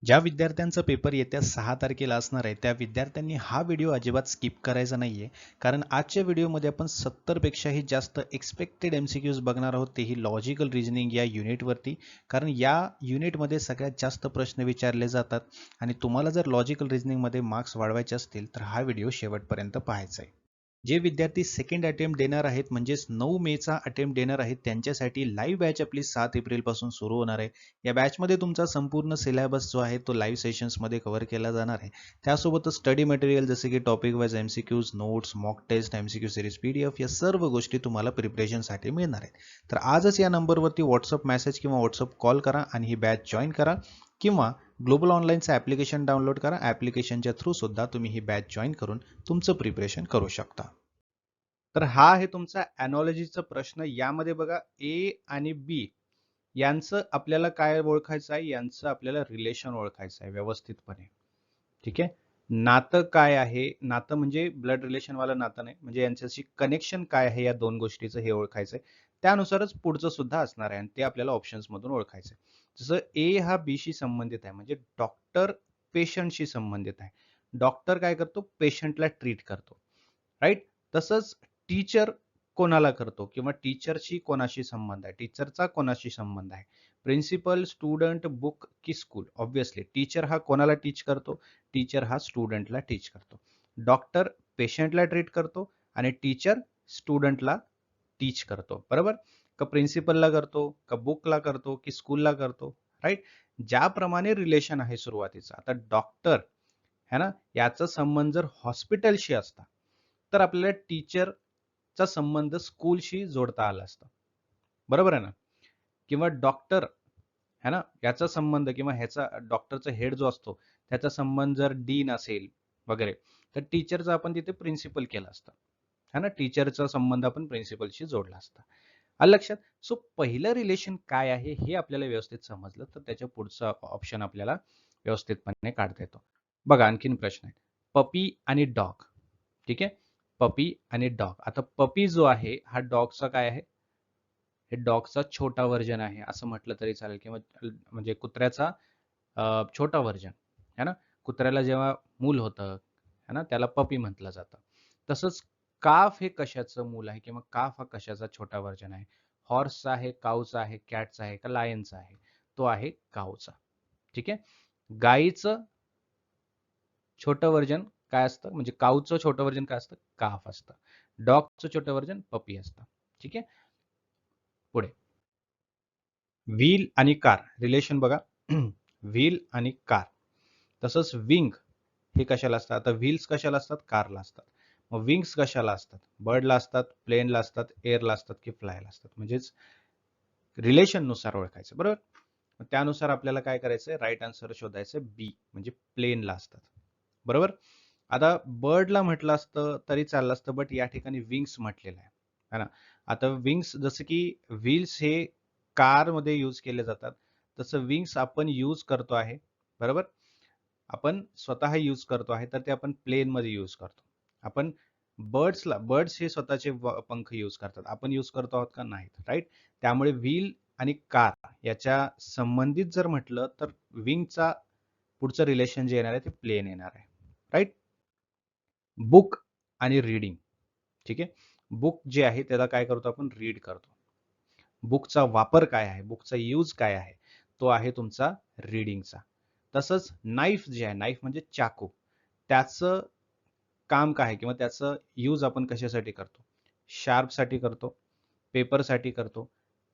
ज्या विद्यार्थ्यांचा पेपर येत्या 6 तारखेला असणार आहे, त्या विद्यार्थ्यांनी हा व्हिडिओ अजिबात स्किप करायचा नाहीये. कारण आजच्या व्हिडिओमध्ये आपण 70 पेक्षाही जास्त एक्सपेक्टेड एमसीक्यूज बघणार आहोत, तेही लॉजिकल रिझनिंग या युनिटवरती. कारण या युनिटमध्ये सगळ्यात जास्त प्रश्न विचारले जातात आणि तुम्हाला जर लॉजिकल रिझनिंगमध्ये मार्क्स वाढवायचे असतील, तर हा व्हिडिओ शेवटपर्यंत पाहायचा आहे. जे विद्यार्थी सेकंड अटेम्प्ट देणार आहेत म्हणजेच 9 मेचा अटेम्प्ट देणार आहेत त्यांच्यासाठी लाईव्ह बॅच आपली 7 एप्रिलपासून सुरू होणार आहे. या बॅचमध्ये तुमचा संपूर्ण सिलेबस जो आहे तो लाईव्ह सेशन्समध्ये कव्हर केला जाणार आहे. त्यासोबतच स्टडी मटेरियल जसे की topic wise MCQs, notes, mock test, MCQ series, PDF या सर्व गोष्टी तुम्हाला प्रिपरेशनसाठी मिळणार आहेत. तर आजच या नंबरवरती व्हॉट्सअप मेसेज किंवा व्हॉट्सअप कॉल करा आणि ही बॅच जॉईन करा किंवा ग्लोबल ऑनलाईनचं ॲप्लिकेशन डाउनलोड करा. ॲप्लिकेशनच्या थ्रू सुद्धा तुम्ही ही बॅच जॉईन करून तुमचं प्रिपरेशन करू शकता. तर हा आहे तुमचा ॲनॉलॉजीचा प्रश्न. यामध्ये बघा ए आणि बी यांचं आपल्याला काय ओळखायचं आहे, यांचं आपल्याला रिलेशन ओळखायचं आहे व्यवस्थितपणे. ठीक आहे. नातं काय आहे, नातं म्हणजे ब्लड रिलेशन वाला नातं नाही, म्हणजे यांच्याशी कनेक्शन काय आहे या दोन गोष्टीचं हे ओळखायचं आहे. त्यानुसारच पुढचं सुद्धा असणार आहे आणि ते आपल्याला ऑप्शन्स मधून ओळखायचं आहे. जसं ए हा बी शी संबंधित आहे म्हणजे डॉक्टर पेशंटशी संबंधित आहे. डॉक्टर काय करतो, पेशंटला ट्रीट करतो, राईट. तसंच टीचर कोणाला करतो किंवा टीचरशी कोणाशी संबंध आहे, टीचरचा कोणाशी संबंध आहे. प्रिन्सिपल, स्टुडंट, बुक की स्कूल. ऑब्व्हियसली टीचर हा कोणाला टीच करतो, टीचर हा स्टुडंटला टीच करतो. डॉक्टर पेशंटला ट्रीट करतो आणि टीचर स्टुडंटला टीच करतो. बरोबर. का प्रिन्सिपलला करतो, का बुकला करतो, की स्कूलला करतो, राईट. ज्याप्रमाणे रिलेशन आहे सुरुवातीचा, आता डॉक्टर है ना, याचा संबंध जर हॉस्पिटलशी असता तर आपल्याला टीचरचा संबंध स्कूलशी जोडता आला असता. बरोबर आहे ना. किंवा डॉक्टर है ना, याचा संबंध किंवा ह्याचा डॉक्टरचा हेड जो असतो त्याचा संबंध जर डीन असेल वगैरे, तर टीचरचा आपण तिथे प्रिन्सिपल केला असता, है ना. टीचरचा संबंध आपण प्रिन्सिपलशी जोडला असता. आलं लक्षात. सो पहिलं रिलेशन काय आहे हे आपल्याला व्यवस्थित समजलं तर त्याच्या पुढचा ऑप्शन आपल्याला व्यवस्थितपणे काढता येतो. बघा आणखीन प्रश्न आहे. पपी आणि डॉग. ठीक आहे. पपी आणि डॉग. आता पपी जो आहे हा डॉगचा काय आहे, हे डॉगचा छोटा व्हर्जन आहे असं म्हटलं तरी चालेल किंवा म्हणजे कुत्र्याचा छोटा व्हर्जन है ना. कुत्र्याला जेव्हा मूल होतं है ना, त्याला पपी म्हटलं जातं. तसंच काफ हे कशाचं मूल आहे किंवा काफ हा कशाचा छोटा व्हर्जन आहे. हॉर्सचा आहे, काऊचा आहे, कॅटचा आहे का लायनचा आहे, तो आहे काऊचा. ठीक आहे. गाईचं छोटं व्हर्जन काय असतं, म्हणजे काऊचं छोटं व्हर्जन काय असतं, काफ असतं. डॉगचं छोटं व्हर्जन पपी असतं. ठीक आहे. पुढे व्हील आणि कार रिलेशन बघा. व्हील आणि कार. तसंच विंग हे कशाला असतात, आता व्हील्स कशाला असतात, कारला असतात. मग विंग्स कशाला असतात, बर्डला असतात, प्लेनला असतात, एअरला असतात की फ्लायला असतात. म्हणजेच रिलेशन नुसार ओळखायचं. बरोबर. मग त्यानुसार आपल्याला काय करायचंय, राईट आन्सर शोधायचं बी म्हणजे प्लेनला असतात. बरोबर. आता बर्डला म्हटलं असतं तरी चाललं असतं, बट या ठिकाणी विंग्स म्हटलेलं आहे है ना. आता विंग्स जसं की व्हील्स हे कार मध्ये यूज केले जातात, तसं विंग्स आपण यूज करतो आहे. बरोबर. आपण स्वतः यूज करतो आहे, तर ते आपण प्लेन मध्ये यूज करतो. आपण बर्ड्स हे स्वतःचे पंख यूज करतात, आपण यूज करतो आहोत का, नाहीत, राईट. त्यामुळे व्हील आणि कार याच्या संबंधित जर म्हटलं तर विंगचा पुढचं रिलेशन जे येणार आहे ते प्लेन येणार आहे, राईट. बुक आणि रीडिंग. ठीक आहे. बुक जे आहे त्याला काय करतो आपण, रीड करतो. बुकचा वापर काय आहे, बुकचा यूज काय आहे, तो आहे तुमचा रीडिंगचा. तसंच नाईफ जे आहे, नाईफ म्हणजे चाकू, त्याचं काम काय आहे किंवा त्याचं यूज आपण कशासाठी करतो, शार्पसाठी करतो, पेपरसाठी करतो,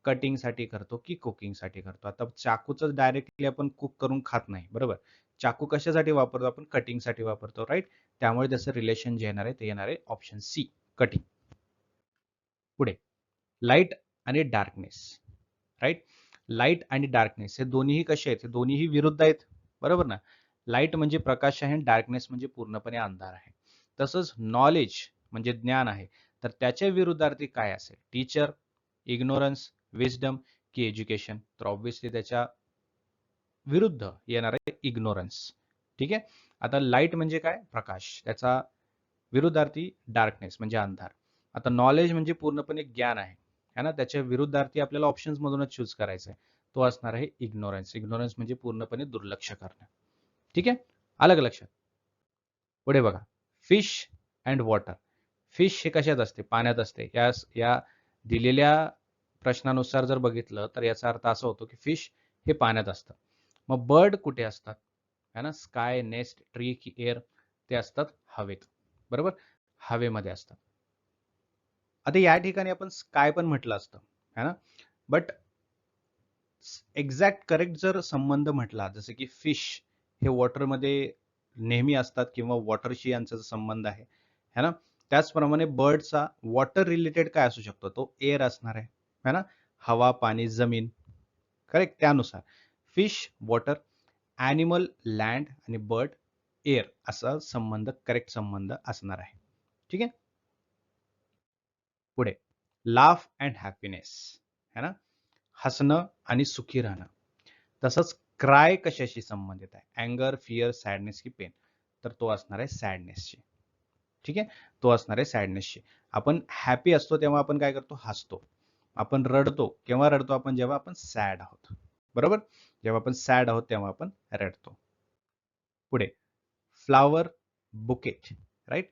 कटिंगसाठी करतो की कुकिंगसाठी करतो. आता चाकूचं डायरेक्टली आपण कुक करून खात नाही. बरोबर. चाकू कशासाठी वापरतो आपण, कटिंगसाठी वापरतो, राईट. त्यामुळे त्याचं रिलेशन जे येणार आहे ते येणार आहे ऑप्शन सी, कटिंग. पुढे लाईट आणि डार्कनेस, राईट. लाईट आणि डार्कनेस हे दोन्हीही कसे आहेत, हे दोन्हीही विरुद्ध आहेत. बरोबर ना. लाईट म्हणजे प्रकाश आहे आणि डार्कनेस म्हणजे पूर्णपणे अंधार आहे. तसंच नॉलेज म्हणजे ज्ञान आहे, तर त्याच्या विरुद्धार्थी काय असेल, टीचर, इग्नोरन्स, विजडम की एज्युकेशन. तर ऑब्व्हियसली त्याच्या विरुद्ध येणार आहे इग्नोरन्स. ठीक आहे. आता लाईट म्हणजे काय, प्रकाश, त्याचा विरुद्धार्थी डार्कनेस म्हणजे अंधार. आता नॉलेज म्हणजे पूर्णपणे ज्ञान आहे है ना, त्याच्या विरुद्धार्थी आपल्याला ऑप्शन्स मधूनच चूज करायचं आहे. तो असणार आहे इग्नोरन्स. इग्नोरन्स म्हणजे पूर्णपणे दुर्लक्ष करणं. ठीक आहे, आलं का लक्षात? पुढे बघा, फिश अँड वॉटर. फिश हे कशात असते? पाण्यात असते. या दिलेल्या प्रश्नानुसार जर बघितलं तर याचा अर्थ असा होतो की फिश हे पाण्यात असतं. मग बर्ड कुठे असतात? है ना, स्काय, नेस्ट, ट्री की एअर? ते असतात हवेत. बरोबर, हवेमध्ये असतात. आता या ठिकाणी आपण स्काय पण म्हटलं असतं, है ना, बट एक्झॅक्ट करेक्ट जर संबंध म्हटला, जसं की फिश हे वॉटरमध्ये नेहमी असतात किंवा वॉटरशी यांचा संबंध आहे, है ना, त्याचप्रमाणे बर्डचा वॉटर रिलेटेड काय असू शकतो? तो एअर असणार आहे, है ना, हवा, पाणी, जमीन. करेक्ट, त्यानुसार फिश वॉटर, ॲनिमल लँड आणि बर्ड एअर असा संबंध, करेक्ट संबंध असणार आहे. ठीक आहे, पुढे लाफ अँड हॅपीनेस, है ना, हसणं आणि सुखी राहणं. तसंच क्राय कशाशी संबंधित आहे? अँगर, फिअर, सॅडनेस की पेन? तर तो असणार आहे सॅडनेसशी. ठीक आहे, तो असणार आहे सॅडनेसशी. आपण हॅपी असतो तेव्हा आपण काय करतो? हसतो. आपण रडतो केव्हा रडतो? आपण जेव्हा आपण सॅड आहोत. बरोबर, जेव्हा आपण सॅड आहोत तेव्हा आपण रडतो. पुढे फ्लावर बुकेट, राईट,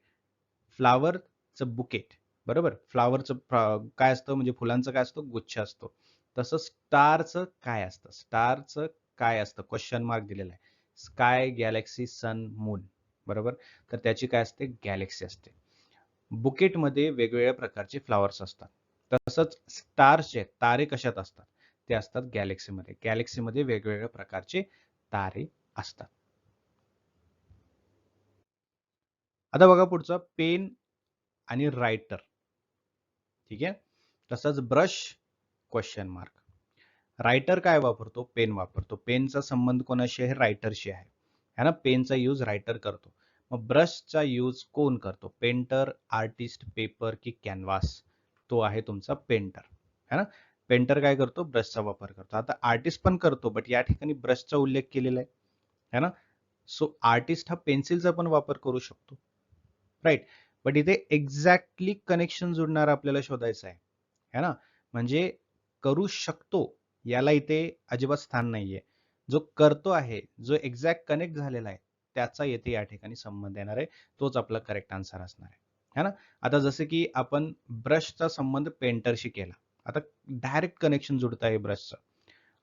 फ्लावरचं बुकेट. बरोबर, फ्लावरचं काय असतं? म्हणजे फुलांचं काय असतं? गुच्छ असतो. तसं स्टारचं काय असतं? स्टारचं काय असतं? क्वेश्चन मार्क दिलेला आहे. स्काय, गॅलेक्सी, सन, मून. बरोबर, तर त्याची काय असते? गॅलेक्सी असते. बुकेटमध्ये वेगवेगळ्या प्रकारचे फ्लावर्स असतात. तसंच स्टारचे तारे कशात असतात? ते असतात गॅलेक्सीमध्ये. गॅलेक्सीमध्ये वेगवेगळ्या प्रकारचे तारे असतात. आता बघा पुढचा, पेन आणि रायटर. ठीक आहे, तसंच ब्रश, क्वेश्चन मार्क. रायटर काय वापरतो? पेन वापरतो. पेनचा संबंध कोणाशी आहे? रायटरशी आहे, है ना, पेनचा यूज रायटर करतो. मग ब्रशचा यूज कोण करतो? पेंटर, आर्टिस्ट, पेपर की कॅनव्हास? तो आहे तुमचा पेंटर, है ना. पेंटर काय करतो? ब्रशचा वापर करतो. आता आर्टिस्ट पण करतो, बट या ठिकाणी ब्रशचा उल्लेख केलेला आहे, है ना. सो आर्टिस्ट हा पेन्सिलचा पण वापर करू शकतो, राईट. बट इथे एक्झॅक्टली कनेक्शन जुडणार आपल्याला शोधायचं आहे, है ना. म्हणजे करू शकतो याला इथे अजिबात स्थान नाहीये. जो करतो आहे, जो एक्झॅक्ट कनेक्ट झालेला आहे, त्याचा येथे या ठिकाणी संबंध येणार आहे. तोच आपला करेक्ट आन्सर असणार आहे, है ना. आता जसं की आपण ब्रशचा संबंध पेंटरशी केला, आता डायरेक्ट कनेक्शन जुडत आहे ब्रशचं.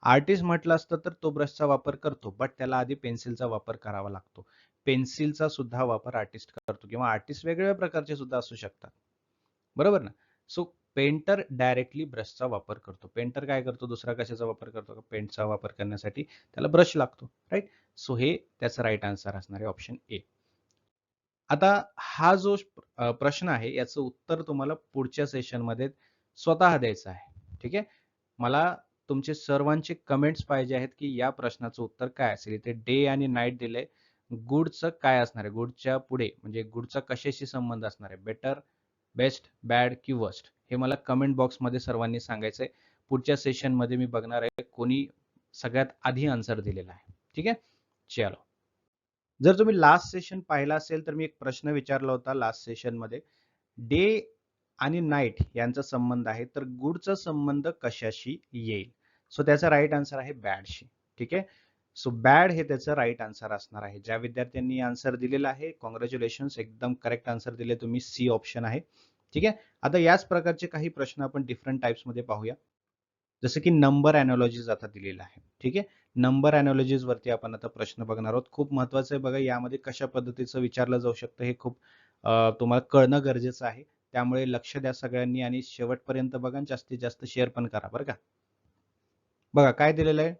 आर्टिस्ट म्हटलं असतं तर तो ब्रशचा वापर करतो, बट त्याला आधी पेन्सिलचा वापर करावा लागतो. पेन्सिलचा सुद्धा वापर आर्टिस्ट करतो, किंवा आर्टिस्ट वेगवेगळ्या प्रकारचे सुद्धा असू शकतात. बरोबर ना. सो पेंटर डायरेक्टली ब्रशचा वापर करतो. पेंटर काय करतो? दुसरा कशाचा वापर करतो? पेंटचा वापर करण्यासाठी त्याला ब्रश लागतो, राईट. सो हे त्याचं राईट आन्सर असणार आहे, ऑप्शन ए. आता हा जो प्रश्न आहे याचं उत्तर तुम्हाला पुढच्या सेशनमध्ये स्वतः द्यायचं आहे. ठीक आहे, मला तुमचे सर्वांचे कमेंट्स पाहिजे आहेत की या प्रश्नाचं उत्तर काय असेल. इथे डे आणि नाईट दिलंय. गुडचं काय असणार आहे? गुडच्या पुढे म्हणजे गुडचा कशाशी संबंध असणार आहे? बेटर, बेस्ट, बॅड की वर्स्ट? हे मला कमेंट बॉक्समध्ये सर्वांनी सांगायचंय. पुढच्या सेशनमध्ये मी बघणार आहे कोणी सगळ्यात आधी आन्सर दिलेला आहे. ठीक आहे, चलो. जर तुम्ही लास्ट सेशन पाहिला असेल तर मी एक प्रश्न विचारला होता लास्ट सेशनमध्ये. डे आणि नाईट यांचा संबंध आहे, तर गुडचा संबंध कशाशी येईल? सो त्याचा राईट आन्सर आहे बॅडशी. ठीक आहे, सो बॅड हे त्याचं राईट आन्सर असणार आहे. ज्या विद्यार्थ्यांनी आन्सर दिलेला आहे, कॉंग्रॅच्युलेशन्स, एकदम करेक्ट आन्सर दिले तुम्ही. सी ऑप्शन आहे. ठीक आहे, आता याच प्रकारचे काही प्रश्न आपण डिफरंट टाइप्स मध्ये पाहूया. जसं की नंबर अॅनॉलॉजीज आता दिलेला आहे. ठीक आहे, नंबर अॅनॉलॉजीज वरती आपण आता प्रश्न बघणार आहोत. खूप महत्वाचं आहे बघा, यामध्ये कशा पद्धतीचं विचारलं जाऊ शकतं हे खूप तुम्हाला कळणं गरजेचं आहे. त्यामुळे लक्ष द्या सगळ्यांनी आणि शेवटपर्यंत बघा, जास्तीत जास्त शेअर पण करा बरं का. बघा काय दिलेलं आहे,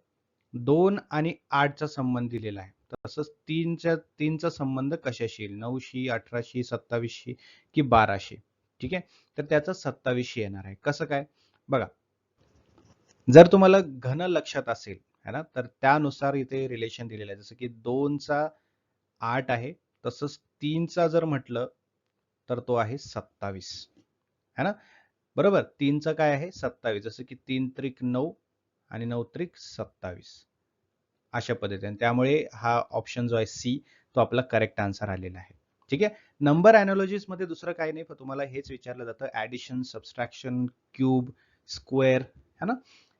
2 आणि 8चा संबंध दिलेला आहे. तसंच 3चा संबंध कशाशी येईल? 9शी, 18शी, 27शी की 12शी? ठीक आहे, तर त्याचा 27शी येणार आहे. कसं काय? बघा, जर तुम्हाला घन लक्षात असेल, है ना, तर त्यानुसार इथे रिलेशन दिलेलं आहे. जसं की 2चा 8 आहे, तसंच 3चा जर म्हटलं तर तो आहे 27, है ना. बरोबर, 3चा काय आहे? 27. जसं की 3 त्रिक 9 आणि 9 त्रिक 27 अशा पद्धतीने. त्यामुळे हा ऑप्शन जो आहे सी, तो आपला करेक्ट आन्सर आलेला आहे. ठीक आहे, नंबर अॅनॉलॉजीज मध्ये दुसरं काही नाही, पण तुम्हाला हेच विचारलं जातं, ऍडिशन, सबस्ट्रॅक्शन, क्यूब, स्क्वेअर, है ना.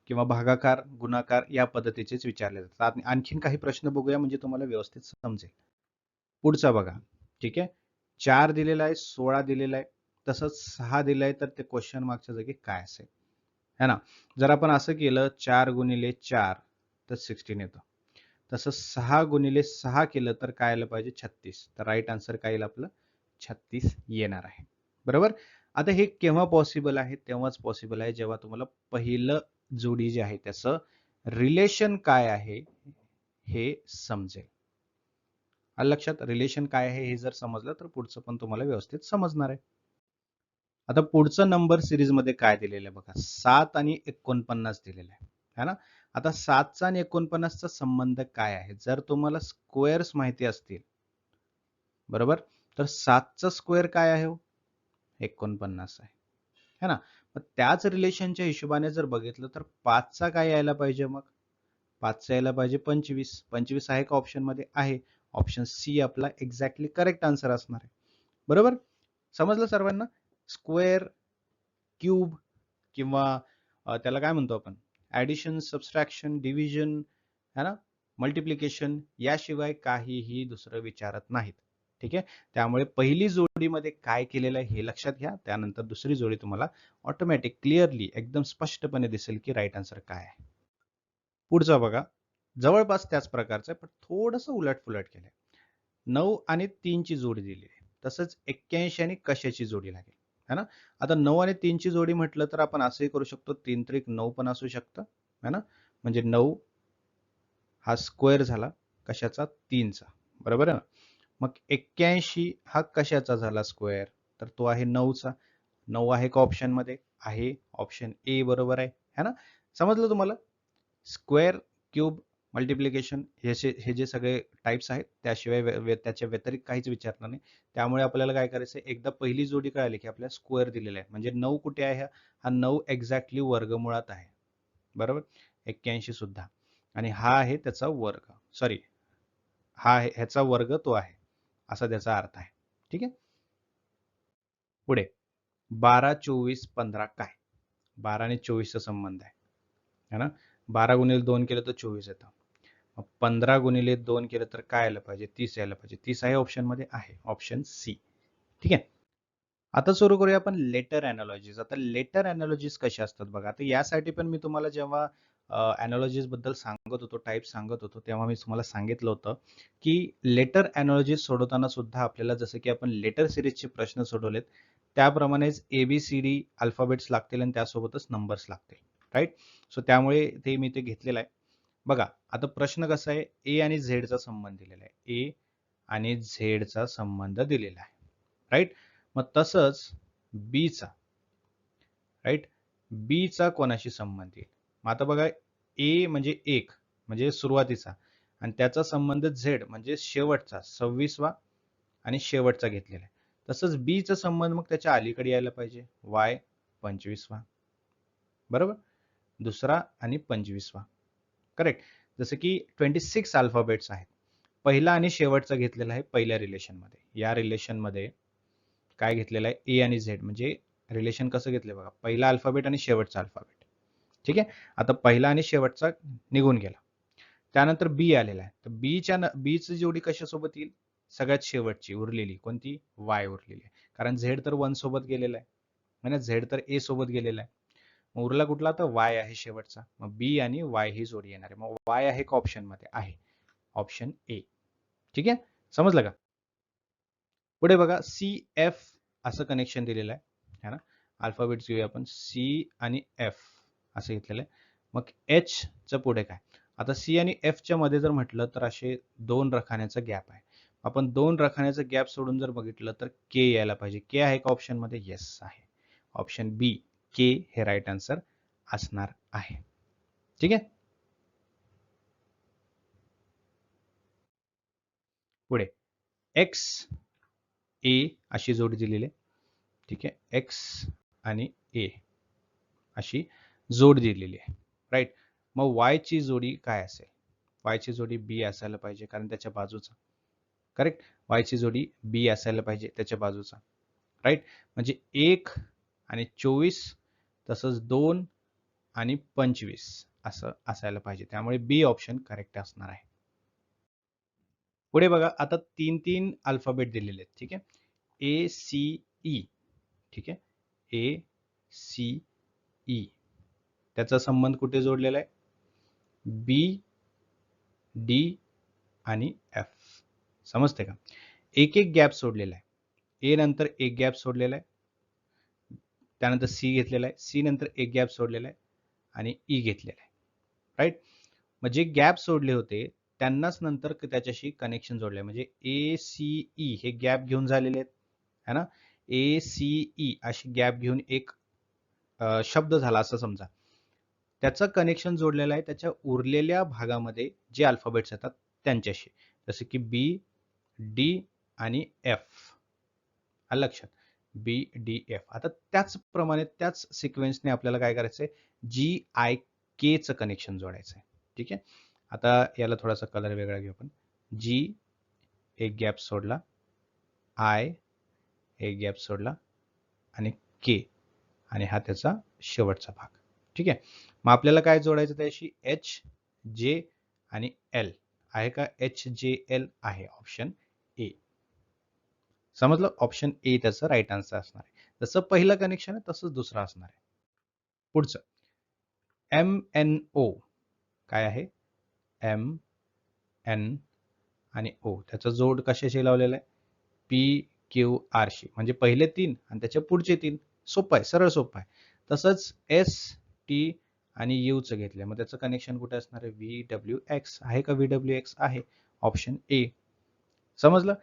किंवा भागाकार, गुणाकार या पद्धतीचेच विचारले जातात. आणखीन काही प्रश्न बघूया म्हणजे तुम्हाला व्यवस्थित समजेल. पुढचा बघा. ठीक आहे. 4 दिलेला आहे, 16 दिलेला आहे, तसंच 6 दिलं आहे, तर ते क्वेश्चन मार्कच्या जागी काय असेल? है ना? जर आपण असं केलं 4 गुणिले 4 तर 16 येतं. तसं 6 गुणिले 6 केलं तर काय आलं पाहिजे? 36. तर राईट आन्सर काय येईल आपलं? 36 येणार आहे. बरोबर? आता हे केव्हा पॉसिबल आहे? तेव्हाच पॉसिबल आहे जेव्हा तुम्हाला पहिलं जोडी जे आहे त्याचं रिलेशन काय आहे हे समजेल. आलं लक्षात? रिलेशन काय आहे हे जर समजलं तर पुढचं पण तुम्हाला व्यवस्थित समजणार आहे. आता पुढचं नंबर सिरीजमध्ये काय दिलेलं आहे बघा. 7 आणि 49 दिलेलं आहे. है ना? आता 7चा आणि 49चा संबंध काय आहे? जर तुम्हाला स्क्वेअर्स माहिती असतील, बरोबर? तर 7चा स्क्वेअर काय आहे हो? 49 आहे. है ना? मग त्याच रिलेशनच्या हिशोबाने जर बघितलं तर 5चा काय यायला पाहिजे मग? 5चा यायला पाहिजे 25. 25 आहे का ऑप्शनमध्ये? आहे. ऑप्शन सी आपला एक्झॅक्टली करेक्ट आन्सर असणार आहे. बरोबर? समजलं सर्वांना? स्क्वेअर, क्यूब किंवा त्याला काय म्हणतो आपण? ॲडिशन, सबट्रॅक्शन, डिव्हिजन, है ना? मल्टिप्लिकेशन याशिवाय काहीही दुसरं विचारत नाहीत. ठीक आहे? त्यामुळे पहिली जोडीमध्ये काय केलेलं आहे हे लक्षात घ्या. त्यानंतर दुसरी जोडी तुम्हाला ऑटोमॅटिक क्लिअरली एकदम स्पष्टपणे दिसेल की राईट आन्सर काय आहे. पुढचा बघा. जवळपास त्याच प्रकारचं आहे, पण थोडंसं उलट-पुलट केलंय. 9 आणि 3 ची जोडी दिली आहे. तसंच 81 आणि कशाची जोडी लागेल, है ना? आता 9 आणि 3 ची जोडी म्हटलं तर आपण असंही करू शकतो 3 त्रिक 9 पण असू शकतं, है ना? म्हणजे 9 हा स्क्वेअर झाला कशाचा? 3चा. बरोबर आहे ना? मग 81 हा कशाचा झाला स्क्वेअर? तर तो आहे 9चा. 9 आहे का ऑप्शनमध्ये? आहे. ऑप्शन ए बरोबर आहे, है ना? समजलं तुम्हाला? स्क्वेअर, क्यूब, मल्टिप्लिकेशन हे जे सगळे टाइप्स आहेत त्याशिवाय त्याच्या व्यतिरिक्त काहीच विचारणार नाही. त्यामुळे आपल्याला काय करायचं आहे? एकदा पहिली जोडी कळाली की आपल्याला स्क्वेअर दिलेला आहे. म्हणजे 9 कुठे आहे? हा 9 एक्झॅक्टली वर्गमुळात आहे. बरोबर? 81 सुद्धा. आणि हा आहे त्याचा वर्ग. सॉरी, हा आहे ह्याचा वर्ग तो आहे. असा त्याचा अर्थ आहे. ठीक आहे? पुढे 12, 24, 15 काय? 12 आणि 24 चा संबंध आहे. है ना? 12 गुणिले 2 केलं तर 24 येतं. मग 15 गुणिले 2 केलं तर काय आलं पाहिजे? 30 यायला पाहिजे. 30 आहे ऑप्शनमध्ये? आहे. Option C. ठीक आहे? आता सुरू करूया आपण लेटर अॅनालॉजीज. आता लेटर अॅनालॉजीज कशा असतात बघा. आता यासाठी पण मी तुम्हाला जेव्हा अॅनालॉजीज बद्दल सांगत होतो, टाइप सांगत होतो, तेव्हा मी तुम्हाला सांगितलं होतं, की लेटर अॅनालॉजीज सोडवताना सुद्धा आपल्याला जसं की आपण लेटर सिरीजचे प्रश्न सोडवलेत, त्याप्रमाणेच ABCD अल्फाबेट्स लागतील आणि त्यासोबतच नंबर्स लागतील. राईट? सो त्यामुळे ते मी ते घेतलेलं आहे. बघा, आता प्रश्न कसा आहे? ए आणि झेडचा संबंध दिलेला आहे. ए आणि झेडचा संबंध दिलेला आहे. राईट? मग तसंच बीचा, राईट? बीचा कोणाशी संबंध येईल? मग आता बघा, ए म्हणजे एक म्हणजे सुरुवातीचा आणि त्याचा संबंध झेड म्हणजे शेवटचा 26वा आणि शेवटचा घेतलेला आहे. तसंच बीचा संबंध मग त्याच्या अलीकडे यायला पाहिजे, वाय 25वा. बरोबर? दुसरा आणि 25वा. करेक्ट? जसं की 26 अल्फाबेट्स आहेत. पहिला आणि शेवटचा घेतलेला आहे पहिल्या रिलेशनमध्ये. या रिलेशनमध्ये काय घेतलेलं आहे? ए आणि झेड म्हणजे रिलेशन कसं घेतलंय बघा. पहिला अल्फाबेट आणि शेवटचा अल्फाबेट. ठीक आहे? आता पहिला आणि शेवटचा निघून गेला. त्यानंतर बी आलेला आहे. तर बीची जोडी कशासोबत येईल? सगळ्यात शेवटची उरलेली कोणती? वाय उरलेली आहे. कारण झेड तर 1 सोबत गेलेला आहे. म्हणजे झेड तर ए सोबत गेलेला आहे. मग उरला कुठला? तर वाय आहे शेवटचा. मग बी आणि वाय ही जोडी येणार आहे. मग वाय आहे का ऑप्शनमध्ये? आहे. ऑप्शन ए. ठीक आहे? समजलं का? पुढे बघा, सी एफ असं कनेक्शन दिलेलं आहे ना? अल्फाबेट्स घेऊया आपण. सी आणि एफ असं घेतलेलं आहे. मग एच चं पुढे काय? आता सी आणि एफ च्या मध्ये जर म्हटलं तर असे 2 रखान्याचा गॅप आहे. आपण 2 रखान्याचा गॅप सोडून जर बघितलं तर के यायला पाहिजे. के आहे का ऑप्शन मध्ये? येस आहे. ऑप्शन बी के हे राईट आन्सर असणार आहे. ठीक आहे? पुढे एक्स ए अशी जोडी दिलेली आहे. ठीक आहे? एक्स आणि ए अशी जोड दिलेली आहे. राईट? मग y ची जोडी काय असेल? y ची जोडी b असायला पाहिजे कारण त्याच्या बाजूचा. करेक्ट? y ची जोडी b असायला पाहिजे त्याच्या बाजूचा. राईट? म्हणजे 1 आणि 24 तसंच 2 आणि 25 असं असायला पाहिजे. त्यामुळे बी ऑप्शन करेक्ट असणार आहे. पुढे बघा, आता 3 अल्फाबेट दिलेले आहेत. ठीक आहे. ए सी ई. ठीक आहे. ए सी ई. त्याचा संबंध कुठे जोडलेला आहे? बी, डी आणि एफ. समजते का? एक एक गॅप सोडलेला आहे. ए नंतर एक गॅप सोडलेला आहे, त्यानंतर सी घेतलेला आहे, सी नंतर एक गॅप सोडलेला आहे आणि ई घेतलेला आहे. राईट. मग जे गॅप सोडले होते त्यांनाच नंतर त्याच्याशी कनेक्शन जोडले, म्हणजे ए सी ई हे गॅप घेऊन झालेले आहेत है ना. ए सी ई अशी गॅप घेऊन एक शब्द झाला असं समजा. त्याचं कनेक्शन जोडलेलं आहे त्याच्या उरलेल्या भागामध्ये जे अल्फाबेट्स येतात त्यांच्याशी, जसे की बी, डी आणि एफ. आलं लक्षात? बी, डी, एफ. आता त्याचप्रमाणे त्याच सिक्वेन्सने आपल्याला काय करायचंय? जी, आय, के चं कनेक्शन जोडायचं आहे. ठीक आहे. आता याला थोडासा कलर वेगळा घेऊ आपण. जी एक गॅप सोडला, आय एक गॅप सोडला आणि के, आणि हा त्याचा शेवटचा भाग. ठीक आहे. मग आपल्याला काय जोडायचं त्याशी? एच, जे आणि एल आहे का? एच, जे, एल आहे. Option A. समजलं? ऑप्शन ए त्याचं राईट आन्सर असणार आहे. जसं पहिलं कनेक्शन आहे तसंच दुसरं असणार आहे. पुढचं एम एन ओ काय आहे? एम एन आणि ओ त्याचा जोड कशाशी लावलेला आहे? पी क्यू आर शी, म्हणजे पहिले 3 आणि त्याच्या पुढचे 3. सोपं आहे, सरळ सोपं आहे. तसंच एस टी आणि यू चं घेतलंय, मग त्याचं कनेक्शन कुठे असणार आहे? व्ही डब्ल्यू एक्स आहे का? व्ही डब्ल्यू एक्स आहे. Option A. समजलं?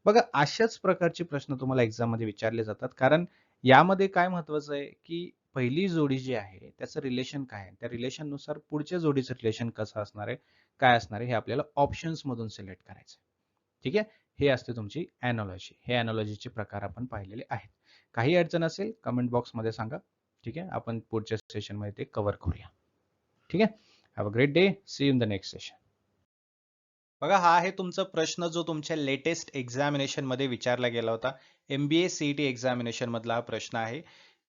बघा, अशाच प्रकारचे प्रश्न तुम्हाला एक्झाम मध्ये विचारले जातात, कारण यामध्ये काय महत्वाचं आहे की पहिली जोडी जी आहे त्याचं रिलेशन काय आहे, त्या रिलेशन नुसार पुढच्या जोडीचं रिलेशन कसं असणार आहे, काय असणार आहे, हे आपल्याला ऑप्शन्स मधून सिलेक्ट करायचं. ठीक आहे. हे असते तुमची एनॉलॉजी. हे एनॉलॉजीचे प्रकार आपण पाहिलेले आहेत. काही अडचण असेल कमेंट बॉक्स मध्ये सांगा. ठीक आहे. आपण पुढच्या सेशन मध्ये ते कव्हर करूया. ठीक आहे. Have a great day. See you in the next session. बघा, हा आहे तुमचा प्रश्न जो तुमच्या लेटेस्ट एक्झामिनेशन मध्ये विचारला गेला होता. MBA CET एक्झामिनेशन मधला हा प्रश्न आहे.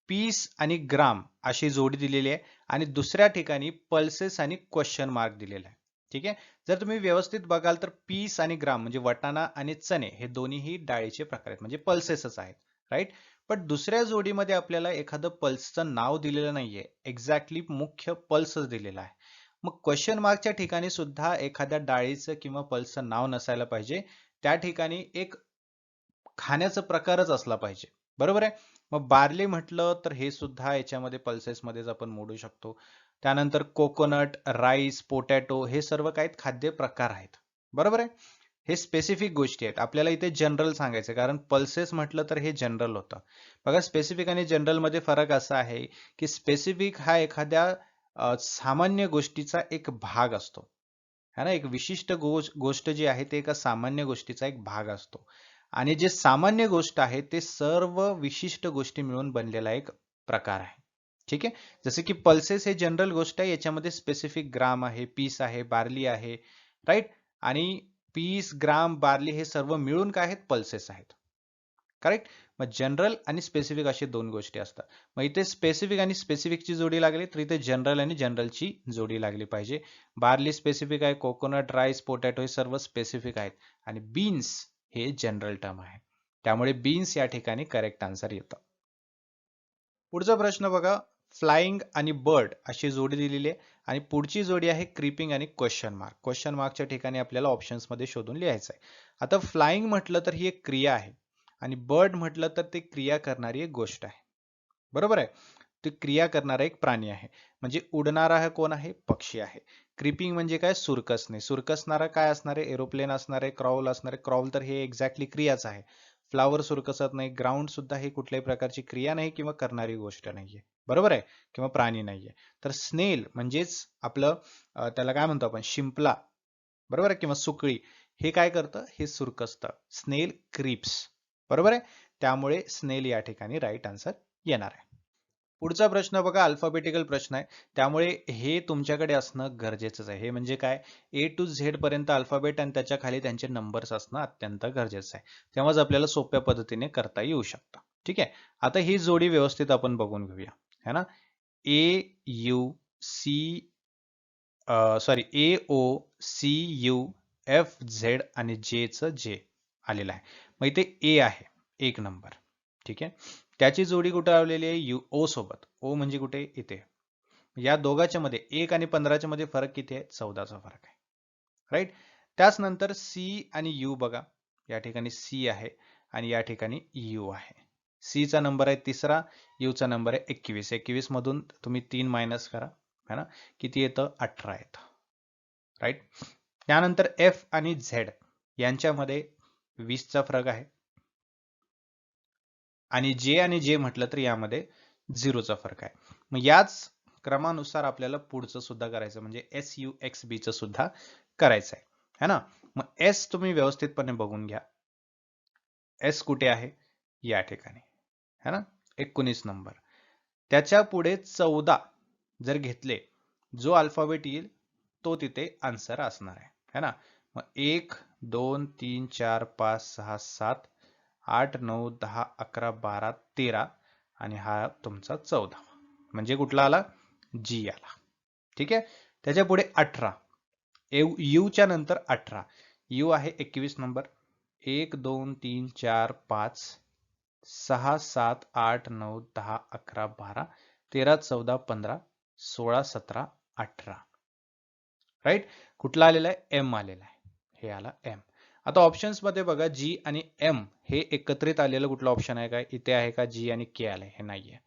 पीस आणि ग्राम अशी जोडी दिलेली आहे आणि दुसऱ्या ठिकाणी पल्सेस आणि क्वेश्चन मार्क दिलेला आहे. ठीक आहे. जर तुम्ही व्यवस्थित बघाल तर पीस आणि ग्राम म्हणजे वटाणा आणि चणे हे दोन्हीही डाळीचे प्रकार आहेत, म्हणजे पल्सेसच आहेत. राईट. पण दुसऱ्या जोडीमध्ये आपल्याला एखादं पल्सचं नाव दिलेलं नाहीये, एक्झॅक्टली मुख्य पल्सच दिलेला आहे. मग क्वेश्चन मार्कच्या ठिकाणी सुद्धा एखाद्या डाळीचं किंवा पल्सचं नाव नसायला पाहिजे, त्या ठिकाणी एक खाण्याचा प्रकारच असला पाहिजे. बरोबर आहे. मग बार्ली म्हटलं तर हे सुद्धा याच्यामध्ये पल्सेस मध्येच आपण मोडू शकतो. त्यानंतर कोकोनट, राईस, पोटॅटो हे सर्व काही खाद्य प्रकार आहेत. बरोबर आहे. हे स्पेसिफिक गोष्टी आहेत. आपल्याला इथे जनरल सांगायचं, कारण पल्सेस म्हटलं तर हे जनरल होतं. बघा, स्पेसिफिक आणि जनरल मध्ये फरक असा आहे की स्पेसिफिक हा एखाद्या सामान्य गोष्टीचा एक भाग असतो, है ना. एक विशिष्ट गोष्ट जी आहे ते एका सामान्य गोष्टीचा एक भाग असतो, आणि जे सामान्य गोष्ट आहे ते सर्व विशिष्ट गोष्टी मिळून बनलेला एक प्रकार आहे. ठीक आहे. जसे की पल्सेस हे जनरल गोष्ट आहे, याच्यामध्ये स्पेसिफिक ग्राम आहे, पीस आहे, बार्ली आहे. राईट. आणि पीस, ग्राम, बार्ली हे सर्व मिळून काय आहेत? पल्सेस आहेत. करेक्ट. मग जनरल आणि स्पेसिफिक अशी दोन गोष्टी असतात. मग इथे स्पेसिफिक आणि स्पेसिफिकची जोडी लागली तर इथे जनरल आणि जनरलची जोडी लागली पाहिजे. बार्ली स्पेसिफिक आहे, कोकोनट, राईस, पोटॅटो हे सर्व स्पेसिफिक आहेत, आणि बीन्स हे जनरल टर्म आहे. त्यामुळे बीन्स या ठिकाणी करेक्ट आन्सर येतं. पुढचा प्रश्न बघा, फ्लाइंग आणि बर्ड अशी जोडी दिलेली आहे, आणि पुढची जोडी आहे क्रीपिंग आणि क्वेश्चन मार्क. क्वेश्चन मार्कच्या ठिकाणी आपल्याला ऑप्शन्स मध्ये शोधून लिहायचं आहे. आता फ्लाइंग म्हटलं तर ही एक क्रिया आहे, आणि बर्ड म्हटलं तर ते क्रिया करणारी एक गोष्ट आहे. बरोबर आहे. ते क्रिया करणारा एक प्राणी आहे. म्हणजे उडणारा हा कोण आहे? पक्षी आहे. क्रिपिंग म्हणजे काय? सुरकसणे. सुरकसणारा काय असणार आहे? एरोप्लेन असणार आहे, क्रॉल असणार आहे. क्रॉल तर हे एक्झॅक्टली क्रियाच आहे. फ्लावर सुरकसत नाही, ग्राउंड सुद्धा हे कुठल्याही प्रकारची क्रिया नाही किंवा करणारी गोष्ट नाहीये. बरोबर आहे. किंवा प्राणी नाहीये. तर स्नेल म्हणजेच आपलं त्याला काय म्हणतो आपण? शिंपला. बरोबर आहे. किंवा सुकळी. हे काय करतं? हे सुरकसतं. स्नेल क्रिप्स. बरोबर आहे. त्यामुळे स्नेल या ठिकाणी राईट आन्सर येणार आहे. पुढचा प्रश्न बघा, अल्फाबेटिकल प्रश्न आहे, त्यामुळे हे तुमच्याकडे असणं गरजेचंच आहे. हे म्हणजे काय? A to Z पर्यंत अल्फाबेट आणि त्याच्या खाली त्यांचे नंबर्स असणं अत्यंत गरजेचं आहे. तेव्हाच आपल्याला सोप्या पद्धतीने करता येऊ शकतं. ठीक आहे. आता ही जोडी व्यवस्थित आपण बघून घेऊया, है ना. AUC AOCUFZ आणि Jचं J आलेलं आहे. मग इथे A आहे 1 नंबर. ठीक आहे. त्याची जोडी कुठे लावलेली आहे? O सोबत. O म्हणजे कुठे? इथे. या दोघांच्या मध्ये 1 आणि 15च्या मध्ये फरक किती आहे? 14चा फरक आहे. राईट. त्याच नंतर C आणि U बघा. या ठिकाणी C आहे आणि या ठिकाणी U आहे. C चा नंबर आहे 3रा, U चा नंबर आहे 21. 21 मधून तुम्ही 3 मायनस करा, है ना? किती येतं? 18 येतं. राईट. त्यानंतर F आणि Z यांच्यामध्ये 20चा फरक आहे आणि J आणि J म्हटलं तर यामध्ये 0चा फरक आहे. मग याच क्रमानुसार आपल्याला पुढचं सुद्धा करायचं, म्हणजे SUXB चं सुद्धा करायचं आहे, है ना? मग S तुम्ही व्यवस्थितपणे बघून घ्या. S कुठे आहे? या ठिकाणी, है ना? 19 नंबर. त्याच्या पुढे 14 जर घेतले, जो अल्फाबेट येईल तो तिथे आन्सर असणार आहे, है ना? मग 1 2 3 4 5 6 7 8 9 10 11 12 13 आणि हा तुमचा 14, म्हणजे कुठला आला? G आला. ठीक आहे. त्याच्या पुढे 18, U च्या नंतर 18, U आहे 21 नंबर. 1 2 3 4 5 6 7 8 9 10 11 12 13 14 15 16 17 18. राईट. कुठला आलेला आहे? M आलेला आहे. हे आला M. आता ऑप्शन्स मध्ये बघा, G आणि M हे एकत्रित आलेलं कुठलं ऑप्शन आहे काय? इथे आहे का? G आणि K आलंय? हे नाहीये.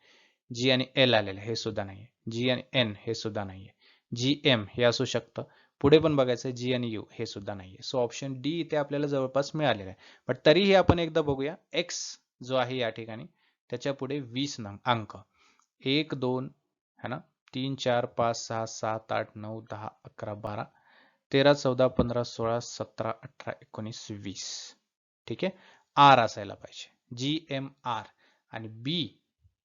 G आणि L आलेलं हे सुद्धा नाहीये. G आणि N हे सुद्धा नाहीये. GM हे असू शकतं. पुढे पण बघायचं G आणि U हे सुद्धा नाहीये. सो ऑप्शन D इथे आपल्याला जवळपास मिळालेला आहे. पण तरीही आपण एकदा बघूया. X जो आहे या ठिकाणी त्याच्या पुढे 20 अंक, 1 2 है ना, 3 4 5 6 7 8 9 10 11 12 13 14 15 16 17 18 19 20. ठीक आहे. R असायला पाहिजे. GMR आणि B,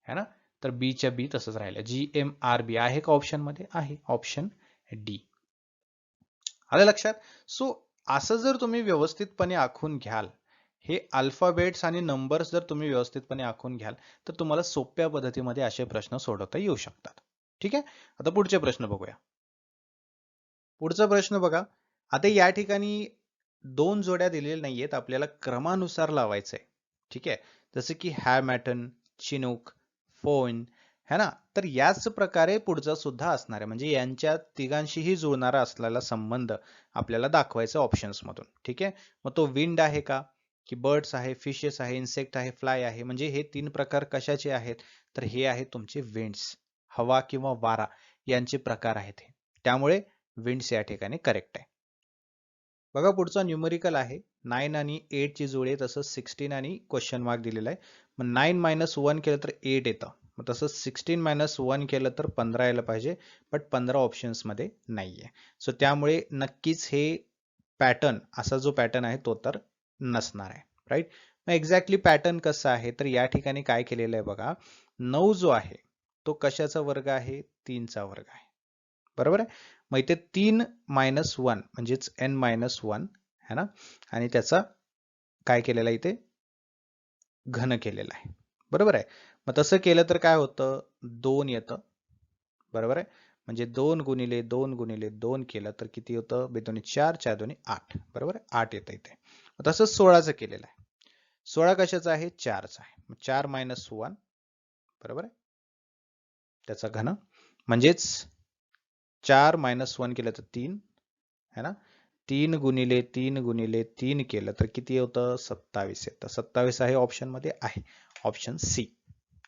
है ना, तर B च्या B तसंच राहिलं. GMRB आहे का ऑप्शन मध्ये? आहे. Option D. आलं लक्षात? सो असं जर तुम्ही व्यवस्थितपणे आखून घ्याल, हे अल्फाबेट्स आणि नंबर्स जर तुम्ही व्यवस्थितपणे आखून घ्याल, तर तुम्हाला सोप्या पद्धतीमध्ये असे प्रश्न सोडवता येऊ शकतात. ठीक आहे. आता पुढचे प्रश्न बघूया. पुढचा प्रश्न बघा. आता या ठिकाणी 2 जोड्या दिलेल्या नाहीयेत, आपल्याला क्रमानुसार लावायचं आहे. ठीक आहे. जसं की हॅमॅटन, चिनूक, फोन, है ना? तर याच प्रकारे पुढचा सुद्धा असणार आहे, म्हणजे यांच्या तिघांशीही जुळणारा असलेला संबंध आपल्याला दाखवायचा ऑप्शन्स मधून. ठीक आहे. मग तो विंड आहे का, की बर्ड्स आहे, फिशेस आहे, इन्सेक्ट आहे, फ्लाय आहे? म्हणजे हे 3 प्रकार कशाचे आहेत? तर हे आहेत तुमचे विंड्स, हवा किंवा वारा यांचे प्रकार आहेत हे. त्यामुळे विंड्स या ठिकाणी करेक्ट आहे. बघा पुढचा न्यूमरिकल आहे. 9 आणि 8 ची जोडी आहे, तसंच 16 आणि क्वेश्चन मार्क दिलेला आहे. मग 9 - 1 केलं तर 8 येतं. मग तसंच 16 - 1 केलं तर 15 यायला पाहिजे, बट 15 ऑप्शन्स मध्ये नाहीये. सो त्यामुळे नक्कीच हे पॅटर्न, असा जो पॅटर्न आहे तो तर नसणार आहे. राईट. मग एक्झॅक्टली पॅटर्न कसं आहे, तर या ठिकाणी काय केलेलं आहे बघा, 9 जो आहे तो कशाचा वर्ग आहे? 3 चा वर्ग आहे. बरोबर आहे. मग इथे 3 - 1 म्हणजेच n-1 है ना, आणि त्याचा काय केलेला इथे? घन केलेला आहे. बरोबर आहे. मग तसं केलं तर काय होतं? 2 येतं. बरोबर आहे. म्हणजे 2 गुणिले 2 गुणिले 2 केलं तर किती होतं? बेदोनी 4 4 दोन्ही 8. बरोबर आहे. 8 येतं इथे. तसंच 16चं केलेलं आहे. 16 कशाचा आहे? 4चा आहे. मग 4 - 1 बरोबर आहे, त्याचा घन, म्हणजेच 4 - 1 केलं तर 3, है ना. 3 गुणिले 3 गुणिले 3 केलं तर किती होतं? 27 येतं. 27 आहे ऑप्शन मध्ये, आहे ऑप्शन सी.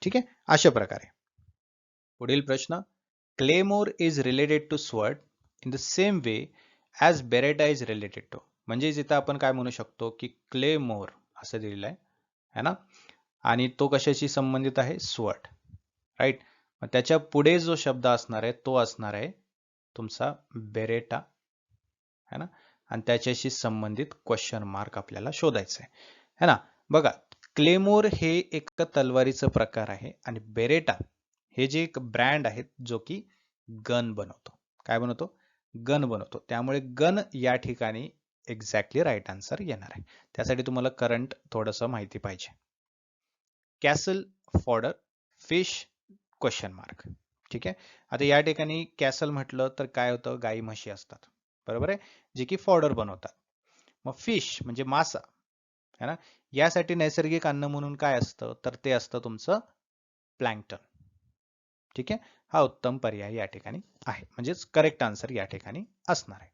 ठीक आहे. अशा प्रकारे पुढील प्रश्न. Claymore is related to sword in the same way as Beretta is related to. म्हणजे इथं आपण काय म्हणू शकतो, की क्लेमोर असं दिलेलं आहे, है ना, आणि तो कशाशी संबंधित आहे? स्वॉर्ड. राईट. मग त्याच्या पुढे जो शब्द असणार आहे तो असणार आहे तुमचा बेरेटा, है ना, आणि त्याच्याशी संबंधित क्वेश्चन मार्क आपल्याला शोधायचं आहे, है ना. बघा, क्लेमोर हे एक तलवारीचा प्रकार आहे आणि बेरेटा हे जे एक ब्रँड आहे जो की गन बनवतो. काय बनवतो? गन बनवतो. त्यामुळे गन या ठिकाणी एक्झॅक्टली राईट आन्सर येणार आहे. त्यासाठी तुम्हाला करंट थोडंसं माहिती पाहिजे. Castle, fodder, fish, question mark. ठीक आहे. आता या ठिकाणी कॅसल म्हटलं तर काय होतं, गाई म्हशी असतात, बरोबर आहे, जे की फॉडर बनवतात. मग फिश म्हणजे मासा है ना, यासाठी नैसर्गिक अन्न म्हणून काय असतं, तर ते असतं तुमचं प्लॅंक्टन. ठीक आहे, हा उत्तम पर्याय या ठिकाणी आहे, म्हणजेच करेक्ट आन्सर या ठिकाणी असणार आहे.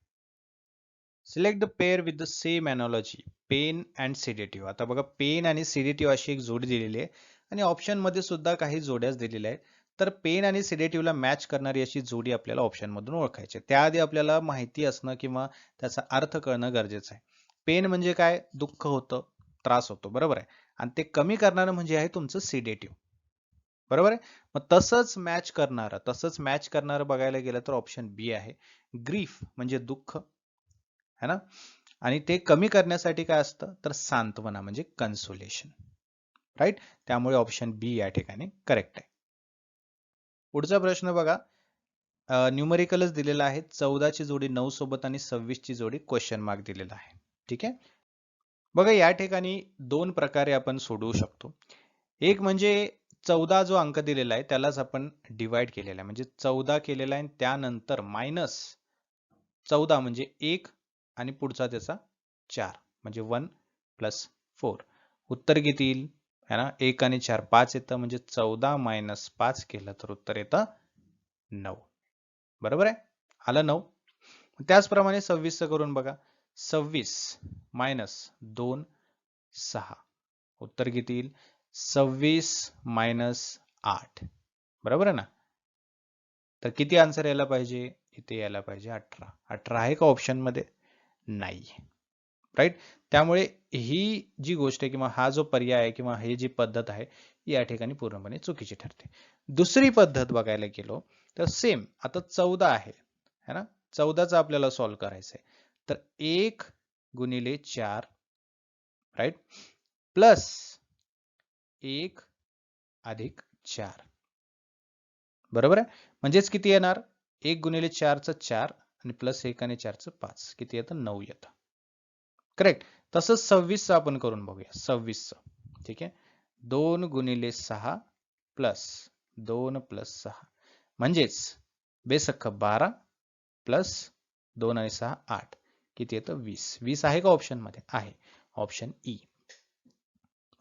Select the pair with the same analogy, pain and sedative. आता बघा, पेन आणि सिडेटिव्ह अशी एक जोडी दिलेली आहे आणि ऑप्शन मध्ये सुद्धा काही जोड्याच दिलेल्या आहेत. तर पेन आणि सिडेटिव्हला मॅच करणारी अशी जोडी आपल्याला ऑप्शन मधून ओळखायची. त्याआधी आपल्याला माहिती असणं किंवा त्याचा अर्थ कळणं गरजेचं आहे. पेन म्हणजे काय, दुःख होतं, त्रास होतो, बरोबर आहे, आणि ते कमी करणारं म्हणजे आहे तुमचं सिडेटिव्ह, बरोबर आहे. मग तसंच मॅच करणारं बघायला गेलं तर ऑप्शन बी आहे. ग्रीफ म्हणजे दुःख, है ना, आणि ते कमी करण्यासाठी काय असतं, तर सांत्वना म्हणजे कन्सोलेशन, राईट. त्यामुळे ऑप्शन बी या ठिकाणी करेक्ट आहे. पुढचा प्रश्न बघा, न्यूमरिकलच दिलेला आहे. 14 ची जोडी 9 सोबत आणि 26 ची जोडी क्वेश्चन मार्क दिलेला आहे. ठीक आहे, बघा या ठिकाणी दोन प्रकारे आपण सोडवू शकतो. एक म्हणजे 14 जो अंक दिलेला आहे त्यालाच आपण डिवाइड केलेला आहे, म्हणजे 14 केलेला आहे आणि त्यानंतर मायनस 14 म्हणजे 1 आणि पुढचा त्याचा 4 म्हणजे 1 प्लस 4. उत्तर किती येईल, है ना, 1 आणि 4 5 येतं, म्हणजे 14 मायनस 5 केलं तर उत्तर येतं 9. बरोबर आहे, आलं 9. त्याचप्रमाणे 26 करून बघा, 26 मायनस 2 6. उत्तर किती येईल, 26 मायनस 8. बरोबर आहे ना. तर किती आन्सर यायला पाहिजे, इथे यायला पाहिजे 18. 18 आहे का ऑप्शन मध्ये, नाही, राईट. त्यामुळे ही जी गोष्ट आहे किंवा हा जो पर्याय आहे किंवा ही जी पद्धत आहे या ठिकाणी पूर्णपणे चुकीची ठरते. दुसरी पद्धत बघायला गेलो तर सेम, आता 14 आहे, है ना, 14चा आपल्याला सॉल्व्ह करायचं आहे. तर 1 गुणिले 4, राईट, प्लस 1 अधिक 4, बरोबर आहे. म्हणजेच किती येणार, 1 गुणिले 4चं 4 आणि प्लस 1 आणि 4चं 5, किती येतं, 9 येतं. करेक्ट. तसंच 26 आपण करून बघूया. 26, ठीक आहे, 2 गुणिले 6 प्लस 2 प्लस 6 म्हणजेच बेसख्ख 12 प्लस 2 आणि 6 8, किती येतं, 20. 20 आहे का ऑप्शन मध्ये, आहे, ऑप्शन ई.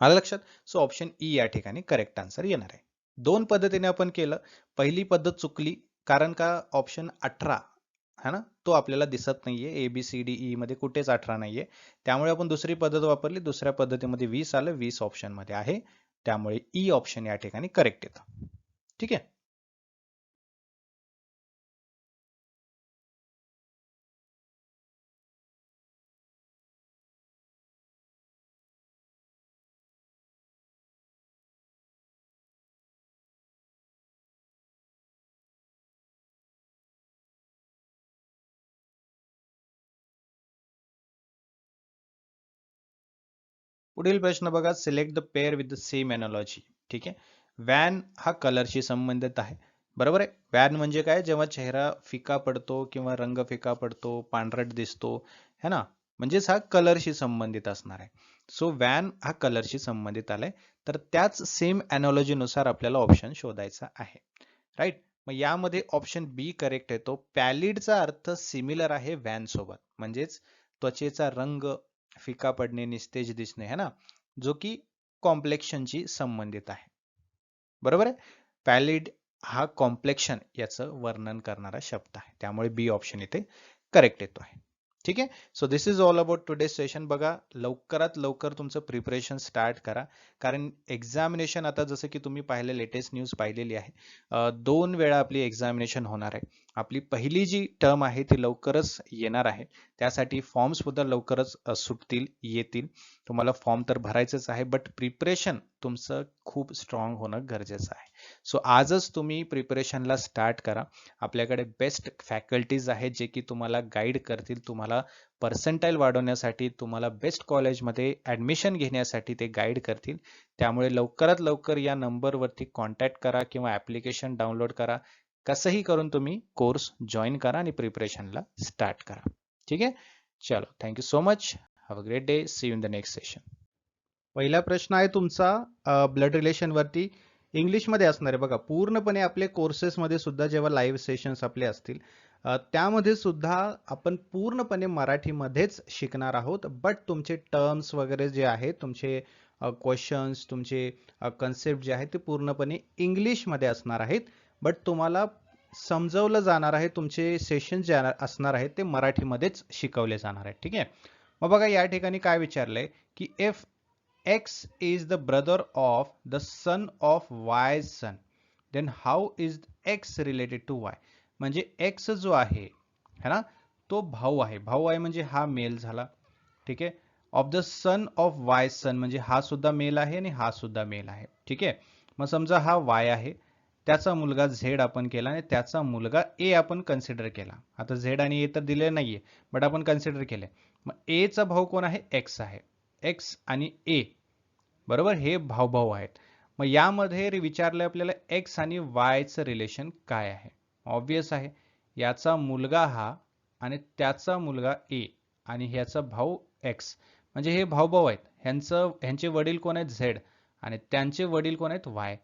आलं लक्षात. सो ऑप्शन ई या ठिकाणी करेक्ट आन्सर येणार आहे. दोन पद्धतीने आपण केलं. पहिली पद्धत चुकली, कारण का ऑप्शन 18 है ना, तो आपल्याला दिसत नाहीये, A B C D E मध्ये कुठेच 18 नाहीये. त्यामुळे आपण दुसरी पद्धत वापरली. दुसऱ्या पद्धतीमध्ये 20 आलं, 20 ऑप्शन मध्ये आहे, त्यामुळे ई ऑप्शन या ठिकाणी करेक्ट येतं. ठीक आहे. पुढील प्रश्न बघा, select the pair with the same analogy. ठीक आहे, वॅन हा कलरशी संबंधित आहे, बरोबर आहे. वॅन म्हणजे काय, जेव्हा चेहरा फिका पडतो किंवा रंग फिका पडतो, पांढरट दिसतो, है ना, म्हणजेच हा कलरशी संबंधित असणार आहे. सो वॅन हा कलरशी संबंधित आलाय, तर त्याच सेम एनॉलॉजी नुसार आपल्याला ऑप्शन शोधायचा आहे, राईट. मग यामध्ये ऑप्शन बी करेक्ट येतो. पॅलिडचा अर्थ सिमिलर आहे वॅन सोबत, म्हणजेच त्वचेचा रंग फिका पडणे, निस्तेज दिसणे, है ना, जो की कॉम्प्लेक्शनशी संबंधित आहे, बरोबर आहे. पॅलिड हा कॉम्प्लेक्शन याचं वर्णन करणारा शब्द आहे, त्यामुळे बी ऑप्शन इथे करेक्ट येतो आहे. ठीक आहे. So this is all about today session. बघा, लवकरात लवकर तुमचं प्रिपरेशन स्टार्ट करा, कारण एक्झामिनेशन आता जसं की तुम्ही पाहिलं, लेटेस्ट न्यूज पाहिलेली आहे, 2 वेळा आपली एक्झामिनेशन होणार आहे. आपली पहिली जी टर्म आहे ती लवकरच येणार आहे, त्यासाठी फॉर्म्स सुद्धा लवकरच सुटतील, येतील. तुम्हाला फॉर्म तर भरायचंच आहे, बट प्रिपरेशन तुमचं खूप स्ट्रॉंग होणं गरजेचं आहे. सो आजच तुम्ही प्रिपरेशनला स्टार्ट करा. आपल्याकडे बेस्ट फॅकल्टीज आहेत जे की तुम्हाला गाईड करतील, तुम्हाला पर्सेंटाईल वाढवण्यासाठी, तुम्हाला बेस्ट कॉलेजमध्ये ॲडमिशन घेण्यासाठी ते गाईड करतील. त्यामुळे लवकरात लवकर या नंबरवरती कॉन्टॅक्ट करा किंवा ॲप्लिकेशन डाउनलोड करा. कसंही करून तुम्ही कोर्स जॉईन करा आणि प्रिपरेशनला स्टार्ट करा. ठीक आहे, चलो, thank you so much. Have a great day. See you in the next session. पहिला प्रश्न आहे तुमचा ब्लड रिलेशन वरती. इंग्लिशमध्ये असणार आहे बघा. पूर्णपणे आपले कोर्सेसमध्ये सुद्धा जेव्हा लाईव्ह सेशन्स आपले असतील त्यामध्ये सुद्धा आपण पूर्णपणे मराठीमध्येच शिकणार आहोत. बट तुमचे टर्म्स वगैरे जे आहेत, तुमचे क्वेश्चन्स, तुमचे कन्सेप्ट जे आहेत ते पूर्णपणे इंग्लिशमध्ये असणार आहेत. बट तुम्हाला समजवलं जाणार आहे, तुमचे सेशन जे असणार आहेत ते मराठीमध्येच शिकवले जाणार आहेत. ठीक आहे. मग बघा या ठिकाणी काय विचारलंय की if X is the brother of the son of Y's son, then how is X related to Y? म्हणजे X जो आहे है ना, तो भाऊ आहे. भाऊ आहे म्हणजे हा मेल झाला. ठीक आहे. Of the son of Y son म्हणजे हा सुद्धा मेल आहे आणि हा सुद्धा मेल आहे. ठीक आहे. मग समजा हा Y आहे, त्याचा मुलगा Z आपण केला आणि त्याचा मुलगा A आपण कन्सिडर केला. आता Z आणि A तर दिले नाहीये, बट आपण कन्सिडर केले. मग A चा भाऊ कोण आहे? X आहे. X आणि A बरोबर, हे भाऊ आहेत. मग यामध्ये विचारलं आपल्याला एक्स आणि वायचं रिलेशन काय आहे. ऑब्वियस आहे, याचा मुलगा हा आणि त्याचा मुलगा ए आणि ह्याचा भाऊ एक्स, म्हणजे हे भाऊ आहेत. ह्यांचे वडील कोण आहेत? झेड आणि त्यांचे वडील कोण आहेत? वाय.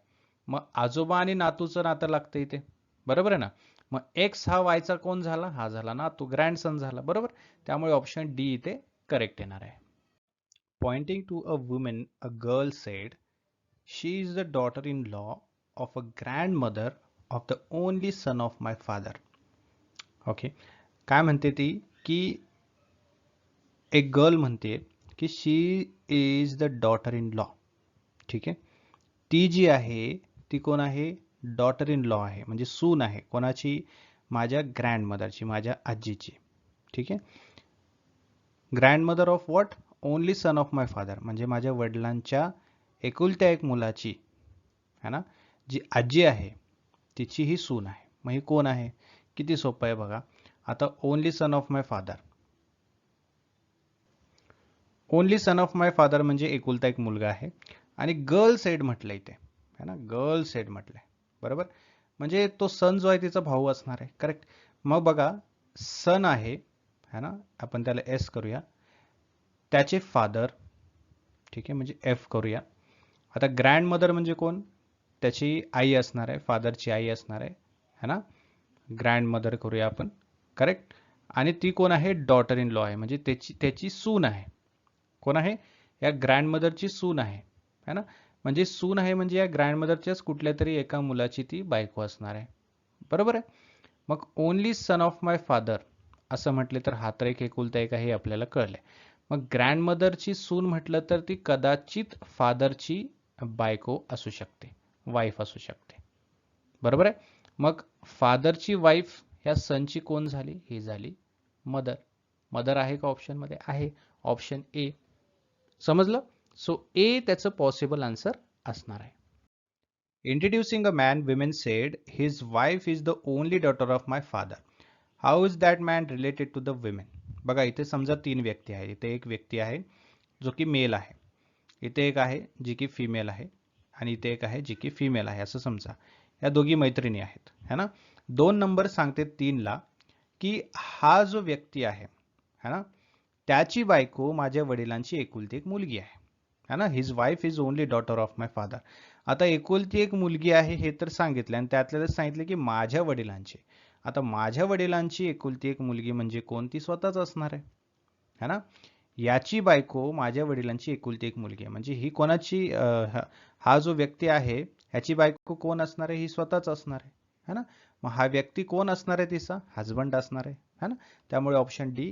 मग आजोबा आणि नातूचं नातं लागतं इथे, बरोबर आहे ना. मग एक्स हा वायचा कोण झाला? हा झाला नातू, ग्रँडसन झाला, बरोबर. त्यामुळे ऑप्शन डी इथे करेक्ट येणार आहे. Pointing to a woman, a girl said, "She is the daughter-in-law of a grandmother of the only son of my father." Okay. काय म्हणते ती की एक गर्ल म्हणते की she is the daughter in law. ठीक आहे. ती जी आहे ती कोण आहे? डॉटर इन लॉ आहे, म्हणजे सून आहे. कोणाची? माझ्या ग्रँडमदरची, माझ्या आजीची. ठीक आहे. Grandmother of what? Only son of my father, म्हणजे माझ्या वडिलांच्या एकुलत्या एक मुलाची है ना, जी आजी आहे तिची ही सून आहे. मग ही कोण आहे? किती सोपं आहे बघा. आता only son of my father, only son of my father म्हणजे एकुलता एक मुलगा आहे. आणि गर्ल सेड म्हटलं इथे है ना, गर्ल सेड म्हटलंय, बरोबर. म्हणजे तो सन जो आहे तिचा भाऊ असणार आहे. करेक्ट. मग बघा, सन आहे है ना, आपण त्याला एस करूया, त्याचे फादर, ठीक आहे, म्हणजे एफ करूया. आता ग्रँड मदर म्हणजे कोण? त्याची आई असणार आहे, फादरची आई असणार आहे है ना, ग्रँड मदर करूया आपण. करेक्ट. आणि ती कोण आहे? डॉटर इन लॉ आहे, म्हणजे त्याची सून आहे. कोण आहे? या ग्रँड मदरची सून आहे है ना. म्हणजे सून आहे म्हणजे या ग्रँड मदरच्याच कुठल्या तरी एका मुलाची ती बायको असणार आहे, बरोबर आहे. मग only son of my father असं म्हटले तर हा तर एक एकुलता एक आहे हे आपल्याला कळलंय. मग ग्रँडमदरची सून म्हटलं तर ती कदाचित फादरची बायको असू शकते, वाईफ असू शकते, बरोबर आहे. मग फादरची वाईफ ह्या सनची कोण झाली? ही झाली मदर. मदर आहे का ऑप्शन मध्ये? आहे, ऑप्शन ए. समजलं. सो ए त्याचं पॉसिबल आन्सर असणार आहे. Introducing a man, women said his wife is the only daughter of my father. How is that man related to the women? बघा इथे समजा तीन व्यक्ती आहेत. इथे एक व्यक्ती आहे जो की मेल आहे, इथे एक आहे जी की फिमेल आहे आणि इथे एक आहे जी की फिमेल आहे, असं समजा. या दोघी मैत्रिणी आहेत है ना. 2 नंबर सांगते 3 ला की हा जो व्यक्ती आहे है ना, त्याची बायको माझ्या वडिलांची एकुलती एक मुलगी आहे है ना. His wife is only daughter of my father. आता एकुलती एक मुलगी आहे हे तर सांगितलं आणि त्यातल्याच सांगितलं की माझ्या वडिलांची. आता माझ्या वडिलांची एकुलती एक मुलगी म्हणजे कोण? ती स्वतःच असणार आहे है ना. याची बायको माझ्या वडिलांची एकुलती एक मुलगी आहे, म्हणजे ही कोणाची? हा जो व्यक्ती आहे ह्याची बायको कोण असणार आहे? ही स्वतःच असणार आहे है ना. मग हा व्यक्ती कोण असणार आहे? तिचा हजबंड असणार आहे है ना. त्यामुळे ऑप्शन डी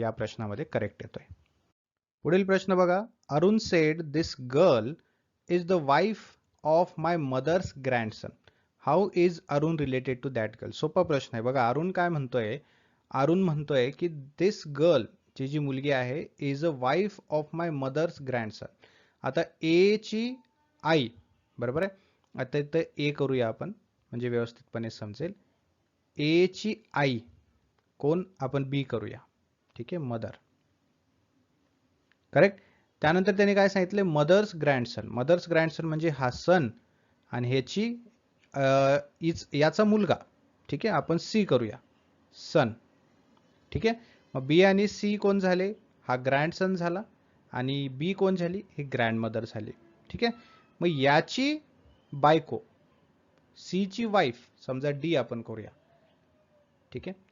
या प्रश्नामध्ये करेक्ट येतोय. पुढील प्रश्न बघा. Arun said this girl is the wife of my mother's grandson. How is Arun related to that girl? सोपा प्रश्न आहे बघा. अरुण काय म्हणतोय? अरुण म्हणतोय की दिस गर्ल, जी मुलगी आहे, is a wife of my mother's grandson. आता ए ची आई, बरोबर आहे. आता इथं ए करूया आपण म्हणजे व्यवस्थितपणे समजेल. ए ची आई कोण? आपण बी करूया, ठीक आहे, मदर. करेक्ट. त्यानंतर त्याने काय सांगितले? मदर्स ग्रँडसन. मदर्स ग्रँडसन म्हणजे हा सन आणि ह्याची याचा मुलगा, ठीक आहे. आपण सी करूया, सन, ठीक आहे. मग बी आणि सी कोण झाले? हा ग्रँडसन झाला आणि बी कोण झाली? ही ग्रँडमदर झाली, ठीक आहे. मग याची बायको, सी ची वाईफ, समजा डी आपण करूया, ठीक आहे,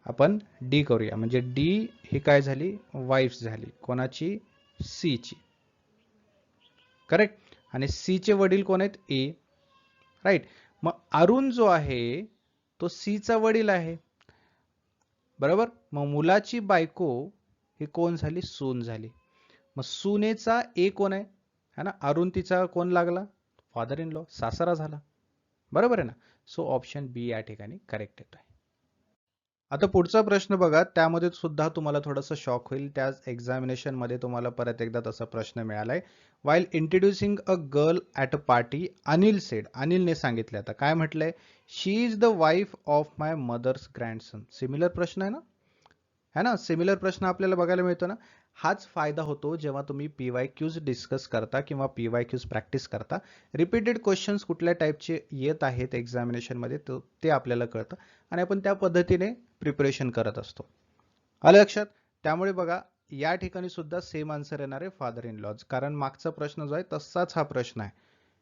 आपण डी करूया, म्हणजे डी ही काय झाली, वाईफ झाली कोणाची, सी ची, करेक्ट. आणि सी चे वडील कोण आहेत, ए, राईट. मग अरुण जो आहे तो सी चा वडील आहे, बरोबर. मग मुलाची बायको ही कोण झाली, सून झाली. मग सुनेचा ए कोण आहे, है ना, अरुण तिचा कोण लागला, फादर इन लॉ, सासरा झाला, बरोबर आहे ना. सो ऑप्शन बी या ठिकाणी करेक्ट येतोय. आता पुढचा प्रश्न बघा, त्यामध्ये सुद्धा तुम्हाला थोडंसं शॉक होईल. त्याच एक्झामिनेशन मध्ये तुम्हाला परत एकदा तसा प्रश्न मिळालाय. While introducing a girl at a party, Anil said, अनिलने सांगितले, आता काय म्हटलंय, she is the wife of my mother's grandson. Similar प्रश्न आहे ना, है ना, सिमिलर प्रश्न आपल्याला बघायला मिळतो ना. हाच फायदा होतो जेव्हा तुम्ही PYQs डिस्कस करता किंवा PYQs प्रॅक्टिस करता. रिपीटेड क्वेश्चन्स कुठल्या टाईपचे येत आहेत एक्झामिनेशनमध्ये ते आपल्याला कळतं आणि आपण त्या पद्धतीने प्रिपरेशन करत असतो. आलं लक्षात. त्यामुळे बघा या ठिकाणी सुद्धा सेम आन्सर येणार आहे, फादर इन लॉज, कारण मागचा प्रश्न जो आहे तसाच हा प्रश्न आहे,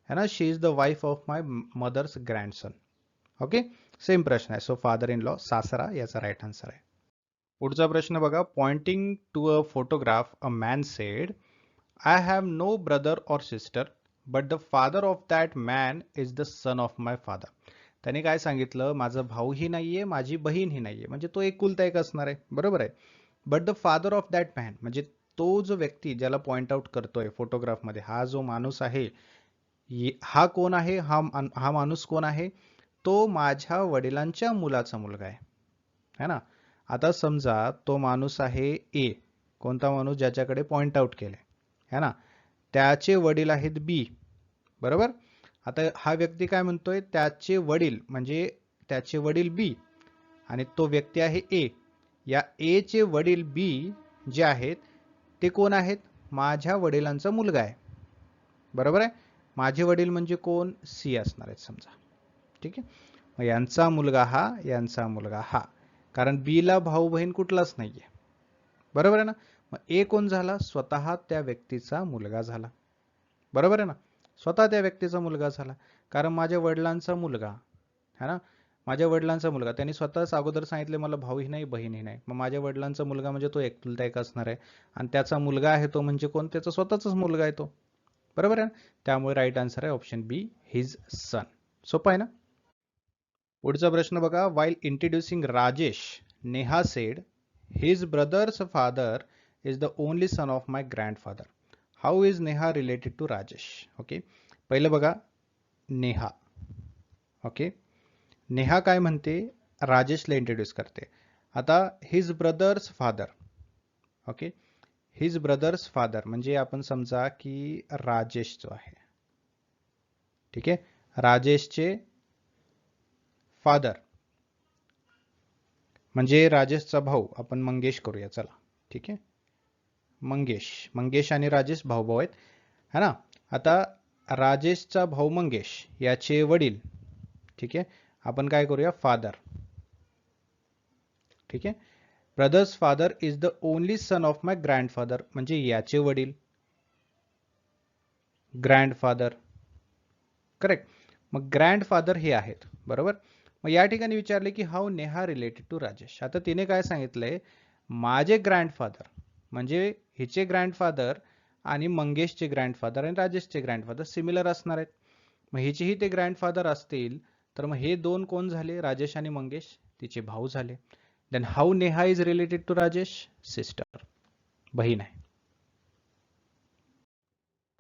है ना. She is the wife of my mother's grandson. Okay, same प्रश्न आहे. सो फादर इन लॉ, सासरा, याचा राईट आन्सर आहे. पुढचा प्रश्न बघा, pointing to a photograph a man said, I have no brother or sister but the father of that man is the son of my father. त्याने काय सांगितलं, माझा भाऊही नाहीये, माझी बहीणही नाहीये, म्हणजे तो एकुलता एक असणार आहे, बरोबर आहे. But the father of that man, म्हणजे तो जो व्यक्ती ज्याला पॉइंट आउट करतोय फोटोग्राफमध्ये, हा जो माणूस आहे, हा कोण आहे, हा माणूस कोण आहे, तो माझ्या वडिलांच्या मुलाचा मुलगा आहे, है ना. आता समजा तो माणूस आहे ए, कोणता माणूस, ज्याच्याकडे पॉइंट आउट केले, है ना, त्याचे वडील आहेत बी, बरोबर. आता हा व्यक्ती काय म्हणतोय, त्याचे वडील म्हणजे त्याचे वडील बी आणि तो व्यक्ती आहे ए, या ए चे वडील बी जे आहेत ते कोण आहेत, माझ्या वडिलांचा मुलगा आहे, बरोबर आहे. माझे वडील म्हणजे कोण, सी असणार आहेत समजा, ठीक आहे. मग यांचा मुलगा हा, यांचा मुलगा हा, कारण बी ला भाऊ बहीण कुठलाच नाहीये, बरोबर आहे ना. मग ए कोण झाला, स्वतः त्या व्यक्तीचा मुलगा झाला, बरोबर आहे ना, स्वतः त्या व्यक्तीचा मुलगा झाला. कारण माझ्या वडिलांचा मुलगा, है ना, माझ्या वडिलांचा मुलगा, त्यांनी स्वतःच अगोदर सांगितले मला भाऊही नाही बहीणही नाही, मग माझ्या वडिलांचा मुलगा म्हणजे तो एकुलता एक असणार आहे, आणि त्याचा मुलगा आहे तो म्हणजे कोण, त्याचा स्वतःचाच मुलगा आहे तो, बरोबर आहे ना. त्यामुळे राईट आन्सर आहे ऑप्शन बी, हिज सन. सोपं आहे ना. पुढचा प्रश्न बघा, while introducing Rajesh, Neha said, his brother's father is the only son of my grandfather. How is Neha related to Rajesh. Okay, पहिलं बघा नेहा. ओके, नेहा काय म्हणते, राजेशला इंट्रोड्यूस करते. आता his brother's father, okay, his brother's father म्हणजे आपण समजा की राजेश जो आहे, ठीक आहे, राजेशचे फादर म्हणजे राजेशचा भाऊ, आपण मंगेश करूया चला, ठीक आहे, मंगेश, मंगेश आणि राजेश भाऊ भाऊ आहेत, है ना. आता राजेशचा भाऊ मंगेश याचे वडील, ठीक आहे, आपण काय करूया, फादर, ठीक आहे. Brothers father is the only son of my grandfather म्हणजे याचे वडील, ग्रँडफादर, करेक्ट. मग ग्रँडफादर हे आहेत, बरोबर. मग या ठिकाणी विचारले की how Neha related to Rajesh. आता तिने काय सांगितलंय, माझे ग्रँडफादर म्हणजे हिचे ग्रँडफादर आणि मंगेशचे ग्रँडफादर आणि राजेशचे ग्रँडफादर सिमिलर असणार आहेत. मग हिचेही ते ग्रँडफादर असतील तर मग हे दोन कोण झाले, राजेश आणि मंगेश, तिचे भाऊ झाले. Then how Neha is related to Rajesh, sister, बहीण आहे.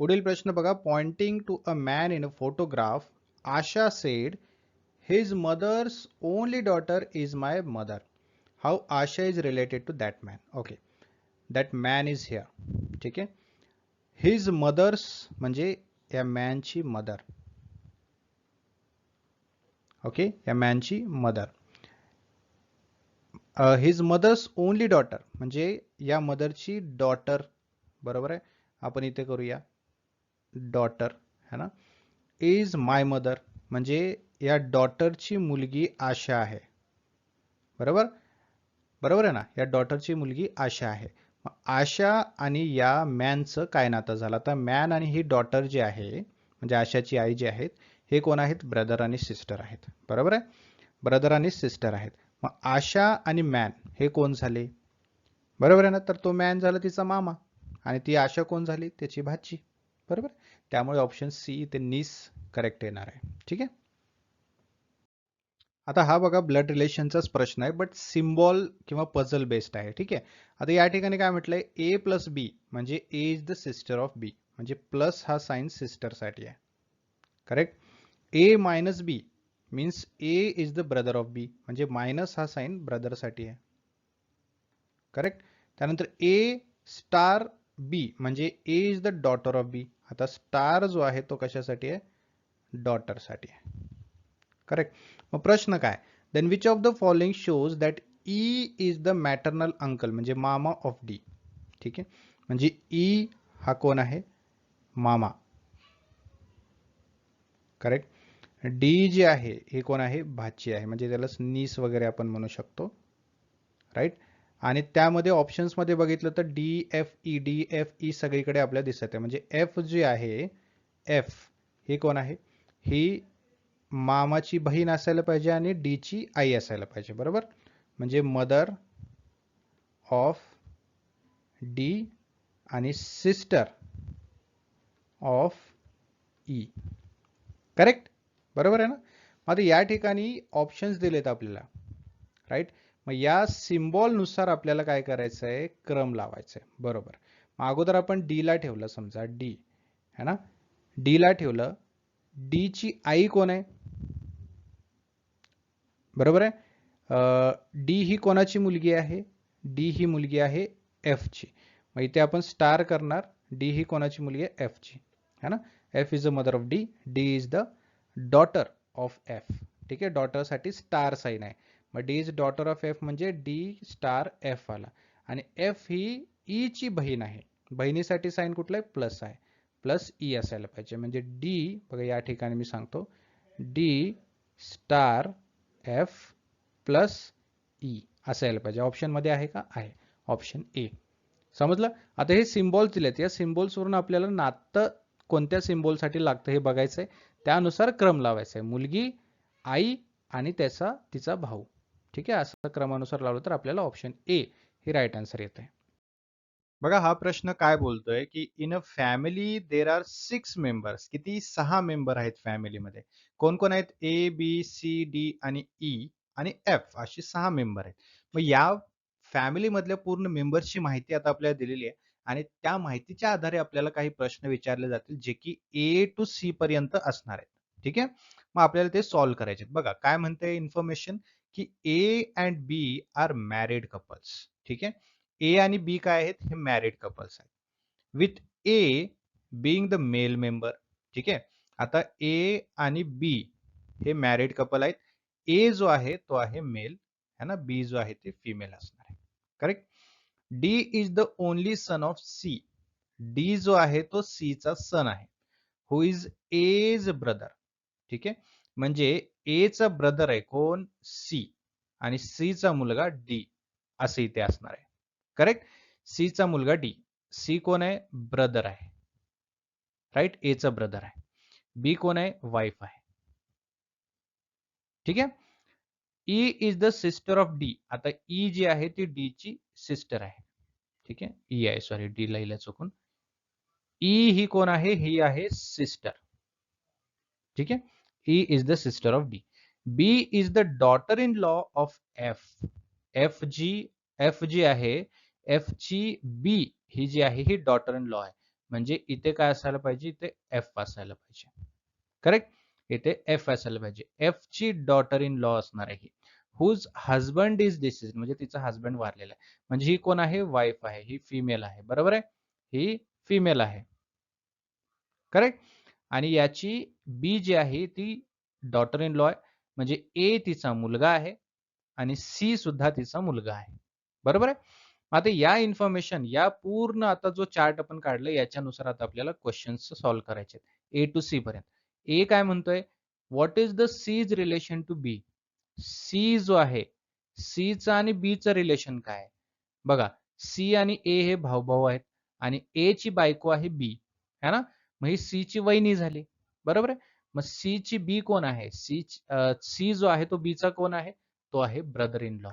पुढील प्रश्न बघा, pointing to a man in a photograph, Asha said his mother's only daughter is my mother. How Asha is related to that man. Okay, that man is here, ठीक आहे. His mother's म्हणजे या मॅनची मदर, ओके, या मॅनची mother. His mother's only daughter म्हणजे या मदरची daughter, बरोबर आहे, आपण इथे करूया डॉटर, है ना. इज माय मदर म्हणजे या डॉटरची मुलगी आशा आहे, बरोबर, बरोबर आहे ना, या डॉटरची मुलगी आशा आहे. मग आशा आणि या मॅनचं काय नातं झालं, आता मॅन आणि ही डॉटर जी आहे म्हणजे आशाची आई जी आहेत हे कोण आहेत? ब्रदर आणि सिस्टर आहेत. बरोबर आहे, ब्रदर आणि सिस्टर आहेत. मग आशा आणि मॅन हे कोण झाले? बरोबर आहे ना, तर तो मॅन झाला तिचा मामा आणि ती आशा कोण झाली? त्याची भाची. बरोबर, त्यामुळे ऑप्शन सी ते नीस करेक्ट येणार आहे. ठीक आहे. आता हा बघा ब्लड रिलेशनचाच प्रश्न आहे, बट सिम्बॉल किंवा पझल बेस्ड आहे. ठीक आहे. आता या ठिकाणी काय म्हटलंय? ए प्लस बी म्हणजे A is the sister of B, म्हणजे प्लस हा साइन सिस्टरसाठी आहे. Correct. A minus B means A is the brother of B, म्हणजे मायनस हा साइन ब्रदरसाठी आहे. करेक्ट. त्यानंतर ए स्टार बी म्हणजे A is the daughter of बी. आता स्टार जो आहे तो कशासाठी आहे? डॉटरसाठी आहे. करेक्ट. मग प्रश्न काय? Then which of the following shows that E is the maternal uncle म्हणजे मामा ऑफ डी. ठीक आहे, म्हणजे ई हा कोण आहे? मामा. करेक्ट. डी जे आहे हे कोण आहे? भाची आहे, म्हणजे त्याला नीस वगैरे आपण म्हणू शकतो. राईट. आणि त्यामध्ये ऑप्शन्समध्ये बघितलं तर डी एफ ई सगळीकडे आपल्याला दिसत आहे, म्हणजे एफ जी आहे, एफ हे कोण आहे? ही मामाची बहीण असायला पाहिजे आणि डी ची आई असायला पाहिजे. बरोबर, म्हणजे मदर ऑफ डी आणि सिस्टर ऑफ ई. करेक्ट. बरोबर आहे ना. आता या ठिकाणी ऑप्शन्स दिलेत आपल्याला. राईट. मग या सिम्बॉल नुसार आपल्याला काय करायचं आहे? क्रम लावायचा आहे. बरोबर. मग अगोदर आपण डी ला ठेवलं, समजा डी है ना, डी ला ठेवलं. डी ची आई कोण आहे? बरोबर आहे. डी ही कोणाची मुलगी आहे? डी ही मुलगी आहे एफ ची. मग इथे आपण स्टार करणार. डी ही कोणाची मुलगी आहे? एफ ची है ना. F is the mother of D, D is the daughter of F. ठीक आहे, डॉटर साठी स्टार साइन आहे. मग D is daughter of F म्हणजे डी स्टार एफ आला. आणि एफ ही ई ची बहीण आहे. बहिणीसाठी साइन कुठला आहे? प्लस आहे, प्लस ई असायला पाहिजे. म्हणजे डी बघा या ठिकाणी मी सांगतो, D star F plus E असायला पाहिजे. ऑप्शन मध्ये आहे का? आहे, ऑप्शन ए. समजलं. आता हे सिम्बॉल दिलेत, या सिम्बॉल्स वरून आपल्याला नातं कोणत्या सिम्बॉल साठी लागतं हे बघायचंय. त्यानुसार क्रम लावायचा आहे. मुलगी, आई आणि तिचा भाऊ. ठीक आहे, असं क्रमानुसार लावलं तर आपल्याला ऑप्शन ए हे राईट आन्सर येत आहे. बघा हा प्रश्न काय बोलतोय की in a family there are 6 members. किती? 6 मेंबर आहेत फॅमिलीमध्ये. कोण कोण आहेत? ए बी सी डी आणि ई आणि एफ अशी 6 मेंबर आहेत. मग या फॅमिली मधल्या पूर्ण मेंबर्सची माहिती आता आपल्याला दिलेली आहे आणि त्या माहितीच्या आधारे आपल्याला काही प्रश्न विचारले जातील जे की ए टू सी पर्यंत असणार आहेत. ठीक आहे. मग आपल्याला ते सॉल्व्ह करायचे. बघा काय म्हणते इन्फॉर्मेशन की A and B are married couples. ठीक आहे. ए आणि बी काय आहेत? हे मॅरिड कपल्स आहेत. With A being the male member. ठीक आहे. आता ए आणि बी हे मॅरिड कपल आहेत. ए जो आहे तो आहे मेल है ना, बी जो आहे ते फिमेल असणार आहे. Correct. D is the only son of C. D जो आहे तो सी चा सन आहे. Who is E's brother. ठीक आहे, म्हणजे ए चा ब्रदर आहे कोण? सी. आणि सी चा मुलगा डी असं इथे असणार आहे. करेक्ट. सी चा मुलगा डी. सी कोण आहे? ब्रदर आहे. राईट, ए चा ब्रदर आहे. बी कोण आहे? वाईफ आहे. ठीक आहे. E is the sister of D. आता ई जी आहे ती डी ची सिस्टर आहे. ठीक आहे, ई आहे, सॉरी डी लिहिलं चुकून. ई ही कोण आहे? ही आहे सिस्टर. ठीक आहे, E is the sister of D. B is the daughter in law of F. F G आहे, एफ ची बी ही जी आहे ही डॉटर इन लॉ आहे. म्हणजे इथे काय असायला पाहिजे? इथे एफ असायला पाहिजे. करेक्ट. इथे एफ असायला पाहिजे. एफ ची डॉटर इन लॉ असणार आहे. हुज हजबंड इज डिसीज म्हणजे तिचा हजबंड वारलेला आहे. म्हणजे ही कोण आहे? वाईफ आहे, ही फिमेल आहे. बरोबर आहे, ही फिमेल आहे. करेक्ट. आणि याची बी जी आहे ती डॉटर इन लॉ आहे, म्हणजे ए तिचा मुलगा आहे आणि सी सुद्धा तिचा मुलगा आहे. बरोबर आहे. आता या इन्फॉर्मेशन, या पूर्ण आता जो चार्ट आपण काढला याच्यानुसार आता आपल्याला क्वेश्चन्स सॉल्व्ह करायचे ए टू सी पर्यंत. ए काय म्हणतोय? What is the C's relation to B. C जो आहे, सी चा आणि बी चं रिलेशन काय आहे? बघा, सी आणि ए हे भाऊ भाऊ आहेत आणि ए ची बायको आहे बी है ना. मग ही सी ची वहिनी झाली. बरोबर आहे. मग सी ची बी कोण आहे? सी जो आहे तो बीचा कोण आहे? तो आहे ब्रदर इन लॉ.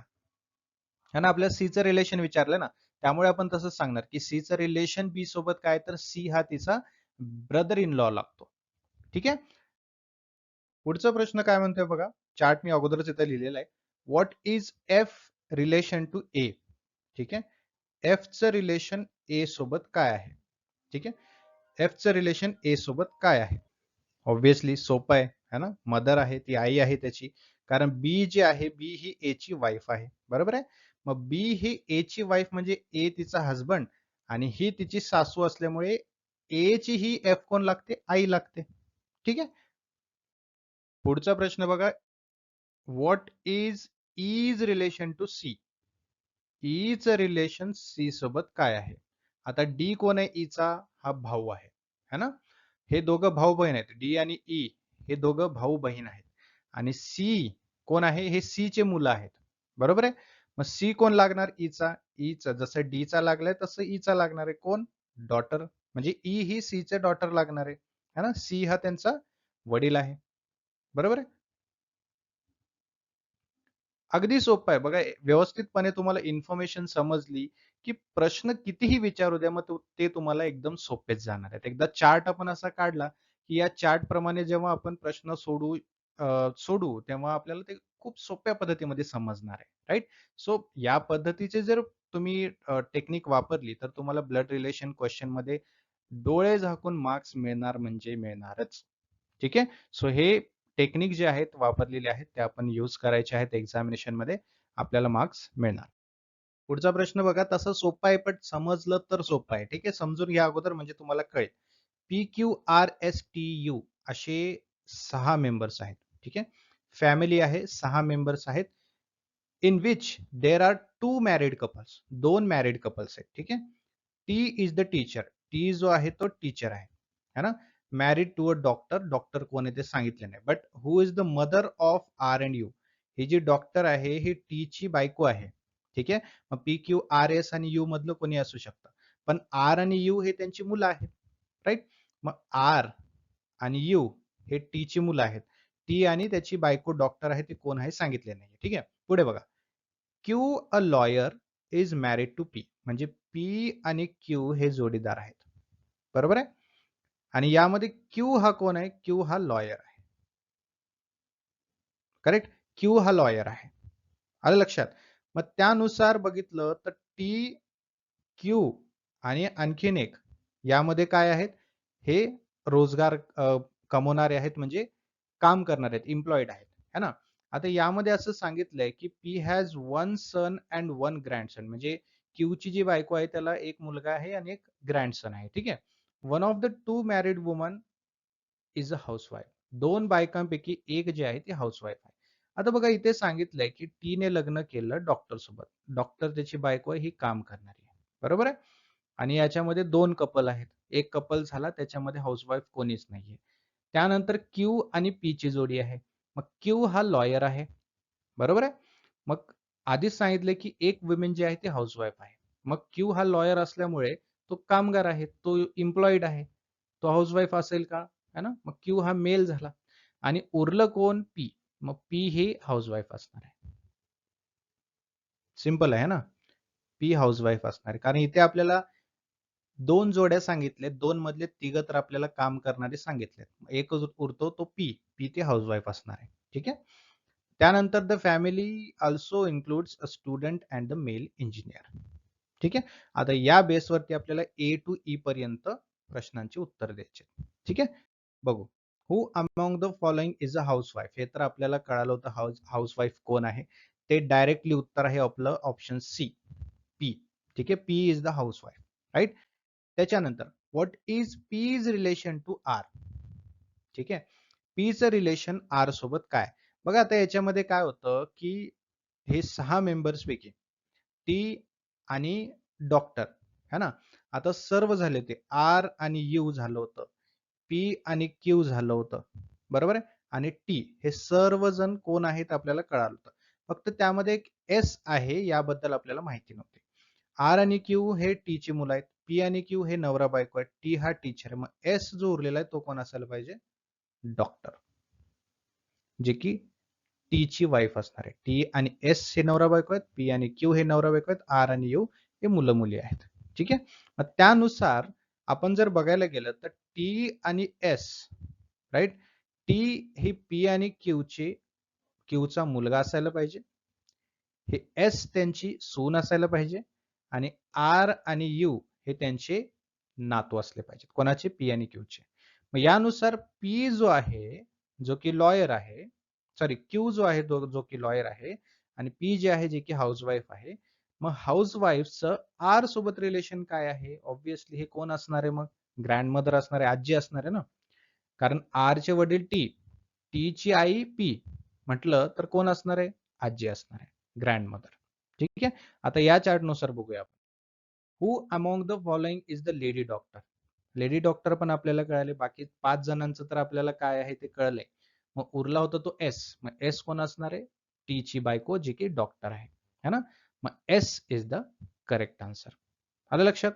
है ना, आपल्याला सी चं रिलेशन विचारलं ना, त्यामुळे आपण तसंच सांगणार की सी चं रिलेशन बी सोबत काय, तर सी हा तिचा ब्रदर इन लॉ लागतो. ठीक आहे. पुढचा प्रश्न काय म्हणतोय बघा, चार्ट मी अगोदरच इथे लिहिलेला आहे. What is F relation to A? ठीक आहे. एफ चं रिलेशन ए सोबत काय आहे? ठीक आहे. एफ चं रिलेशन ए सोबत काय आहे? ऑब्व्हियसली सोपं आहे, है ना. मदर आहे, ती आई आहे त्याची. कारण बी जी आहे, बी ही ए ची वाईफ आहे, बरोबर आहे. मग बी ही ए ची वाईफ म्हणजे ए तिचा हसबंड आणि ही तिची सासू असल्यामुळे ए ची ही एफ कोण लागते? आई लागते. ठीक आहे. पुढचा प्रश्न बघा, what is relation to C? ईचं रिलेशन सी सोबत काय आहे? आता डी कोण आहे? ईचा हा भाऊ आहे, है ना. हे दोघं भाऊ बहीण आहेत, डी आणि ई हे दोघं भाऊ बहीण आहेत. आणि सी कोण आहे? हे सी चे मुलं आहेत, बरोबर आहे. मग सी कोण लागणार? ईचा. ईचा जसं डी चा लागलाय तसं ईचा लागणार आहे. कोण? डॉटर. म्हणजे ई ही सी चे डॉटर लागणार आहे, है ना. सी हा त्यांचा वडील आहे, बरोबर आहे. अगदी सोपं आहे बघा. व्यवस्थितपणे तुम्हाला इन्फॉर्मेशन समजली, की प्रश्न कितीही विचारू द्या, मग ते तुम्हाला एकदम सोपेच जाणार आहेत. एकदा चार्ट आपण असा काढला, की या चार्ट प्रमाणे जेव्हा आपण प्रश्न सोडू तेव्हा आपल्याला ते खूप सोप्या पद्धतीमध्ये समजणार आहे. राइट? सो या पद्धतीचे जर तुम्ही टेक्निक वापरली, तर तुम्हाला ब्लड रिलेशन क्वेश्चनमध्ये डोळे झाकून मार्क्स मिळणार म्हणजे मिळणारच. ठीक आहे. सो हे टेक्निक जे आहेत वापरलेले आहेत ते आपण यूज करायचे आहेत एक्झामिनेशन मध्ये, आपल्याला मार्क्स मिळणार. पुढचा प्रश्न बघा, तसं सोपं आहे पण समजलं तर सोपं आहे. ठीक आहे. समजून घ्या अगोदर म्हणजे तुम्हाला कळेल. P Q R S T U असे 6 मेंबर्स आहेत. ठीक आहे. फॅमिली आहे, 6 मेंबर्स आहेत. In which there are 2 married couples, 2 married couples आहेत. ठीक आहे. T is the teacher, T जो आहे तो टीचर आहे, है ना. Married to a doctor, doctor कोण आहे ते सांगितले नाही. But who is the mother of R and U? ही जी डॉक्टर आहे ही टी ची बायको आहे. ठीक आहे. मग पी क्यू आर एस आणि यू मधलं कोणी असू शकतं, पण आर आणि यू हे त्यांची मुलं आहेत, राईट. मग आर आणि यू हे टी ची मुलं आहेत. टी आणि त्याची बायको डॉक्टर आहे, ते कोण आहे सांगितले नाही. ठीक आहे. पुढे बघा, Q a lawyer is married to P, म्हणजे पी आणि क्यू हे जोडीदार आहेत, बरोबर आहे. आणि यामध्ये क्यू हा कोण आहे? क्यू हा लॉयर आहे, करेक्ट. क्यू हा लॉयर आहे, आलं लक्षात. मग त्यानुसार बघितलं तर टी, क्यू आणि आणखीन एक यामध्ये काय आहेत? हे रोजगार कमवणारे आहेत, म्हणजे काम करणारे आहेत, एम्प्लॉईड आहेत, है ना. आता यामध्ये असं सांगितलंय की P has one son and one grandson, म्हणजे क्यू ची जी बायको आहे त्याला एक मुलगा आहे आणि एक ग्रँडसन आहे. ठीक आहे. One of the two married woman is a housewife, दोन बायकांपैकी एक जी आहे ती हाऊसवाईफ आहे. आता बघा इथे सांगितलंय की टीने लग्न केलं डॉक्टर सोबत, डॉक्टर त्याची बायको आहे, ही काम करणारी आहे, बरोबर आहे. आणि याच्यामध्ये दोन कपल आहेत, एक कपल झाला त्याच्यामध्ये हाऊसवाईफ कोणीच नाहीये. त्यानंतर क्यू आणि पी ची जोडी आहे. मग क्यू हा लॉयर आहे, बरोबर आहे. मग आधीच सांगितले की एक वुमेन जी आहे ती हाऊसवाईफ आहे. मग क्यू हा लॉयर असल्यामुळे तो कामगार आहे, तो एम्प्लॉईड आहे, तो हाऊसवाईफ असेल का? है ना. मग क्यू हा मेल झाला आणि उरलं कोण? पी. मग पी ही हाऊसवाईफ असणार आहे. सिंपल आहे ना. पी हाऊसवाईफ असणार आहे, कारण इथे आपल्याला दोन जोड्या सांगितल्या, दोन मधले तिघ तर आपल्याला काम करणारे सांगितले, एक उरतो तो पी, पी ते हाऊसवाईफ असणार आहे. ठीक आहे. त्यानंतर the family also includes a student and the male engineer. ठीक आहे. आता या बेसवरती आपल्याला ए टू ई पर्यंत प्रश्नांची उत्तर द्यायचे. ठीक आहे. बघू. Who among the following is a housewife, हे तर आपल्याला कळालं होतं हाऊसवाईफ कोण आहे. ते डायरेक्टली उत्तर आहे आपलं ऑप्शन सी, पी. ठीक आहे. P is the housewife, right. त्याच्यानंतर what is P's relation to R? ठीक आहे. पीचं रिलेशन आर सोबत काय? बघा आता याच्यामध्ये काय होतं की हे 6 मेंबर्स पैकी टी आणि डॉक्टर, है ना. आता सर्व झाले होते, आर आणि यू झालं होतं, पी आणि क्यू झालं होतं, बरोबर आहे. आणि टी हे सर्वजण कोण आहेत आपल्याला कळालं होतं. फक्त त्यामध्ये एक एस आहे, याबद्दल आपल्याला माहिती नव्हती. आर आणि क्यू हे टी ची मुलं आहेत, पी आणि क्यू हे नवरा बायको आहेत, टी हा टीचर आहे. मग एस जो उरलेला आहे तो कोण असायला पाहिजे? डॉक्टर, जे की टी ची वाईफ असणार आहे. टी आणि एस हे नवरा बायको आहेत, पी आणि क्यू हे नवरा बायको आहेत, आर आणि यू हे मुलं मुली आहेत. ठीक आहे. मग त्यानुसार आपण जर बघायला गेलं तर टी आणि एस, राईट, टी ही पी आणि क्यूचा मुलगा असायला पाहिजे, हे एस त्यांची सून असायला पाहिजे आणि आर आणि यू हे त्यांचे नातू असले पाहिजेत. कोणाचे? पी आणि क्यूचे. मग यानुसार पी जो आहे, जो की लॉयर आहे, सॉरी क्यू जो आहे जो की लॉयर आहे, आणि पी जे आहे जे की हाऊसवाईफ आहे. मग हाऊसवाईफचं आर सोबत रिलेशन काय आहे? ऑब्व्हियसली हे कोण असणार आहे? मग ग्रँडमदर असणार आहे, आजी असणार आहे ना, कारण आर चे वडील टी, टी ची आई पी म्हटलं तर कोण असणार आहे? आजी असणार आहे, ग्रँडमदर. ठीक आहे. आता या चार्टनुसार बघूया आपण. Who among the following is the lady doctor? Lady doctor पण आपल्याला कळाले, बाकी 5 जणांचं तर आपल्याला काय आहे ते कळलंय. मग उरला होता तो एस. मग एस कोण असणार आहे? टी ची बायको जी की डॉक्टर आहे, है ना. मग S is the correct answer. आलं लक्षात?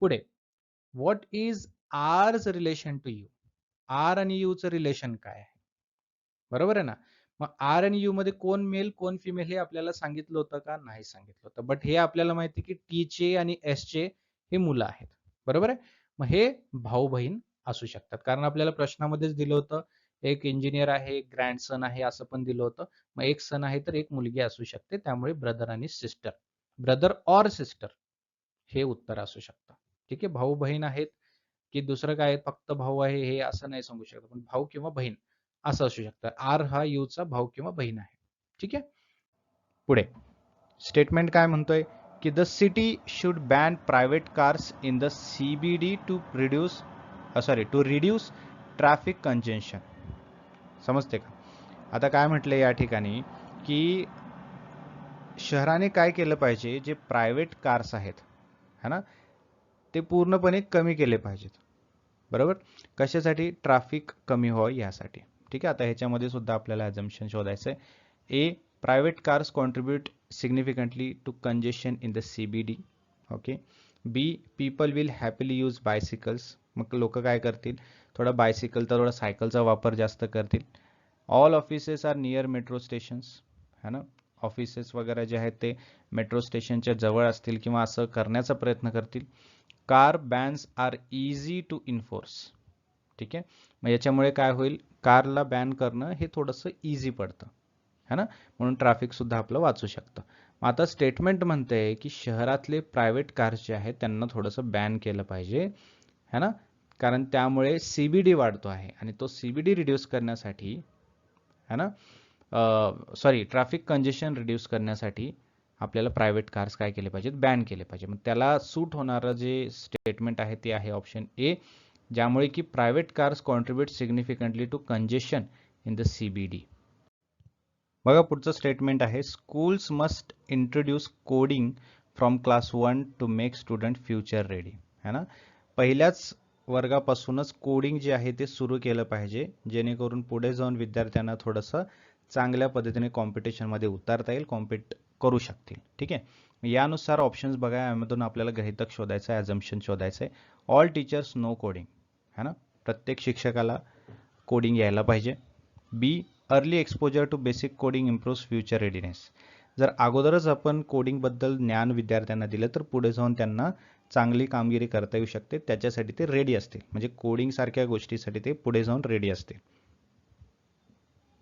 पुढे, what is R's relation to U? R आणि यू चं रिलेशन काय आहे? बरोबर आहे ना. मग आर आणि यू मध्ये कोण मेल कोण फिमेल हे आपल्याला सांगितलं होतं का? नाही सांगितलं होतं. बट हे आपल्याला माहिती की टी चे आणि एस चे हे मुलं आहेत. बरोबर आहे. मग हे भाऊ बहीण असू शकतात, कारण आपल्याला प्रश्नामध्येच दिलं होतं एक इंजिनियर आहे, एक ग्रँडसन आहे असं पण दिलं होतं. मग एक सन आहे तर एक मुलगी असू शकते, त्यामुळे ब्रदर आणि सिस्टर, ब्रदर ऑर सिस्टर हे उत्तर असू शकतं. ठीक आहे. भाऊ बहीण आहेत की दुसरं काय फक्त भाऊ आहे हे असं नाही सांगू शकत, पण भाऊ किंवा बहीण असं असू शकतं. आर हा यूचा भाऊ किंवा बहीण आहे. ठीक आहे. पुढे स्टेटमेंट काय म्हणतोय की the city should ban private cars in the CBD to reduce traffic congestion. समजते का? आता काय म्हटलंय या ठिकाणी की शहराने काय केलं पाहिजे, जे प्रायव्हेट कार्स आहेत है ना, ते पूर्णपणे कमी केले पाहिजेत. बरोबर. कशासाठी? ट्रॅफिक कमी व्हावं यासाठी. ठीक आहे. आता ह्याच्यामध्ये सुद्धा आपल्याला ॲझम्पशन शोधायचं आहे. A, private cars contribute significantly to congestion in the CBD. Okay. B, people will happily use bicycles. मग लोक काय करतील? थोडा बायसिकलचा थोडा सायकलचा वापर जास्त करतील. All offices are near metro stations, है ना. ऑफिसेस वगैरे जे आहेत ते मेट्रो स्टेशनच्या जवळ असतील किंवा असं करण्याचा प्रयत्न करतील. Car bans are easy to enforce. ठीक आहे. मग याच्यामुळे काय होईल? कारला बॅन करणं हे थोडंसं इझी पडतं, है ना, म्हणून ट्रॅफिक सुद्धा आपलं वाचू शकतं. मग आता स्टेटमेंट म्हणते की शहरातले प्रायव्हेट कार्स जे आहेत त्यांना थोडंसं बॅन केलं पाहिजे, है ना, कारण त्यामुळे सीबीडी वाढतो आहे आणि तो सीबीडी रिड्यूस करण्यासाठी, है ना, सॉरी ट्रॅफिक कंजेशन रिड्यूस करण्यासाठी आपल्याला प्रायव्हेट कार्स काय केले पाहिजेत? बॅन केले पाहिजे. मग त्याला सूट होणारं जे स्टेटमेंट आहे ते आहे ऑप्शन ए, ज्यामुळे की private cars contribute significantly to congestion in the CBD. बघा पुढचं स्टेटमेंट आहे, schools must introduce coding from class 1 to make student future ready. है ना, पहिल्याच वर्गापासूनच कोडिंग जे आहे ते सुरू केलं पाहिजे, जेणेकरून पुढे जाऊन विद्यार्थ्यांना थोडंसं चांगल्या पद्धतीने कॉम्पिटिशनमध्ये उतरता येईल, कॉम्पिट करू शकतील. ठीक आहे. यानुसार ऑप्शन्स बघा, यामधून आपल्याला गृहीतक शोधायचं आहे, ॲझम्पशन शोधायचं आहे. ऑल टीचर्स नो कोडिंग, है ना, प्रत्येक शिक्षकाला कोडिंग यायला पाहिजे. B, early exposure to basic coding improves future readiness. जर अगोदरच आपण कोडिंगबद्दल ज्ञान विद्यार्थ्यांना दिलं तर पुढे जाऊन त्यांना चांगली कामगिरी करता येऊ शकते, त्याच्यासाठी ते रेडी असतील, म्हणजे कोडिंग सारख्या गोष्टीसाठी ते पुढे जाऊन रेडी असतील.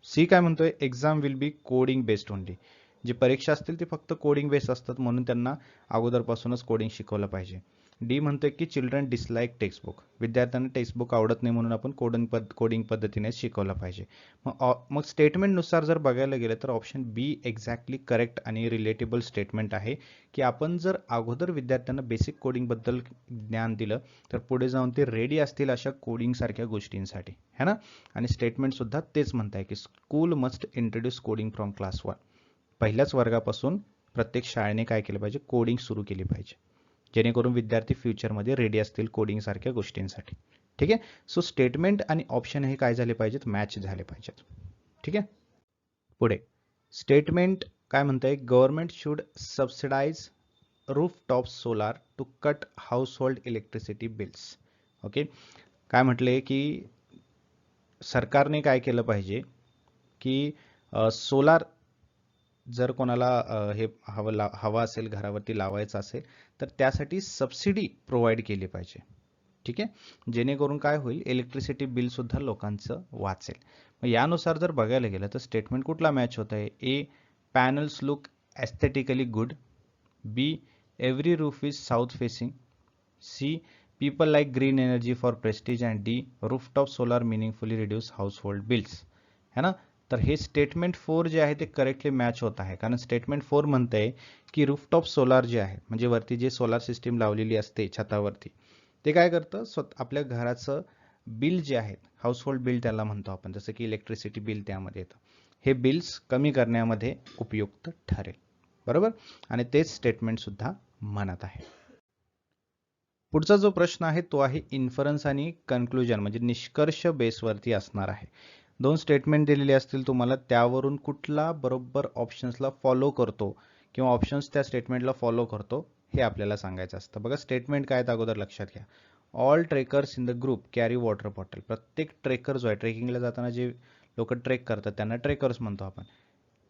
सी काय म्हणतोय? Exam will be coding based only. जी परीक्षा असतील ती फक्त कोडिंग बेस्ड असतात, म्हणून त्यांना अगोदरपासूनच कोडिंग शिकवलं पाहिजे. डी म्हणतोय की चिल्ड्रन डिसलाईक टेक्स्टबुक. विद्यार्थ्यांना टेक्स्टबुक आवडत नाही, म्हणून आपण कोडिंग पद्धतीने शिकवलं पाहिजे. मग स्टेटमेंटनुसार जर बघायला गेलं तर ऑप्शन बी एक्झॅक्टली करेक्ट आणि रिलेटेबल स्टेटमेंट आहे, की आपण जर अगोदर विद्यार्थ्यांना बेसिक कोडिंगबद्दल ज्ञान दिलं तर पुढे जाऊन ते रेडी असतील अशा कोडिंग सारख्या गोष्टींसाठी, है ना. आणि स्टेटमेंट सुद्धा तेच म्हणताय की school must introduce coding from class 1. पहिल्याच वर्गापासून प्रत्येक शाळेने काय केलं पाहिजे? कोडिंग सुरू केली पाहिजे, जेणेकरून विद्यार्थी फ्युचरमध्ये रेडी असतील कोडिंग सारख्या गोष्टींसाठी. ठीक आहे. सो स्टेटमेंट आणि ऑप्शन हे काय झाले पाहिजेत? मॅच झाले पाहिजेत. ठीक आहे. पुढे स्टेटमेंट काय म्हणतंय? Government should subsidize rooftop solar to cut household electricity bills. Okay. काय म्हटले की सरकारने काय केलं पाहिजे की सोलार जर कोणाला हे हवा असेल घरावरती लावायचं असेल तर त्यासाठी सबसिडी प्रोव्हाइड केली पाहिजे. ठीक आहे, जेणेकरून काय होईल, इलेक्ट्रिसिटी बिल सुद्धा लोकांचं वाचेल. मग यानुसार जर बघायला गेलं तर स्टेटमेंट कुठला मॅच होत आहे? A, panels look aesthetically good. B, every roof is south facing. C, people like green energy for prestige. And D, rooftop solar meaningfully reduce household bills. है ना, तर हे स्टेटमेंट 4 जे आहे ते करेक्टली मॅच होत आहे, कारण स्टेटमेंट 4 म्हणते की रूफटॉप सोलार जे आहे म्हणजे वरती जे सोलार सिस्टीम लावलेली असते छतावरती, ते काय करतं, आपल्या घराचं बिल जे आहे, हाऊसहोल्ड बिल त्याला म्हणतो आपण, जसं की इलेक्ट्रिसिटी बिल त्यामध्ये येतं, हे बिल्स कमी करण्यामध्ये उपयुक्त ठरेल. बरोबर, आणि तेच स्टेटमेंट सुद्धा म्हणत आहे. पुढचा जो प्रश्न आहे तो आहे इन्फरन्स आणि कन्क्लुजन, म्हणजे निष्कर्ष बेसवरती असणार आहे. 2 स्टेटमेंट दिलेले असतील तुम्हाला, त्यावरून कुठला बरोबर ऑप्शन्सला फॉलो करतो किंवा ऑप्शन्स त्या स्टेटमेंटला फॉलो करतो हे आपल्याला सांगायचं असतं. बघा स्टेटमेंट काय आहे अगोदर लक्षात घ्या. All trekkers in the group carry water bottle. प्रत्येक ट्रेकर जो आहे, ट्रेकिंगला जाताना जे लोक ट्रेक करतात त्यांना ट्रेकर्स म्हणतो आपण,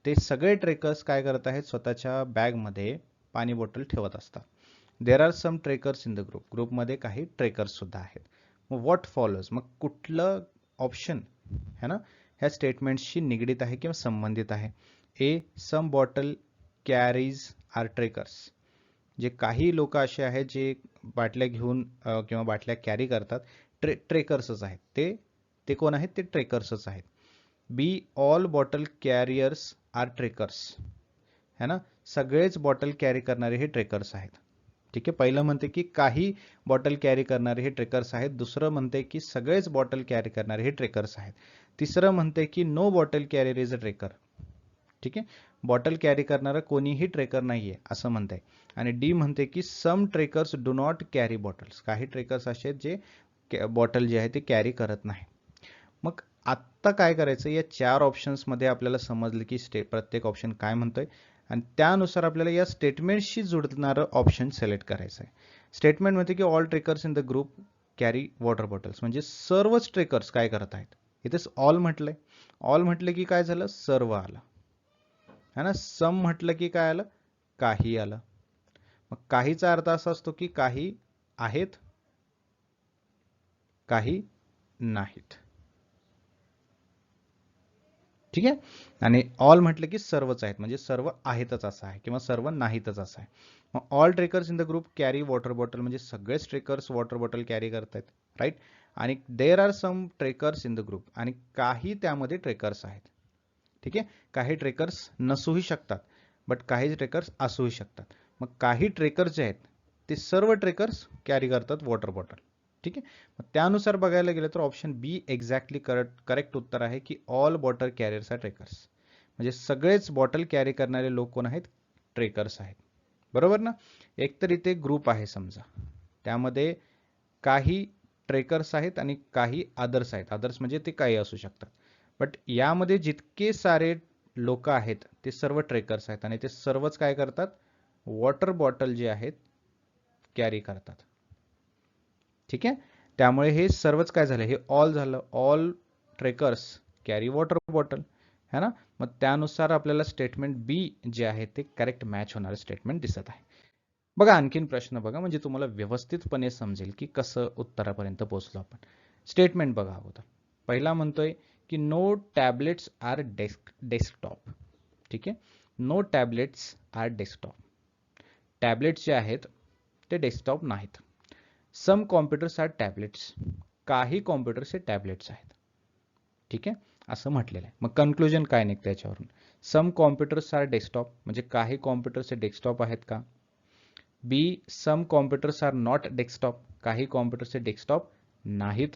ते सगळे ट्रेकर्स काय करत आहेत, स्वतःच्या बॅगमध्ये पाणी बॉटल ठेवत असतात. There are some trekkers in the group. ग्रुपमध्ये काही ट्रेकर्स सुद्धा आहेत. मग व्हॉट फॉलोज, मग कुठलं ऑप्शन है ना ह्या स्टेटमेंट्सशी निगडीत आहे किंवा संबंधित आहे? ए, सम बॉटल कॅरीज आर ट्रेकर्स. जे काही लोक असे आहेत जे बाटल्या घेऊन किंवा बाटल्या कॅरी करतात, ट्रेकर्सच आहेत ते. ते कोण आहेत? ते ट्रेकर्सच आहेत. B, all bottle carriers are trekkers. है ना, सगळेच बॉटल कॅरी करणारे हे ट्रेकर्स आहेत. ठीक आहे, पहिलं म्हणते की काही बॉटल कॅरी करणारे हे ट्रेकर्स आहेत. दुसरं म्हणते की सगळेच बॉटल कॅरी करणारे हे ट्रेकर्स आहेत. तिसरं म्हणते की no bottle carrier is a trekker. ठीक आहे, बॉटल कॅरी करणारा कोणीही ट्रेकर नाहीये असं म्हणते. आणि डी म्हणते की some trekkers do not carry bottles. काही ट्रेकर्स असे जे बॉटल जे आहे ते कॅरी करत नाही. मग आत्ता काय करायचं, या 4 ऑप्शन्समध्ये आपल्याला समजलं की प्रत्येक ऑप्शन काय म्हणतोय आणि त्यानुसार आपल्याला या स्टेटमेंटशी जुळणारं ऑप्शन सिलेक्ट करायचं आहे. स्टेटमेंट म्हणते की all trekkers in the group carry water bottles, म्हणजे सर्वच ट्रेकर्स काय करत आहेत. इथेच ऑल म्हटलंय, ऑल म्हटलं की काय झालं, सर्व आलं. है ना, सम म्हटलं की काय आलं, काही आलं. मग काहीचा अर्थ असा असतो की काही आहेत, काही नाहीत. ठीक आहे, आणि ऑल म्हटलं की सर्वच आहेत, म्हणजे सर्व आहेतच असं आहे किंवा सर्व नाहीतच असं आहे. मग all trekkers in the group carry water bottle, म्हणजे सगळेच ट्रेकर्स वॉटर बॉटल कॅरी करतायत, राईट. आणि there are some trekkers in the group, आणि काही त्यामध्ये ट्रेकर्स आहेत. ठीक आहे, काही ट्रेकर्स नसूही शकतात, बट काही ट्रेकर्स असूही शकतात. मग काही ट्रेकर्स जे आहेत ते सर्व ट्रेकर्स कॅरी करतात वॉटर बॉटल. ठीक आहे, मग त्यानुसार बघायला गेलं तर ऑप्शन बी एक्झॅक्टली करेक्ट उत्तर आहे की all bottle carriers are trekkers, म्हणजे सगळेच बॉटल कॅरी करणारे लोक कोण आहेत, ट्रेकर्स आहेत. बरोबर ना. एकतर इथे ग्रुप आहे समजा, त्यामध्ये काही ट्रेकर्स आहेत आणि काही अदर्स आहेत. अदर्स म्हणजे ते काही असू शकतात, बट यामध्ये जितके सारे लोक आहेत ते सर्व ट्रेकर्स आहेत आणि ते सर्वच काय करतात, वॉटर बॉटल जे आहेत कॅरी करतात. ठीक आहे, त्यामुळे हे सर्वच काय झालं, हे ऑल झालं. All trekkers carry water bottle, है ना. मग त्यानुसार आपल्याला स्टेटमेंट बी जे आहे ते करेक्ट मॅच होणारं स्टेटमेंट दिसत आहे. बघा आणखीन प्रश्न बघा, म्हणजे तुम्हाला व्यवस्थितपणे समजेल की कसं उत्तरापर्यंत पोहोचलो आपण. स्टेटमेंट बघा अगोदर. पहिला म्हणतोय की नो टॅबलेट्स आर डेस्कटॉप. ठीक आहे, no tablets are desktop. Tablets जे आहेत ते डेस्कटॉप नाहीत. Some computers are tablets. काही कॉम्प्युटर्स हे टॅबलेट्स आहेत. ठीक आहे, असं म्हटलेलं आहे. मग कन्क्लुजन काय निघतं याच्यावरून, सम कॉम्प्युटर्स आर डेस्कटॉप, म्हणजे काही कॉम्प्युटर्स हे डेस्कटॉप आहेत का. B, some computers are not desktop, काही कॉम्प्युटर्स हे डेस्कटॉप नाहीत.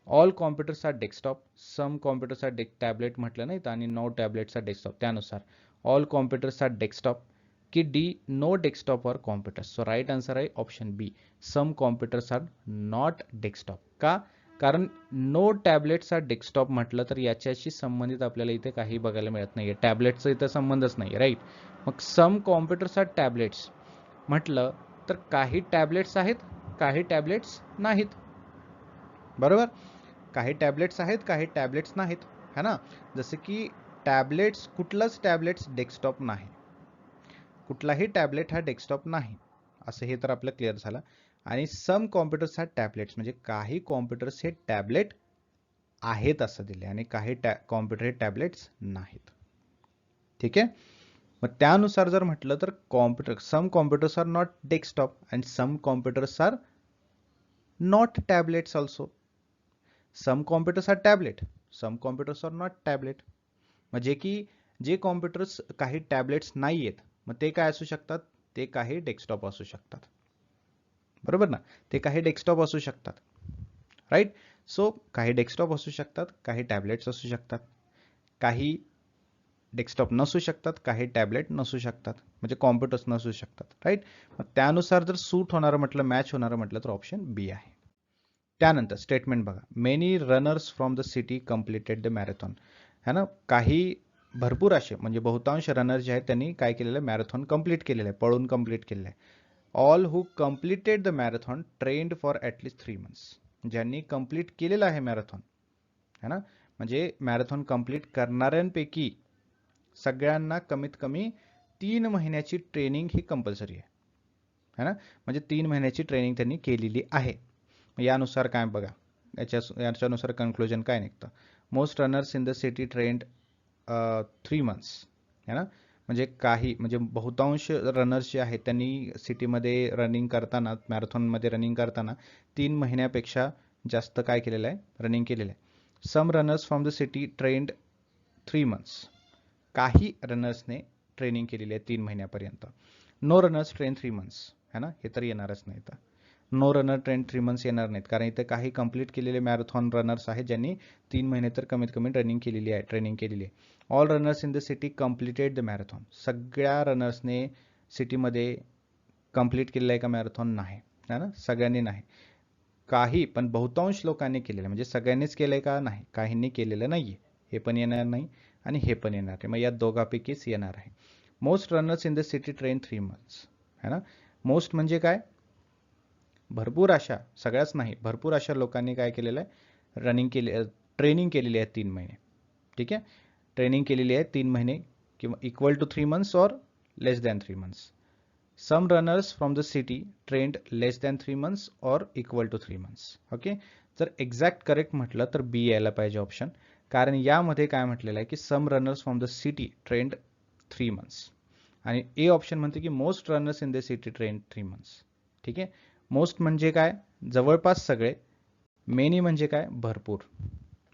All computers are desktop, some computers are tablet म्हटलं नाहीत आणि नो टॅबलेट्स आर डेस्कटॉप, त्यानुसार ऑल कॉम्प्युटर्स आर डेस्कटॉप. की D, no desktop or computers. So right answer आहे option B, some computers are not desktop. का, कारण no tablets are desktop म्हटलं तर याच्याशी संबंधित आपल्याला इथे काही बघायला मिळत नाहीये, टॅबलेटचा इथं संबंधच नाही, राईट. मग सम कॉम्प्युटर्स आर टॅबलेट्स म्हटलं तर काही टॅबलेट्स आहेत, काही टॅबलेट्स नाहीत. बरोबर, काही टॅबलेट्स आहेत, काही टॅबलेट्स नाहीत, है ना. जसं की टॅबलेट्स, कुठलाच टॅबलेट्स डेस्कटॉप नाही, कुठलाही टॅबलेट हा डेस्कटॉप नाही, असं हे तर आपलं क्लिअर झालं. आणि सम कॉम्प्युटर्स हा टॅबलेट्स, म्हणजे काही कॉम्प्युटर्स हे टॅबलेट आहेत असं दिले आणि काही कॉम्प्युटर हे टॅबलेट्स नाहीत. ठीक आहे. मग त्यानुसार जर म्हटलं तर computer, some computers are not desktop and some computers are not tablets also. Some computers are tablet, some computers are not tablet. म्हणजे की जे कॉम्प्युटर्स काही टॅबलेट्स नाही आहेत, मग ते काय असू शकतात, ते काही डेस्कटॉप असू शकतात, बरोबर ना. ते काही डेस्कटॉप असू शकतात, राईट. सो काही डेस्कटॉप असू शकतात, काही टॅबलेट्स असू शकतात, काही डेस्कटॉप नसू शकतात, काही टॅबलेट नसू शकतात, म्हणजे कॉम्प्युटर्स नसू शकतात, राईट. मग त्यानुसार जर सूट होणारं म्हटलं, मॅच होणारं म्हटलं तर ऑप्शन बी आहे. त्यानंतर स्टेटमेंट बघा, many runners from the city completed the marathon, है ना. काही भरपूर असे म्हणजे बहुतांश रनर जे आहेत त्यांनी काय केलेलं आहे, मॅरेथॉन कंप्लीट केलेलं आहे, पळून कंप्लीट केलेलं आहे. All who completed the marathon trend for at least 3 months. ज्यांनी कंप्लीट केलेलं आहे मॅरेथॉन, है ना, म्हणजे मॅरेथॉन कंप्लीट करणाऱ्यांपैकी सगळ्यांना कमीत कमी 3 महिन्याची ट्रेनिंग ही कंपल्सरी आहे, है ना. म्हणजे 3 महिन्याची ट्रेनिंग त्यांनी केलेली आहे. यानुसार काय बघा, याच्यानुसार कन्क्लुजन काय निघतं, most runners in the city trained 3 months, है ना. म्हणजे काही म्हणजे बहुतांश रनर्स जे आहेत त्यांनी सिटीमध्ये रनिंग करताना, मॅरेथॉनमध्ये रनिंग करताना 3 महिन्यापेक्षा जास्त काय केलेलं आहे, रनिंग केलेलं आहे. Some runners from the city trained 3 months. काही रनर्सने ट्रेनिंग केलेली आहे 3 महिन्यापर्यंत. नो रनर्स ट्रेन 3 months, है ना, हे तर येणारच नाही. तर नो रनर ट्रेन 3 months येणार नाहीत, कारण इथे काही कंप्लीट केलेले मॅरेथॉन रनर्स आहेत ज्यांनी 3 महिने तर कमीत कमी रनिंग केलेली आहे, ट्रेनिंग केलेली आहे. All runners in the city completed the marathon, सगळ्या रनर्सने सिटीमध्ये कंप्लीट केलेलं आहे का मॅरेथॉन, नाही, है ना, सगळ्यांनी नाही. काही पण बहुतांश लोकांनी केलेलं, म्हणजे सगळ्यांनीच केलंय का, नाही, काहींनी केलेलं नाहीये, हे पण येणार नाही आणि हे पण येणार आहे. मग या दोघांपैकीच येणार आहे. Most runners in the city train 3 months, है ना. मोस्ट म्हणजे काय, भरपूर अशा, सगळ्याच नाही, भरपूर अशा लोकांनी काय केलेलं आहे, रनिंग केले, ट्रेनिंग केलेली आहे 3 महिने. ठीक आहे, ट्रेनिंग केलेली आहे 3 महिने किंवा equal to 3 months or less than 3 months. Some runners from the city trained less than 3 months or equal to 3 months. Okay. जर एक्झॅक्ट करेक्ट म्हटलं तर बी यायला पाहिजे ऑप्शन, कारण यामध्ये काय म्हटलेलं आहे की some runners from the city trained 3 months आणि ए ऑप्शन म्हणते की most runners in the city trained 3 months. ठीक आहे. मोस्ट म्हणजे काय, जवळपास सगळे. मेनी म्हणजे काय, भरपूर.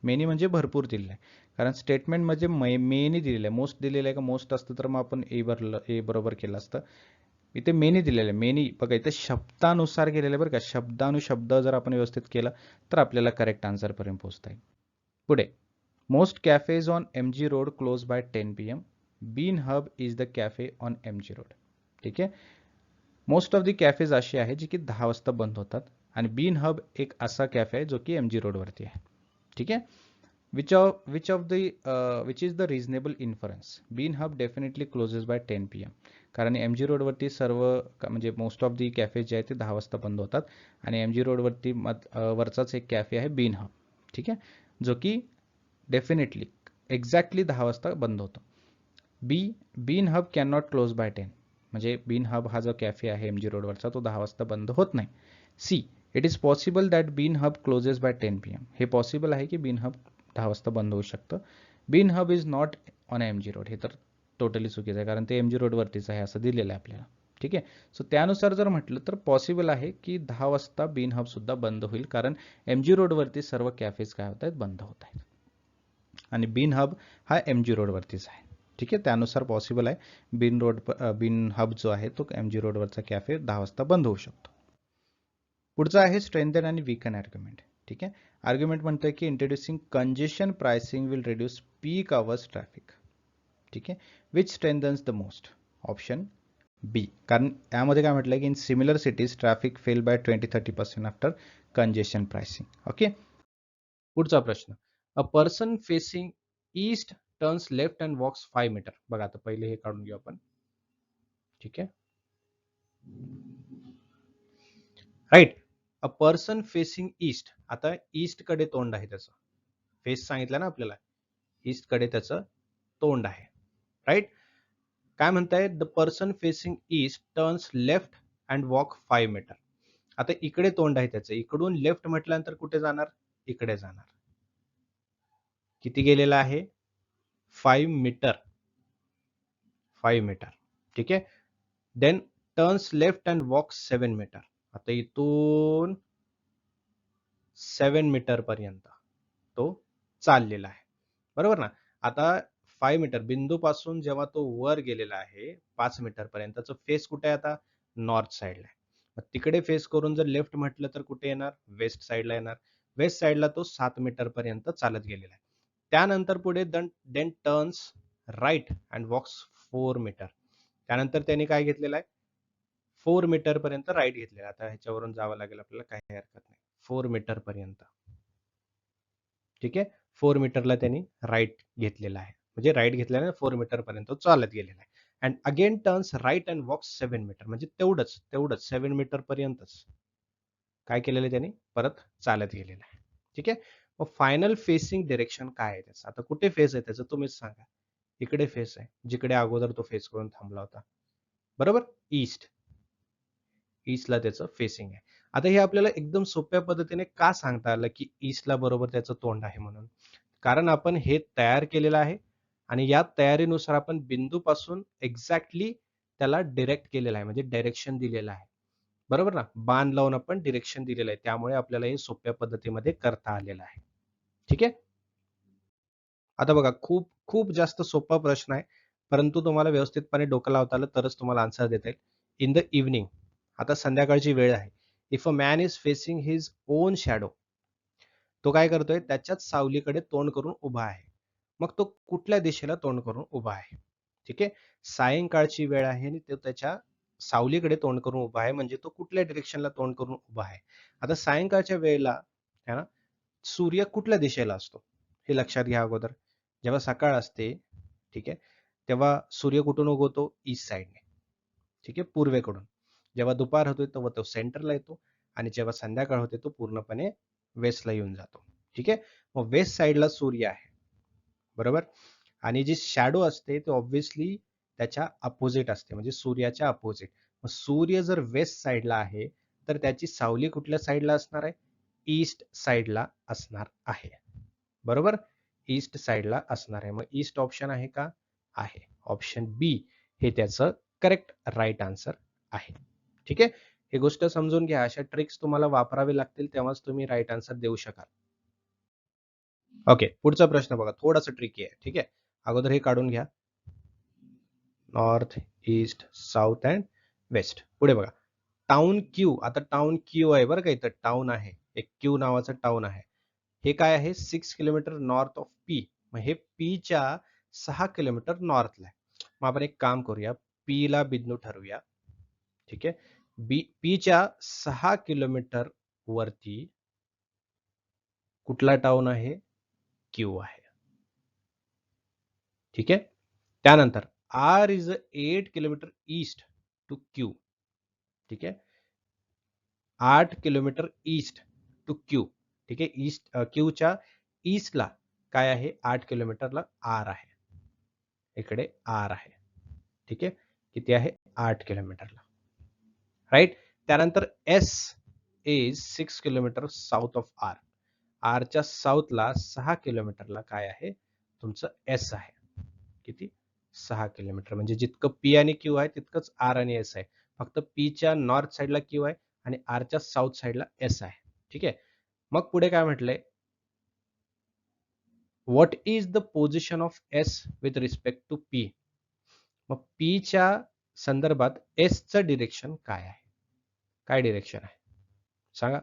मेनी म्हणजे भरपूर दिलेलं आहे, कारण स्टेटमेंटमध्ये मेनी दिलेलं आहे, मोस्ट दिलेलं आहे का, मोस्ट असतं तर मग आपण ए बरोबर केलं असतं. इथे मेनी दिलेलं आहे, मेनी बघा इथे शब्दानुसार केलेलं आहे बरं का, शब्दानुशब्द जर आपण व्यवस्थित केलं तर आपल्याला करेक्ट आन्सरपर्यंत पोहोचता येईल. पुढे, most cafes on MG road close by 10 PM. Bean hub is the cafe on MG road. ठीक आहे. मोस्ट ऑफ द कॅफेज असे आहेत जे की 10 वाजता बंद होतात आणि बीन हब एक असा कॅफे आहे जो की MG रोडवरती आहे. ठीक आहे. Which is the reasonable inference, bean hub definitely closes by 10 PM. कारण MG रोडवरती सर्व म्हणजे मोस्ट ऑफ दी कॅफेज जे आहेत ते 10 वाजता बंद होतात आणि MG रोडवरती वरचाच एक कॅफे आहे बीन हब. ठीक आहे, जो की डेफिनेटली एक्झॅक्टली 10 वाजता बंद होतो. Bean hub can not close by 10, म्हणजे बीन हब हा जो कॅफे आहे MG रोडवरचा तो 10 वाजता बंद होत नाही. See, it is possible that bean hub closes by 10 PM. हे पॉसिबल आहे की बीन हब 10 वाजता बंद होऊ शकतं. Bean hub is not on MG road, हे तर टोटली चुकीचं आहे, कारण ते MG रोडवरतीच आहे असं दिलेलं आहे आपल्याला. ठीक आहे. सो त्यानुसार जर म्हटलं तर पॉसिबल आहे की 10 वाजता बीन हब सुद्धा बंद होईल, कारण MG रोडवरती सर्व कॅफेज काय होत आहेत, बंद होत आहेत आणि बीन हब हा MG रोडवरतीच आहे. ठीक आहे, त्यानुसार पॉसिबल आहे बीन हब जो आहे तो MG रोडवरचा कॅफे 10 वाजता बंद होऊ शकतो. पुढचा आहे स्ट्रेंथन आणि वीकन आर्ग्युमेंट. ठीक आहे. आर्ग्युमेंट म्हणतोय की introducing congestion pricing will reduce peak hours traffic. ठीक आहे. Which strengthens the most, option B, कारण यामध्ये काय म्हटलंय की इन similar cities traffic fell by 20-30% after congestion pricing. Okay. पुढचा प्रश्न, a person facing east turns left and walks 5 meter. बघा आता पहिले हे काढून घेऊ आपण. ठीक आहे, right. A person facing east. आता ईस्ट कडे तोंड आहे त्याचं. फेस सांगितलं ना आपल्याला, ईस्ट कडे त्याचं तोंड आहे. राईट. काय म्हणताय, the person facing east turns left and walk 5 metre. आता इकडे तोंड आहे त्याचं, इकडून लेफ्ट म्हटल्यानंतर कुठे जाणार, इकडे जाणार. किती गेलेला आहे, 5 मीटर. 5 मीटर. ठीक आहे. Then turns left and walk 7 metre. आता इथून 7 मीटर पर्यंत तो चाललेला आहे, बरोबर ना. आता 5 मीटर बिंदूपासून जेव्हा तो वर गेलेला आहे 5 मीटर पर्यंतचं फेस कुठे आहे, आता नॉर्थ साईडला आहे. मग तिकडे फेस करून जर लेफ्ट म्हटलं तर कुठे येणार, वेस्ट साईडला येणार. वेस्ट साईडला तो 7 मीटर पर्यंत चालत गेलेला आहे. त्यानंतर पुढे then turns right and walks 4 metre. त्यानंतर त्यांनी काय घेतलेलं आहे, 4 मीटर पर्यंत राईट घेतलेला. आता ह्याच्यावरून जावं लागेल आपल्याला, काही हरकत नाही. 4 मीटर पर्यंत. ठीक आहे. 4 मीटरला त्यांनी राईट घेतलेला आहे, म्हणजे राईट घेतल्याने 4 मीटर पर्यंत चालत गेलेला आहे. And again turns right and walk 7 metre. म्हणजे तेवढंच 7 मीटर पर्यंतच काय केलेलं आहे त्यांनी, परत चालत गेलेलं आहे. ठीक आहे. मग फायनल फेसिंग डिरेक्शन काय आहे त्याचं, आता कुठे फेस आहे त्याचं तुम्हीच सांगा. इकडे फेस आहे, जिकडे अगोदर तो फेस करून थांबला होता, बरोबर. ईस्ट. ईस्टला त्याचं फेसिंग आहे. आता हे आपल्याला एकदम सोप्या पद्धतीने का सांगता आलं की ईस्टला बरोबर त्याचं तोंड आहे म्हणून, कारण आपण हे तयार केलेलं आहे आणि या तयारीनुसार आपण बिंदूपासून एक्झॅक्टली त्याला डिरेक्ट केलेलं आहे, म्हणजे डायरेक्शन दिलेलं आहे, बरोबर ना. बाण लावून आपण डिरेक्शन दिलेलं आहे, त्यामुळे आपल्याला हे सोप्या पद्धतीमध्ये करता आलेलं आहे. ठीक आहे. आता बघा, खूप खूप जास्त सोपा प्रश्न आहे, परंतु तुम्हाला व्यवस्थितपणे डोकं लावता आलं तरच तुम्हाला आन्सर देता येईल. इन द इव्हनिंग, आता संध्याकाळची वेळ आहे. If a man is facing his on shadow, तो काय करतोय, त्याच्याच सावलीकडे तोंड करून उभा आहे. मग तो कुठल्या दिशेला तोंड करून उभा आहे. ठीक आहे. सायंकाळची वेळ आहे आणि तो त्याच्या सावलीकडे तोंड करून उभा आहे, म्हणजे तो कुठल्या डिरेक्शनला तोंड करून उभा आहे. आता सायंकाळच्या वेळेला है ना, सूर्य कुठल्या दिशेला असतो हे लक्षात घ्या अगोदर. जेव्हा सकाळ असते, ठीक आहे, तेव्हा सूर्य कुठून उगवतो, ईस्ट साईडने. ठीक आहे, पूर्वेकडून. जेव्हा दुपार होते तेव्हा तो सेंटरला येतो आणि जेव्हा संध्याकाळ होते तो पूर्णपणे वेस्टला येऊन जातो. ठीक आहे. मग वेस्ट साईडला सूर्य आहे, बरोबर. आणि जी शॅडो असते ते ऑब्व्हियसली त्याच्या अपोजिट असते, म्हणजे सूर्याच्या अपोजिट. मग सूर्य जर वेस्ट साईडला आहे तर त्याची सावली कुठल्या साईडला असणार आहे, ईस्ट साईडला असणार आहे, बरोबर. ईस्ट साईडला असणार आहे. मग ईस्ट ऑप्शन आहे का, आहे. ऑप्शन बी हे त्याचं करेक्ट राईट आन्सर आहे. ठीक आहे. ही गोष्ट समजून घ्या, अशा ट्रिक्स तुम्हाला वापरावे लागतील तेव्हाच तुम्ही राईट आन्सर देऊ शकाल. ओके, पुढचा प्रश्न बघा, थोडासा ट्रिकी आहे. ठीक आहे. अगोदर हे काढून घ्या, north, east, south and west. पुढे बघा, टाउन क्यू. आता टाउन क्यू आहे बरं का, इथं टाउन आहे, एक क्यू नावाचं टाउन आहे. हे काय आहे, 6 किलोमीटर नॉर्थ ऑफ पी. मग हे पीच्या 6 किलोमीटर नॉर्थला आहे. मग आपण एक काम करूया, पी ला बिंदू ठरवूया. ठीक आहे. पीच्या 6 किलोमीटर वरती कुठला टाउन आहे, क्यू आहे. ठीक आहे. त्यानंतर R is 8 kilometre east to Q. ठीक आहे, 8 किलोमीटर ईस्ट टू क्यू. ठीक आहे. ईस्ट क्यूच्या ईस्टला काय आहे, 8 किलोमीटरला आर आहे, इकडे आर आहे. ठीक आहे. किती आहे, 8 किलोमीटरला, राईट. त्यानंतर S is 6 kilometre south of R. आरच्या साऊथला 6 किलोमीटरला काय आहे, तुमचं एस आहे. किती, 6 किलोमीटर. म्हणजे जितकं पी आणि क्यू आहे तितकंच आर आणि एस आहे. फक्त पीच्या नॉर्थ साईडला क्यू आहे आणि आरच्या साऊथ साईडला एस आहे. ठीक आहे. मग पुढे काय म्हटलंय, what is the position of S with respect to P. मग पीच्या संदर्भात एसचं डिरेक्शन काय आहे, काय डिरेक्शन आहे सांगा.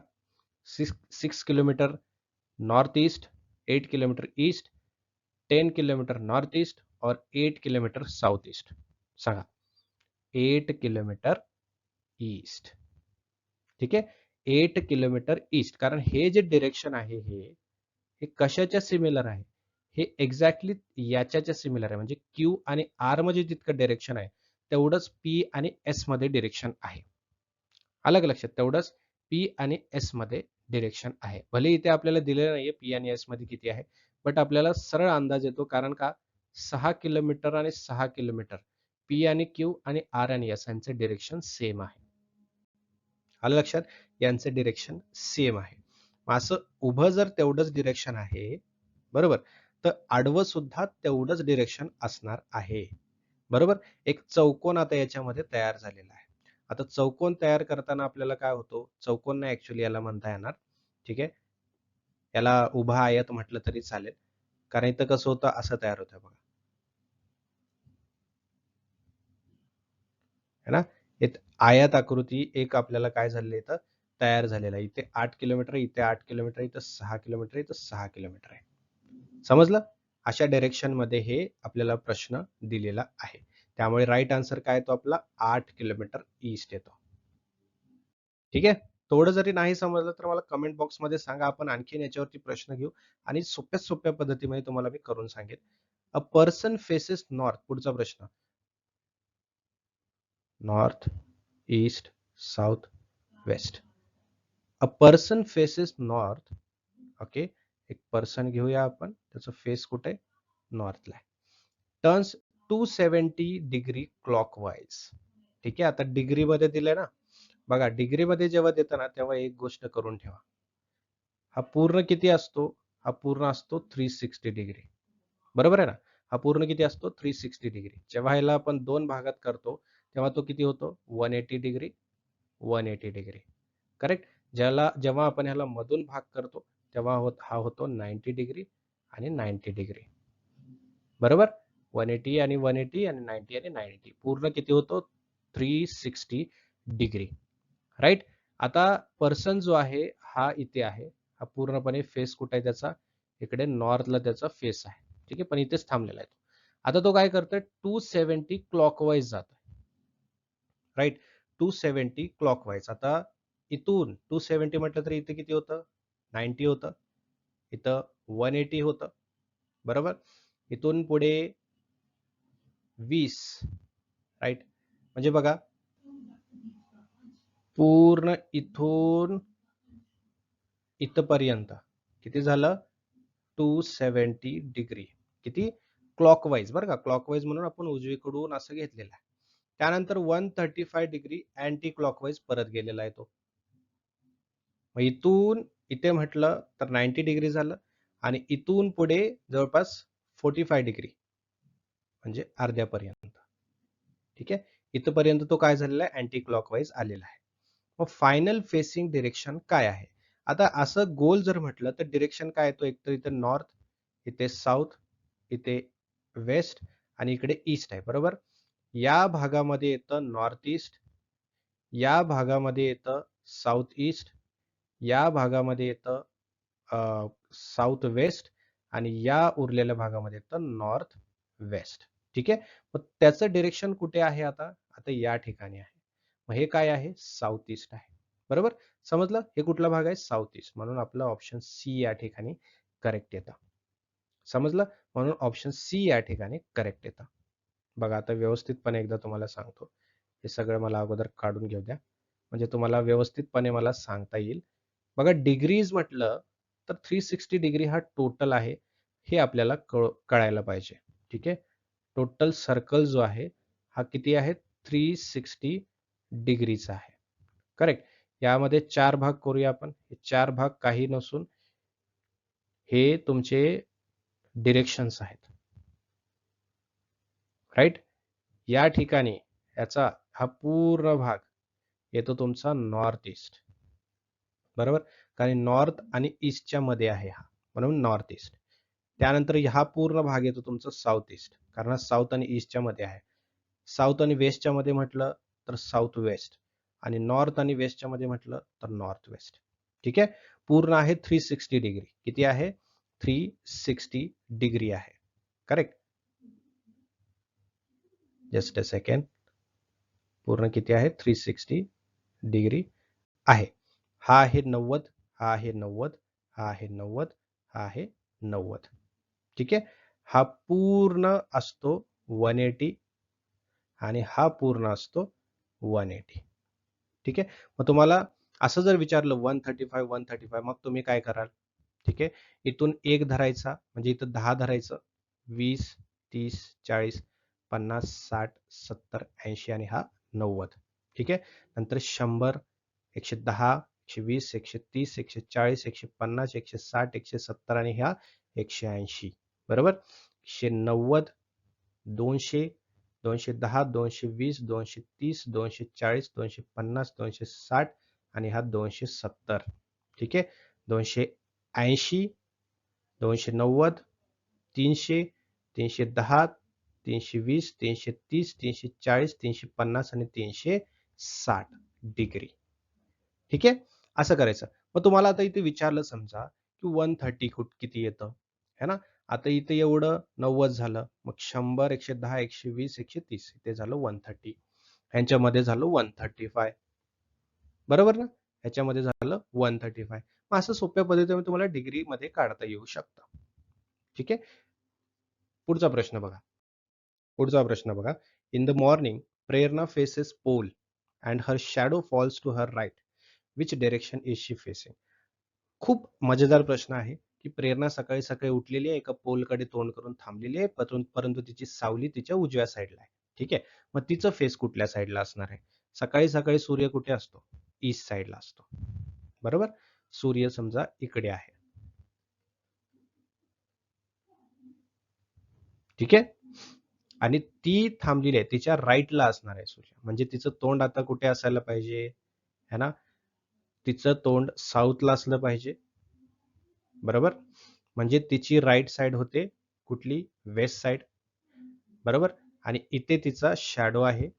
6 kilometre north east, 8 kilometre east, 10 kilometre north east और 8 किलोमीटर साउथ ईस्ट. सांगा. 8 किलोमीटर ईस्ट. ठीक आहे. 8 किलोमीटर ईस्ट, कारण हे जे डिरेक्शन आहे हे कशाच्या सिमिलर आहे, हे एक्झॅक्टली याच्याच्या सिमिलर आहे. म्हणजे क्यू आणि आर मध्ये जितकं डिरेक्शन आहे तेवढंच पी आणि एस मध्ये डिरेक्शन आहे. अलग लक्षात, तेवढंच पी आणि एस मध्ये डिरेक्शन आहे. भले इथे आपल्याला दिलेलं नाहीये पी आणि एस मध्ये किती आहे, बट आपल्याला सरळ अंदाज येतो. कारण का 6 किलोमीटर आणि 6 किलोमीटर पी आणि क्यू आणि आर आणि एस यांचे डिरेक्शन सेम आहे. आलं लक्षात? यांचे डिरेक्शन सेम आहे. मग असं उभं जर तेवढंच डिरेक्शन आहे, बरोबर, तर आडवं सुद्धा तेवढंच डिरेक्शन असणार आहे. बरोबर. एक चौकोन आता याच्यामध्ये तयार झालेला आहे. आता चौकोन तयार करताना आपल्याला काय होतो, चौकोन नाही ऍक्च्युली याला म्हणता येणार. ठीक आहे, याला उभा आयत म्हटलं तरी चालेल. कारण इथं कसं होतं, असं तयार होतं बघा, है ना. एक आयत आकृती एक आपल्याला काय झालेलं इथं तयार झालेलं आहे. इथे 8 किलोमीटर, इथे 8 किलोमीटर, इथं 6 किलोमीटर, इथं 6 किलोमीटर आहे. समजलं? अशा डायरेक्शन मध्ये हे आपल्याला प्रश्न दिलेला आहे. त्यामुळे राईट आन्सर काय येतो आपला 8 किलोमीटर ईस्ट येतो. ठीक आहे. थोडं जरी नाही समजलं तर मला कमेंट बॉक्समध्ये सांगा, आपण आणखीन याच्यावरती प्रश्न घेऊ आणि सोप्या सोप्या पद्धतीमध्ये तुम्हाला मी करून सांगेन. अ पर्सन फेसेस नॉर्थ, पुढचा प्रश्न, north, east, south, west. A person faces north. Okay, एक पर्सन घेऊया आपण, त्याचं फेस कुठे, नॉर्थला आहे. Turns 270 degree clockwise. ठीक आहे, आता डिग्री मध्ये दिलंय ना, बघा डिग्री मध्ये जेव्हा देतं ना तेव्हा एक गोष्ट करून ठेवा, हा पूर्ण किती असतो, हा पूर्ण असतो 360 डिग्री. बरोबर आहे ना. हा पूर्ण किती असतो 360 डिग्री. जेव्हा ह्याला आपण दोन भागात करतो तेव्हा तो किती होतो 180 डिग्री, 180 डिग्री. करेक्ट. जेव्हा आपण ह्याला मधून भाग करतो तेव्हा हा होतो 90 डिग्री आणि 90 डिग्री. बरोबर. 180 आणि 180 आणि 90 आणि 90, पूर्ण किती होतो 360 डिग्री. राईट. आता पर्सन जो आहे हा इथे आहे, हा पूर्णपणे फेस कुठे आहे त्याचा, इकडे नॉर्थला त्याचा फेस आहे. ठीक आहे, पण इथेच थांबलेला आहे तो. आता तो काय करतोय 270 क्लॉकवाईज जातोय. Right, 270 clockwise. आता इथून 270 म्हटलं तर इथे किती होतं 90 होतं, इथं 180 होतं. बरोबर. इथून पुढे 20. राईट, म्हणजे बघा पूर्ण इथून इथपर्यंत किती झालं 270 डिग्री. किती क्लॉकवाईज, बरं का, क्लॉकवाईज म्हणून आपण उजवीकडून असं घेतलेलं आहे. त्यानंतर 135 डिग्री अँटी क्लॉकवाईज परत गेलेला आहे तो. मग इथून इथे म्हटलं तर 90 डिग्री झालं आणि इथून पुढे जवळपास 45 डिग्री म्हणजे अर्ध्यापर्यंत. ठीक आहे, इथपर्यंत तो काय झालेला आहे अँटी क्लॉकवाईज आलेला आहे. मग फायनल फेसिंग डिरेक्शन काय आहे. आता असं गोल जर म्हटलं तर डिरेक्शन काय येतो, एक तर इथे नॉर्थ, इथे साऊथ, इथे वेस्ट आणि इकडे ईस्ट आहे. बरोबर. या भागामध्ये येतं नॉर्थ ईस्ट, या भागामध्ये येतं साऊथ ईस्ट, या भागामध्ये येतं साऊथ वेस्ट आणि या उरलेल्या भागामध्ये येतं नॉर्थ वेस्ट. ठीक आहे. मग त्याचं डिरेक्शन कुठे आहे आता, आता या ठिकाणी आहे. मग हे काय आहे साऊथ ईस्ट आहे. बरोबर. समजलं, हे कुठला भाग आहे साऊथ ईस्ट, म्हणून आपलं ऑप्शन सी या ठिकाणी करेक्ट येतं. समजलं, म्हणून ऑप्शन सी या ठिकाणी करेक्ट येतं. बघा आता व्यवस्थितपणे एकदा तुम्हाला सांगतो, हे सगळं मला अगोदर काढून घेऊ द्या म्हणजे तुम्हाला व्यवस्थितपणे मला सांगता येईल. बघा डिग्रीज म्हटलं तर 360 डिग्री हा टोटल आहे, हे आपल्याला कळायला पाहिजे. ठीक आहे, टोटल सर्कल जो आहे हा किती आहे 360 डिग्रीचा आहे. करेक्ट. यामध्ये चार भाग करूया आपण. हे चार भाग काही नसून हे तुमचे डिरेक्शन्स आहेत. राईट. या ठिकाणी याचा हा पूर्ण भाग येतो तुमचा नॉर्थ ईस्ट. बरोबर, कारण नॉर्थ आणि ईस्टच्या मध्ये आहे हा, म्हणून नॉर्थ ईस्ट. त्यानंतर हा पूर्ण भाग येतो तुमचा साऊथ ईस्ट, कारण साऊथ आणि ईस्टच्या मध्ये आहे. साऊथ आणि वेस्टच्या मध्ये म्हटलं तर साऊथ वेस्ट आणि नॉर्थ आणि वेस्टच्या मध्ये म्हटलं तर नॉर्थ वेस्ट. ठीक आहे, पूर्ण आहे 360 डिग्री. किती आहे 360 डिग्री आहे. करेक्ट. जस्ट अ सेकंड, पूर्ण किती आहे 360 डिग्री आहे. हा आहे 90, हा आहे 90, हा आहे 90, हा आहे 90. ठीक आहे, हा पूर्ण असतो 180 आणि हा पूर्ण असतो 180. ठीक आहे, मग तुम्हाला असं जर विचारलं 135 मग तुम्ही काय कराल? ठीक आहे. इथून 1 धरायचा म्हणजे इथं 10 धरायचं. 20, 30, 40, 50, 60, 70, 80 आणि हा 90. ठीक आहे. नंतर 100, 110, 120, 130, 140, 150, 160, 170 आणि ह्या 180. बरोबर? 190, 200, 210, 220, 230, 240, 250, 260 आणि हा 270. ठीक आहे. 280, 290, 300, 310, 320, 330, 340, 350 आणि 360 डिग्री. ठीक आहे. असं करायचं. मग तुम्हाला आता इथे विचारलं समजा की 130 फूट किती येतं है ना. आता इथे एवढं 90 झालं, मग 100, 110, 120, 130 इथे झालं 130. ह्यांच्यामध्ये झालं 135. बरोबर ना. ह्याच्यामध्ये झालं 135. मग असं सोप्या पद्धतीने तुम्हाला डिग्री मध्ये काढता येऊ शकतं. ठीक आहे. पुढचा प्रश्न बघा. पुढचा प्रश्न बघा. In the morning Prerna faces pole and her shadow falls to her right. Which direction is she facing? खूप मजेदार प्रश्न आहे की प्रेरणा सकाळी सकाळी उठलेली आहे, एका पोलकडे तोंड करून थांबलेली आहे, परंतु तिची सावली तिच्या उजव्या साईडला आहे. ठीक आहे. मग तिचं फेस कुठल्या साईडला असणार आहे? सकाळी सकाळी सूर्य कुठे असतो? ईस्ट साईडला असतो. बरोबर. सूर्य समजा इकडे आहे. ठीक आहे. आणि ती थांबलेली आहे, तिच्या राईटला असणार आहे सूर्य. म्हणजे तिचं तोंड आता कुठे असायला पाहिजे है ना. तिचं तोंड साऊथला असलं पाहिजे. बरोबर. म्हणजे तिची राईट साइड होते कुठली? West side. बरोबर. आणि इथे तिचा शॅडो आहे,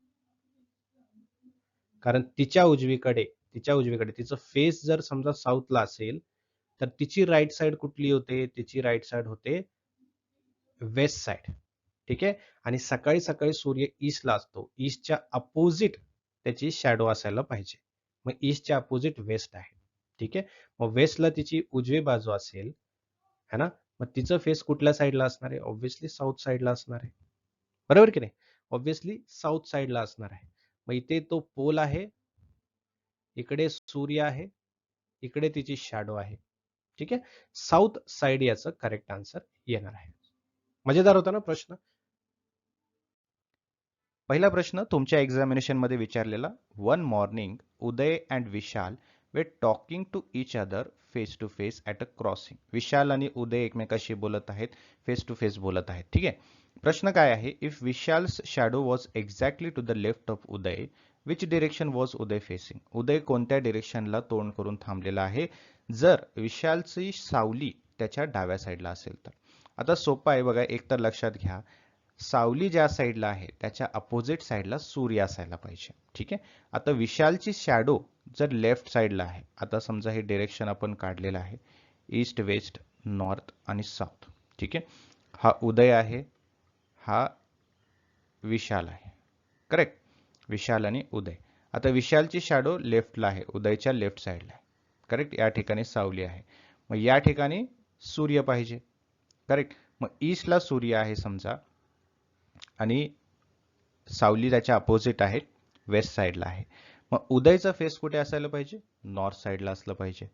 कारण तिच्या उजवीकडे तिचं फेस जर समजा साऊथला असेल तर तिची राईट साइड कुठली होते? तिची राईट साइड होते वेस्ट साइड. ठीक आहे. आणि सकाळी सकाळी सूर्य ईस्टला असतो, ईस्टच्या अपोजिट त्याची शॅडो असायला पाहिजे. मग ईस्टच्या अपोजिट वेस्ट आहे. ठीक आहे. मग वेस्टला तिची उजवी बाजू असेल है ना. मग तिचं फेस कुठल्या साईडला असणार आहे? ऑब्व्हियसली साऊथ साईडला असणार आहे. बरोबर की नाही. ऑब्व्हियसली साऊथ साईडला असणार आहे. मग इथे तो पोल आहे, इकडे सूर्य आहे, इकडे तिची शॅडो आहे. ठीक आहे. साऊथ साईड याचं करेक्ट आन्सर येणार आहे. मजेदार होता ना प्रश्न. पहिला प्रश्न तुमच्या एक्झामिनेशन मध्ये विचारलेला. One morning Uday and Vishal were talking to each other face to face at a crossing. Vishal आणि उदय एकमेकाशी बोलत आहेत, फेस टू फेस बोलत आहेत. ठीक आहे. प्रश्न काय आहे? If Vishal's shadow was exactly to the left of Uday, which direction was Uday facing? Uday कोणत्या डिरेक्शनला तोंड करून थांबलेला आहे जर विशालची सावली त्याच्या डाव्या साईडला असेल तर? आता सोपं आहे बघा. एक तर लक्षात घ्या, सावली ज्या साईडला आहे त्याच्या अपोजिट साईडला सूर्य असायला पाहिजे. ठीक आहे. आता विशालची शॅडो जर लेफ्ट साईडला आहे, आता समजा हे डिरेक्शन आपण काढलेलं आहे, ईस्ट, वेस्ट, नॉर्थ आणि साऊथ. ठीक आहे. हा उदय आहे, हा विशाल आहे. करेक्ट. विशाल आणि उदय. आता विशालची शॅडो लेफ्टला आहे, उदयच्या लेफ्ट साईडला आहे. करेक्ट. या ठिकाणी सावली आहे. मग या ठिकाणी सूर्य पाहिजे. करेक्ट. मग ईस्टला सूर्य आहे समजा आणि सावली त्याच्या अपोजिट आहे, वेस्ट साईडला आहे. मग उदयचा फेस कुठे असायला पाहिजे? नॉर्थ साईडला असलं पाहिजे.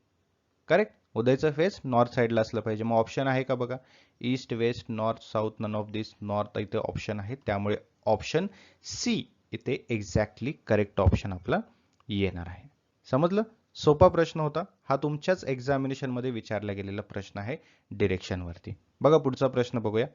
करेक्ट. उदयचा फेस नॉर्थ साईडला असलं पाहिजे. मग ऑप्शन आहे का बघा? East, west, north, south, none of this. North इथे ऑप्शन आहे, त्यामुळे ऑप्शन सी इथे एक्झॅक्टली करेक्ट ऑप्शन आपला येणार आहे. समजलं? सोपा प्रश्न होता हा. तुमच्याच एक्झामिनेशन मध्ये विचारला गेलेला प्रश्न आहे डिरेक्शन वरती. बघा पुढचा प्रश्न बघूया.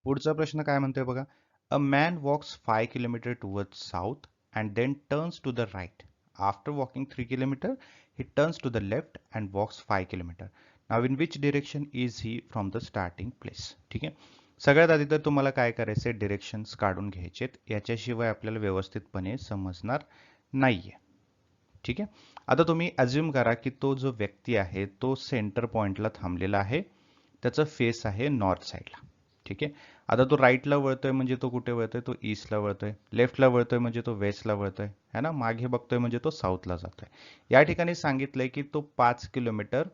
पुढचा प्रश्न काय म्हणतोय बघा. A man walks 5 kilometre towards south and then turns to the right. After walking 3 kilometre he turns to the left and walks 5 kilometer. Now in which direction is he from the starting place? ठीक आहे. सगळ्यात आधी तर तुम्हाला काय करायचंय? Directions काढून घ्यायचेत, याच्याशिवाय आपल्याला व्यवस्थितपणे समजणार नाहीये. ठीक आहे. आता तुम्ही अज्युम करा की तो जो व्यक्ती आहे तो सेंटर पॉइंटला थांबलेला आहे, त्याचं फेस आहे नॉर्थ साईडला. ठीक आहे. आता तो राईटला वळतोय म्हणजे तो कुठे वळतोय? तो ईस्टला वळतोय. लेफ्टला वळतोय म्हणजे तो वेस्टला वळतोय है ना. मागे बघतोय म्हणजे तो साऊथला जातोय. या ठिकाणी सांगितलंय की तो 5 किलोमीटर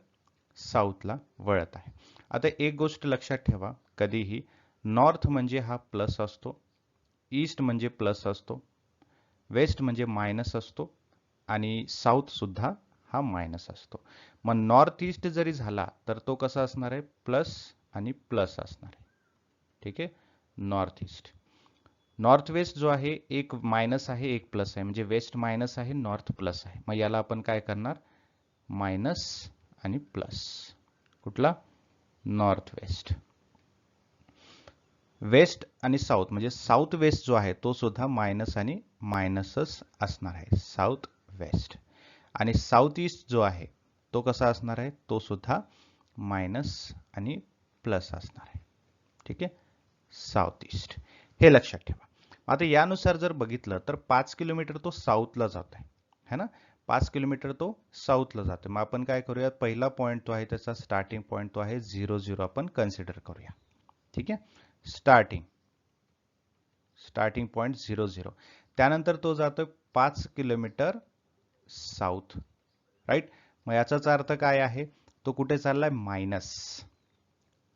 साऊथला वळत आहे. आता एक गोष्ट लक्षात ठेवा, कधीही नॉर्थ म्हणजे हा प्लस असतो, ईस्ट म्हणजे प्लस असतो, वेस्ट म्हणजे मायनस असतो, आणि साऊथ सुद्धा हा मायनस असतो. मग नॉर्थ ईस्ट जरी झाला तर तो कसा असणार आहे, प्लस आणि प्लस असणार आहे. ठीक आहे, नॉर्थ ईस्ट. नॉर्थ वेस्ट जो आहे एक मायनस आहे एक प्लस आहे, म्हणजे वेस्ट मायनस आहे नॉर्थ प्लस आहे. मग याला आपण काय करणार, मायनस आणि प्लस. कुठला, नॉर्थ वेस्ट. वेस्ट आणि साऊथ म्हणजे साऊथ वेस्ट जो आहे तो सुद्धा मायनस आणि मायनसच असणार आहे, साऊथ वेस्ट. आणि साऊथ ईस्ट जो आहे तो कसा असणार आहे, तो सुद्धा मायनस आणि प्लस असणार आहे. ठीक आहे, साऊथ ईस्ट. हे लक्षात ठेवा. आता यानुसार जर बघितलं तर 5 किलोमीटर तो साऊथला जात आहे ना, 5 किलोमीटर तो साऊथला जातो. मग आपण काय करूया, पहिला पॉईंट तो आहे त्याचा स्टार्टिंग पॉईंट तो आहे 0 आपण कन्सिडर करूया. ठीक आहे, स्टार्टिंग पॉईंट 0 त्यानंतर तो जातो 5 किलोमीटर साऊथ. राईट. मग याचाच अर्थ काय आहे, तो कुठे चाललाय, मायनस.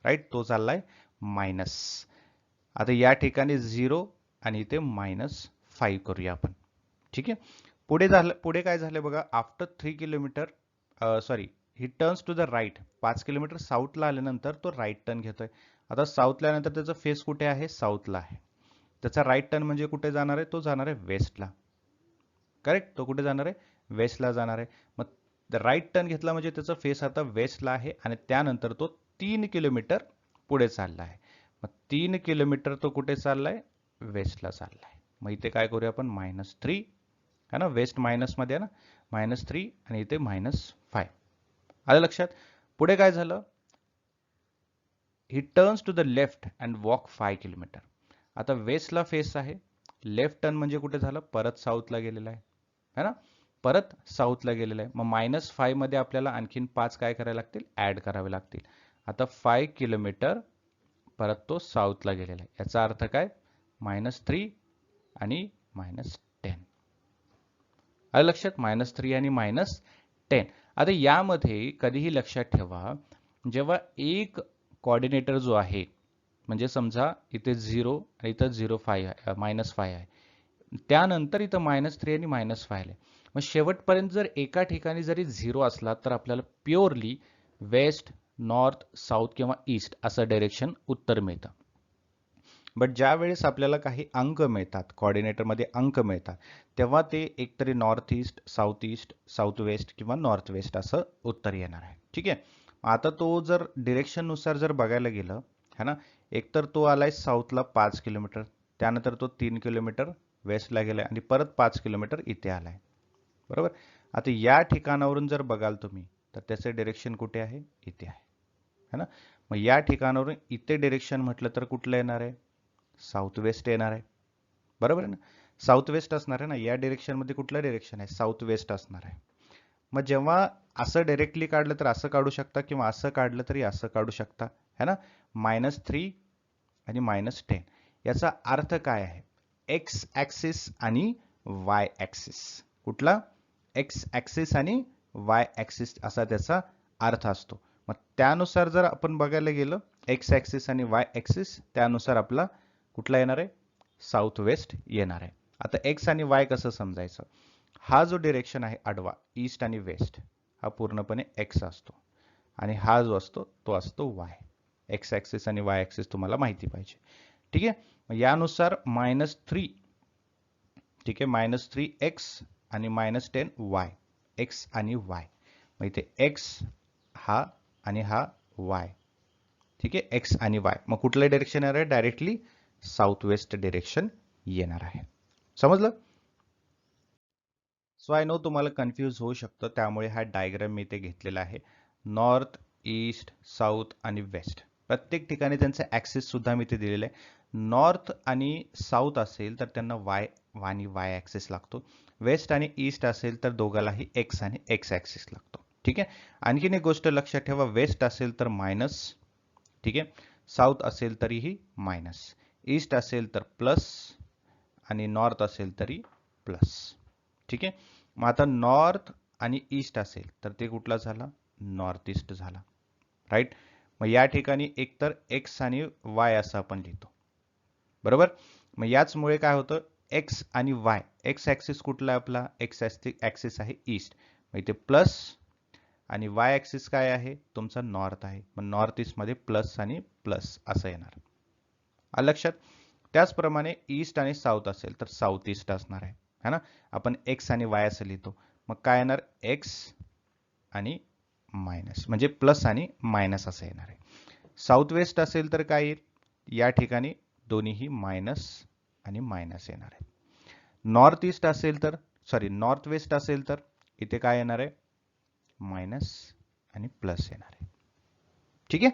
राईट, तो चाललाय मायनस. आता या ठिकाणी 0 आणि इथे -5 करूया आपण. ठीक आहे, पुढे काय झालं बघा, after 3 kilometer sorry he turns to the right. 5 kilometer साऊथला आल्यानंतर तो राईट टर्न घेतोय. आता साऊथला आल्यानंतर त्याचा फेस कुठे आहे, साऊथला आहे. त्याचा राईट टर्न म्हणजे कुठे जाणार आहे, तो जाणार आहे वेस्टला. करेक्ट, तो कुठे जाणार आहे, वेस्टला जाणार आहे. मग राईट टर्न घेतला म्हणजे त्याचा फेस आता वेस्टला आहे आणि त्यानंतर तो 3 किलोमीटर पुढे चालला आहे. मग 3 किलोमीटर तो कुठे चाललाय, वेस्टला चाललाय. मग इथे काय करूया आपण, -3 है ना, वेस्ट मायनस मध्ये आहे ना, -3 आणि इथे -5. आलं लक्षात. पुढे काय झालं, he turns to the left and walk 5 kilometre. आता वेस्टला फेस आहे, लेफ्ट टर्न म्हणजे कुठे झालं, परत साऊथला गेलेला आहे है ना, परत साऊथला गेलेला आहे. मग -5 मध्ये आपल्याला आणखीन 5 काय करायला लागतील, ऍड करावे लागतील. आता 5 किलोमीटर परत तो साऊथला गेलेला आहे. याचा अर्थ काय, -3 आणि -10. आलं लक्षात, -3 आणि -10. आता यामध्ये कधीही लक्षात ठेवा, जेव्हा एक कोऑर्डिनेटर जो आहे, म्हणजे समजा इथे 0 आणि इथं 0.5 आहे, -5 आहे, त्यानंतर इथं -3 आणि -5 आले. मग शेवटपर्यंत जर एका ठिकाणी जरी 0 असला तर आपल्याला प्युअरली वेस्ट, नॉर्थ, साऊथ किंवा ईस्ट असं डायरेक्शन उत्तर मिळतं. बट ज्या वेळेस आपल्याला काही अंक मिळतात, कोऑर्डिनेटरमध्ये अंक मिळतात, तेव्हा ते एकतरी नॉर्थ ईस्ट, साऊथ वेस्ट किंवा नॉर्थ वेस्ट असं उत्तर येणार आहे. ठीक आहे, आता तो जर डिरेक्शन नुसार जर बघायला गेलं है ना, एकतर तो आलाय साऊथला 5 किलोमीटर, त्यानंतर तो 3 किलोमीटर वेस्टला गेलाय आणि परत 5 किलोमीटर इथे आलाय. बरोबर. आता या ठिकाणावरून जर बघाल तुम्ही तर त्याचे डिरेक्शन कुठे आहे, इथे आहे है ना. मग या ठिकाणावरून इथे डिरेक्शन म्हटलं तर कुठलं येणार आहे, साऊथ वेस्ट येणार आहे. बरोबर आहे ना, साऊथ वेस्ट असणार आहे ना, या डिरेक्शन मध्ये कुठलं डिरेक्शन आहे, साऊथ वेस्ट असणार आहे. मग जेव्हा असं डायरेक्टली काढलं तर असं काढू शकता किंवा असं काढलं तरी असं काढू शकता है ना, -3 आणि -10. याचा अर्थ काय आहे, एक्स ऍक्सिस आणि वाय ऍक्सिस. कुठला, एक्स ऍक्सिस आणि वाय ऍक्सिस असा त्याचा अर्थ असतो. मग त्यानुसार जर आपण बघायला गेलं, एक्स ऍक्सिस आणि वाय ऍक्सिस, त्यानुसार आपला कुठला येणार आहे, साऊथ वेस्ट येणार आहे. आता एक्स आणि वाय कसं समजायचं, हा जो डिरेक्शन आहे आडवा, ईस्ट आणि वेस्ट, हा पूर्णपणे एक्स असतो आणि हा जो असतो तो असतो वाय. एक्स ऍक्सिस आणि वाय ऍक्सिस तुम्हाला माहिती पाहिजे. ठीक आहे, मग यानुसार -3, ठीक आहे, -3 एक्स आणि -10 वाय, एक्स आणि वाय. मग इथे एक्स हा आणि हा वाय. ठीक आहे, एक्स आणि वाय. मग कुठलं डायरेक्शन येणार आहे, डायरेक्टली साऊथ वेस्ट डायरेक्शन येणार आहे. समजलं. सो आय नो तुम्हाला कन्फ्यूज होऊ शकतं, त्यामुळे हा डायग्राम मी इथे घेतलेला आहे. नॉर्थ, ईस्ट, साऊथ आणि वेस्ट प्रत्येक ठिकाणी त्यांचे ऍक्सिस सुद्धा मी इथे दिलेले आहे. नॉर्थ आणि साऊथ असेल तर त्यांना वाय आणि वाय ऍक्सिस लागतो. वेस्ट आणि ईस्ट असेल तर दोघालाही एक्स आणि एक्स ऍक्सिस लागतो. ठीक आहे, आणखीन एक गोष्ट लक्षात ठेवा, वेस्ट असेल तर मायनस, ठीक आहे, साऊथ असेल तरीही मायनस, ईस्ट असेल तर प्लस आणि नॉर्थ असेल तरी प्लस. ठीक आहे, मग आता नॉर्थ आणि ईस्ट असेल तर ते कुठला झाला, नॉर्थ ईस्ट झाला. राईट. मग या ठिकाणी एकतर एक्स आणि वाय असं आपण लिहितो. बरोबर. मग याचमुळे काय होतं, एक्स आणि वाय, एक्स ॲक्सिस कुठला आहे आपला, एक्स ॲक्सिस आहे ईस्ट, मग इथे प्लस, आणि वाय ॲक्सिस काय आहे तुमचा नॉर्थ आहे, मग नॉर्थ ईस्टमध्ये प्लस आणि प्लस असं येणार. आलं लक्षात. त्याचप्रमाणे ईस्ट आणि साऊथ असेल तर साऊथ ईस्ट असणार आहे, है ना. आपण एक्स आणि वाय असं लिहितो, मग काय येणार, एक्स आणि मायनस, म्हणजे प्लस आणि मायनस असं येणार आहे. साऊथ वेस्ट असेल तर काय येईल, या ठिकाणी दोन्हीही मायनस आणि मायनस येणार आहे. नॉर्थ ईस्ट असेल तर, सॉरी नॉर्थ वेस्ट असेल तर इथे काय येणार आहे, मायनस आणि प्लस येणार आहे. ठीक आहे,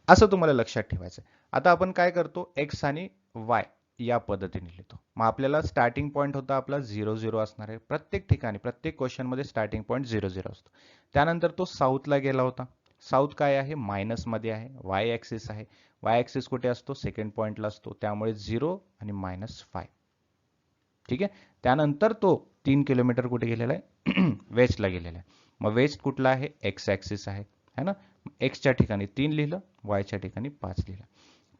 असं तुम्हाला लक्षात ठेवायचं आहे. आता आपण काय करतो, एक्स आणि वाय या पद्धतीने लिहितो. मग आपल्याला स्टार्टिंग पॉईंट होता आपला 0 0 असणार आहे. प्रत्येक ठिकाणी प्रत्येक क्वेश्चनमध्ये स्टार्टिंग पॉईंट 0 0 असतो. त्यानंतर तो साऊथला गेला होता. साऊथ काय आहे, मायनसमध्ये आहे, वाय ॲक्सिस आहे. वाय ॲक्सिस कुठे असतो, सेकंड पॉईंटला असतो, त्यामुळे 0 आणि -5. ठीक आहे, त्यानंतर तो 3 किलोमीटर कुठे गेलेला आहे, वेस्टला गेलेला आहे. मग वेस्ट कुठला आहे, एक्स ॲक्सिस आहे, है ना. एक्सच्या ठिकाणी 3 लिहिलं, वायच्या ठिकाणी 5 लिहिलं.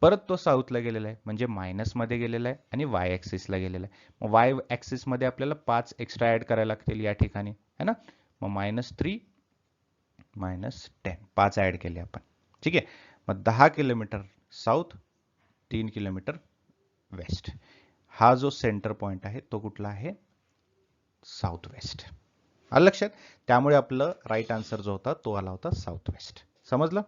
परत तो साऊथला गेलेला आहे, म्हणजे मायनसमध्ये गेलेला आहे आणि वाय ॲक्सिसला गेलेला आहे. मग वाय ॲक्सिसमध्ये आपल्याला 5 एक्स्ट्रा ॲड करायला लागतील या ठिकाणी, है ना. मग -3 -10 5 ॲड केले आपण. ठीक आहे, मग 10 किलोमीटर साऊथ, 3 किलोमीटर वेस्ट. हा जो सेंटर पॉइंट आहे तो कुठला आहे, साऊथ वेस्ट. आलं लक्षात. त्यामुळे आपलं राईट आन्सर जो होता तो आला होता साऊथ वेस्ट. समजलं.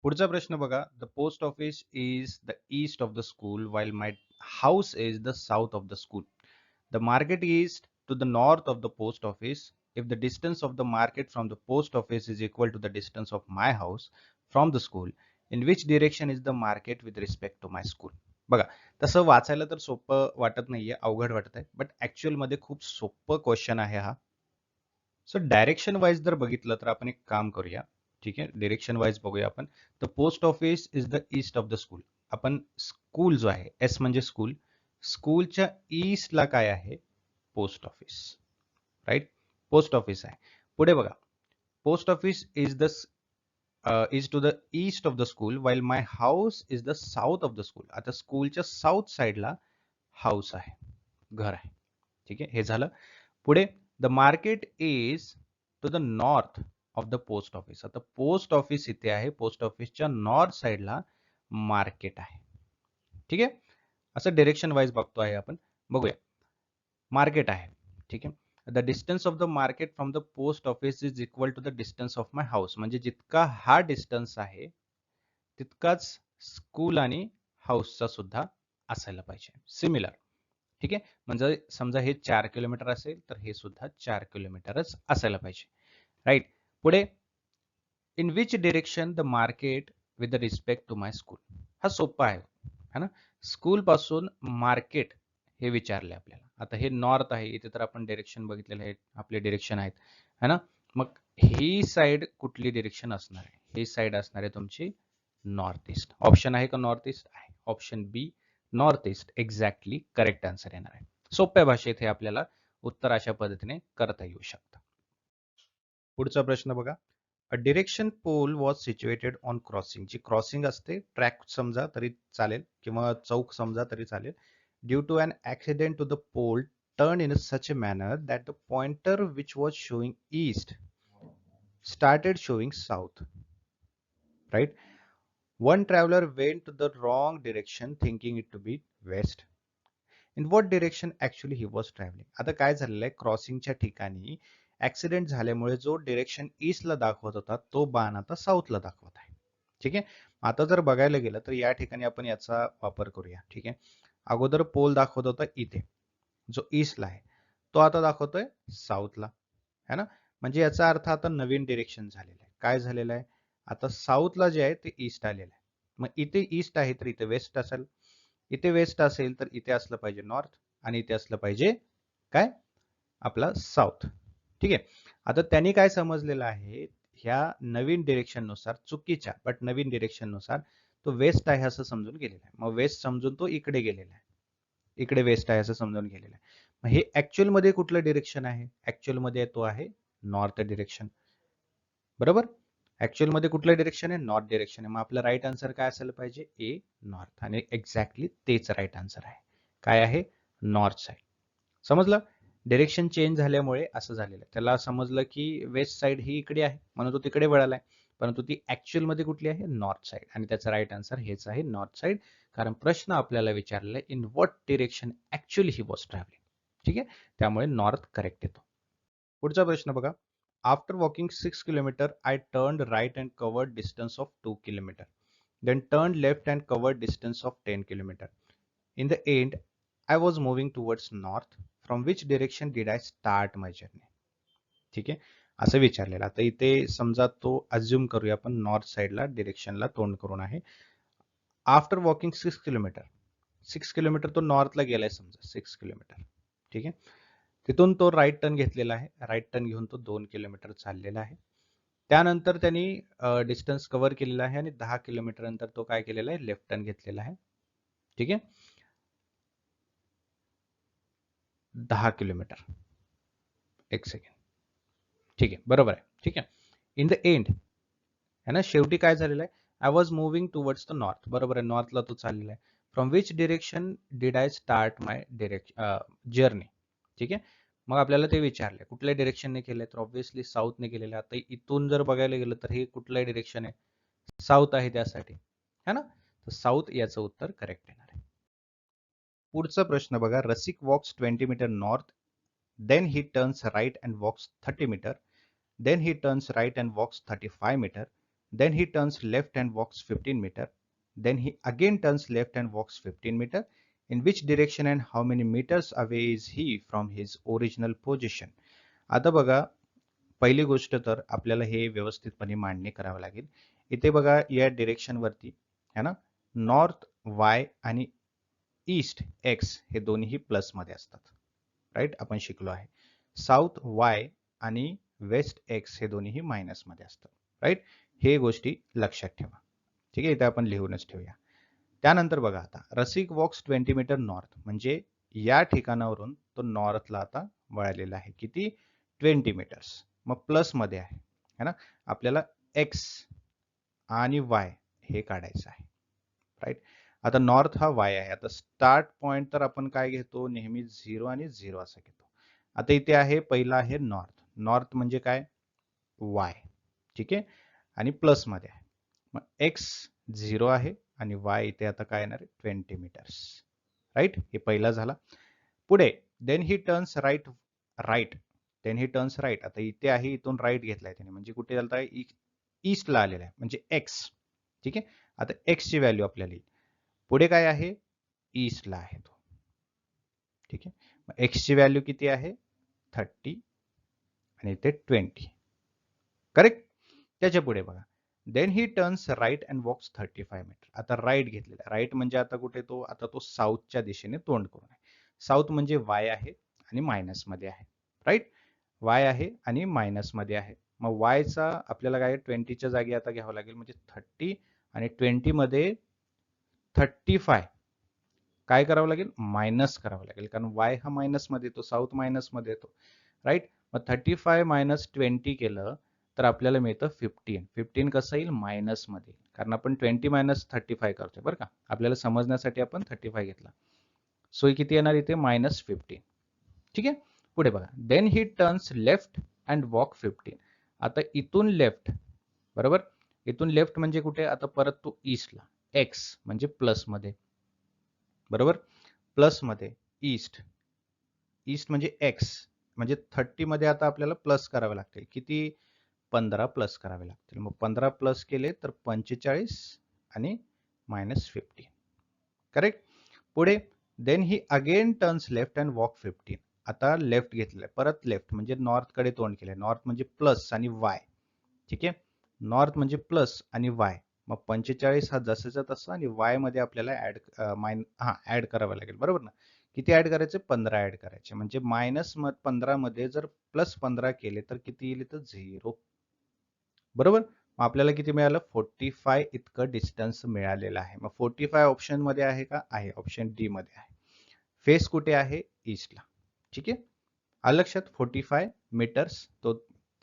पुढचा प्रश्न बघा. The post office is the east of the school while my house is the south of the school. The market is to the north of the post office. If the distance of the market from the post office is equal to the distance of my house from the school, in which direction is the market with respect to my school? बघा, तसं वाचायला तर सोपं वाटत नाहीये, अवघड वाटत आहे, बट ऍक्च्युअल मध्ये खूप सोपं क्वेश्चन आहे हा. सो डायरेक्शन वाईज जर बघितलं तर आपण एक काम करूया. ठीक आहे, डायरेक्शन वाईज बघूया आपण. The post office is the east of the school. आपण स्कूल जो आहे, एस म्हणजे स्कूल, स्कूलच्या ईस्टला काय आहे? Post office. Right, post office आहे. पुढे बघा, post office is to the east of the school while my house is the south of the school. आता स्कूलच्या साऊथ साइडला हाऊस आहे, घर आहे. ठीक आहे, हे झालं. पुढे the market is to the north of the post office. आता पोस्ट ऑफिस इथे आहे, पोस्ट ऑफिसच्या नॉर्थ साइडला मार्केट आहे. ठीक आहे, असं डायरेक्शन वाईज बघतो आहे आपण. बघूया, मार्केट आहे. ठीक आहे, the distance of the market from the post office is equal to the distance of my house. म्हणजे जितका हा डिस्टन्स आहे तितकाच स्कूल आणि हाऊसचा सुद्धा असायला पाहिजे, सिमिलर. ठीक आहे, म्हणजे समजा हे 4 किलोमीटर असेल तर हे सुद्धा 4 किलोमीटरच असायला पाहिजे. राईट. पुढे, in which direction the market with the respect to my school. हा सोपा आहे है ना. स्कूल पासून मार्केट हे विचारले आपल्याला. आता हे नॉर्थ आहे, इथे तर आपण डायरेक्शन बघितलेलं आहे, आपले डायरेक्शन आहेत है ना. मग ही साइड कुठली डायरेक्शन असणार आहे? ही साइड असणार आहे तुमची नॉर्थ ईस्ट. ऑप्शन आहे का नॉर्थ ईस्ट? आहे. Option B north east exactly correct answer येणार आहे. सोप्या भाषेत हे आपल्याला उत्तर अशा पद्धतीने करता येऊ शकतं. पुढचा प्रश्न बघा. A direction pole was situated on crossing. जी क्रॉसिंग असते, ट्रॅक समजा तरी चालेल किंवा चौक समजा तरी चालेल. Due to an accident to the pole turned in such a manner that the pointer which was showing east started showing south. Right? One traveler went to the wrong direction thinking it to be west. In what direction actually he was traveling? आता काय झालेलं आहे, क्रॉसिंगच्या ठिकाणी accident झाल्यामुळे जो direction ईस्टला दाखवत होता तो बाण आता साऊथला दाखवत आहे. ठीक आहे, आता जर बघायला गेलं तर या ठिकाणी आपण याचा वापर करूया. ठीक आहे, अगोदर पोल दाखवत होता इथे जो ईस्टला आहे, तो आता दाखवतोय साऊथला है ना. म्हणजे याचा अर्थ आता नवीन डिरेक्शन झालेलं आहे. काय झालेलं आहे, आता साऊथला जे आहे ते ईस्ट आलेलं आहे. मग इथे ईस्ट आहे तर इथे वेस्ट असेल, इथे वेस्ट असेल तर इथे असलं पाहिजे नॉर्थ, आणि इथे असलं पाहिजे काय, आपला साऊथ. ठीक आहे, आता त्यांनी काय समजलेलं आहे, ह्या नवीन डिरेक्शन नुसार, चुकीच्या बट नवीन डिरेक्शन नुसार तो वेस्ट आहे असं समजून गेलेला आहे. मग वेस्ट समजून तो इकडे गेलेला आहे, इकडे वेस्ट आहे असं समजून गेलेलं आहे. मग हे ऍक्च्युअल मध्ये कुठलं डिरेक्शन आहे? ऍक्च्युअल मध्ये तो आहे नॉर्थ डिरेक्शन. बरोबर, ऍक्च्युअल मध्ये कुठलं डिरेक्शन आहे? नॉर्थ डिरेक्शन आहे. मग आपलं राईट आन्सर काय असायला पाहिजे? ए नॉर्थ. आणि एक्झॅक्टली तेच राईट आन्सर आहे. काय आहे? North side. समजलं, डिरेक्शन चेंज झाल्यामुळे असं झालेलं आहे. त्याला समजलं की वेस्ट साइड ही इकडे आहे म्हणून तो तिकडे वळालाय, परंतु ती ऍक्च्युअल मध्ये कुठली आहे? North side. आणि त्याचा राईट आन्सर हेच आहे, नॉर्थ साइड. कारण प्रश्न आपल्याला विचारलेला आहे in what direction actually he was travelling. ठीक आहे, त्यामुळे नॉर्थ करेक्ट येतो. पुढचा प्रश्न बघा. After walking 6 kilometre I turned right and covered distance of 2 kilometre, then turned left and covered distance of 10 kilometer. In the end, I was moving towards north. From which direction did I start my journey? ठीक आहे, असं विचारलेलं. आता इथे समजा तो assume करूया आपण नॉर्थ साइडला डिरेक्शनला तोंड करून आहे. आफ्टर वॉकिंग 6 किलोमीटर, 6 किलोमीटर तो नॉर्थला गेलाय समजा 6 किलोमीटर. ठीक आहे, तिथून तो राईट टर्न घेतलेला आहे. राईट टर्न घेऊन तो 2 किलोमीटर चाललेला आहे. त्यानंतर त्यांनी डिस्टन्स कव्हर केलेला आहे आणि 10 किलोमीटर नंतर तो काय केलेला आहे? लेफ्ट टर्न घेतलेला आहे. ठीक आहे, 10 किलोमीटर, एक सेकंड. ठीक आहे, बरोबर आहे. ठीक आहे, इन द एंड है ना, शेवटी काय झालेलं आहे? I was moving towards the north. बरोबर आहे, नॉर्थला तो चाललेला आहे. From which direction did I start my journey. ठीक आहे, मग आपल्याला ते विचारले कुठल्या डिरेक्शनने केलंय, तर ऑब्व्हियसली साऊथने केलेलं आहे. आता इथून जर बघायला गेलं तर हे कुठलं डिरेक्शन आहे? साऊथ आहे त्यासाठी है ना, तर साऊथ याचं उत्तर करेक्ट येणार आहे. पुढचा प्रश्न बघा. Rasik walks 20 metre north, then he turns right and walks 30 metre, then he turns right and walks 35 metre. then he turns left and walks 15 meter, then he again turns left and walks 15 meter. In which direction and how many meters away is he from his original position? आता बघा, पहिली गोष्ट तर आपल्याला हे व्यवस्थितपणे मांडणी करावं लागेल. इथे बघा या डिरेक्शन वरती है ना, नॉर्थ वाय आणि ईस्ट एक्स हे दोन्ही प्लस मध्ये असतात, राईट, आपण शिकलो आहे. साऊथ वाय आणि वेस्ट एक्स हे दोन्ही मायनस मध्ये असतात, राईट. हे गोष्टी लक्षात ठेवा. ठीक आहे, इथे आपण लिहूनच ठेवूया. त्यानंतर बघा, आता रसिक वॉक्स 20 मीटर नॉर्थ, म्हणजे या ठिकाणावरून तो नॉर्थला आता वळलेला आहे. किती? 20 मीटर्स. मग प्लस मध्ये आहे है ना, आपल्याला एक्स आणि वाय हे काढायचं आहे, राईट. आता नॉर्थ हा वाय आहे. आता स्टार्ट पॉइंट तर आपण काय घेतो, नेहमी 0 आणि 0 असं घेतो. आता इथे आहे, पहिला आहे नॉर्थ. नॉर्थ म्हणजे काय? वाय. ठीक आहे, आणि प्लस मध्ये आहे. मग एक्स 0 आहे आणि वाय इथे आता काय येणार आहे, 20 मीटर्स, राईट. हे पहिला झाला. पुढे then he turns right, right, then he turns right. आता इथे आहे, इथून राईट घेतलाय त्याने, म्हणजे कुठे झालं, ईस्टला आलेला आहे, म्हणजे एक्स. ठीक आहे, आता एक्स ची व्हॅल्यू आपल्याला येईल. पुढे काय आहे, ईस्टला आहे तो. ठीक आहे, मग एक्स ची व्हॅल्यू किती आहे, 30 आणि इथे 20, करेक्ट. त्याच्या पुढे बघा, then he turns right and walks 35 metre. आता राईट घेतलेला, राईट म्हणजे आता कुठे तो, आता तो साऊथच्या दिशेने तोंड करून आहे. साऊथ म्हणजे वाय आहे आणि मायनस मध्ये आहे, राईट. वाय आहे आणि मायनस मध्ये आहे. मग वायचा आपल्याला काय 20च्या जागी आता घ्यावं लागेल, म्हणजे 30 आणि 20 मध्ये 35 काय करावं लागेल, मायनस करावं लागेल, कारण वाय हा मायनस मध्ये येतो, साऊथ मायनस मध्ये येतो, राईट. मग 35 मायनस 20 केलं तर आपल्याला मिळतं 15. 15 कसं येईल, मायनस मध्ये, कारण आपण 20 मायनस 35 करतोय बरं का, आपल्याला समजण्यासाठी आपण 35 घेतला. सो किती येणार इथे, मायनस 15. ठीक आहे, पुढे बघा, then he turns left and walk 15. आता इथून लेफ्ट, बरोबर, इथून लेफ्ट म्हणजे कुठे, आता परत तो ईस्टला, एक्स म्हणजे प्लस मध्ये, बरोबर, प्लस मध्ये, ईस्ट, ईस्ट म्हणजे एक्स, म्हणजे 30 मध्ये आता आपल्याला प्लस करावे लागतील. किती, 15 प्लस करावे लागतील. मग 15 प्लस केले तर 45 आणि मायनस 15, करेक्ट. पुढे then he again turns left and walk 15. आता लेफ्ट घेतलंय, परत लेफ्ट म्हणजे नॉर्थ कडे तोंड केलंय. नॉर्थ म्हणजे प्लस आणि वाय. ठीक आहे, नॉर्थ म्हणजे प्लस आणि वाय. मग 45 हा जसंचा तसा आणि वाय मध्ये आपल्याला ऍड करावं लागेल, बरोबर ना. किती ऍड करायचे, 15 ऍड करायचे, म्हणजे मायनस 15 मध्ये जर प्लस 15 केले तर किती येईल, तर 0, बरोबर. मग आपल्याला किती मिळालं, 45 इतकं डिस्टन्स मिळालेलं आहे. मग 45 ऑप्शन मध्ये आहे का, आहे, ऑप्शन डी मध्ये आहे. फेस कुठे आहे, ईस्टला. ठीक आहे, आलं लक्षात. 45 मीटर्स तो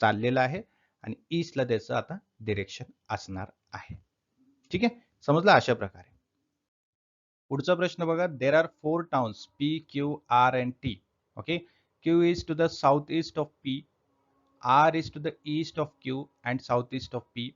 चाललेला आहे आणि ईस्टला त्याचं आता डिरेक्शन असणार आहे. ठीक आहे, समजलं. अशा प्रकारे पुढचा प्रश्न बघा, there are 4 towns P, Q, R and T. Okay, Q is to the south east of P, R is to the east of Q and south east of P,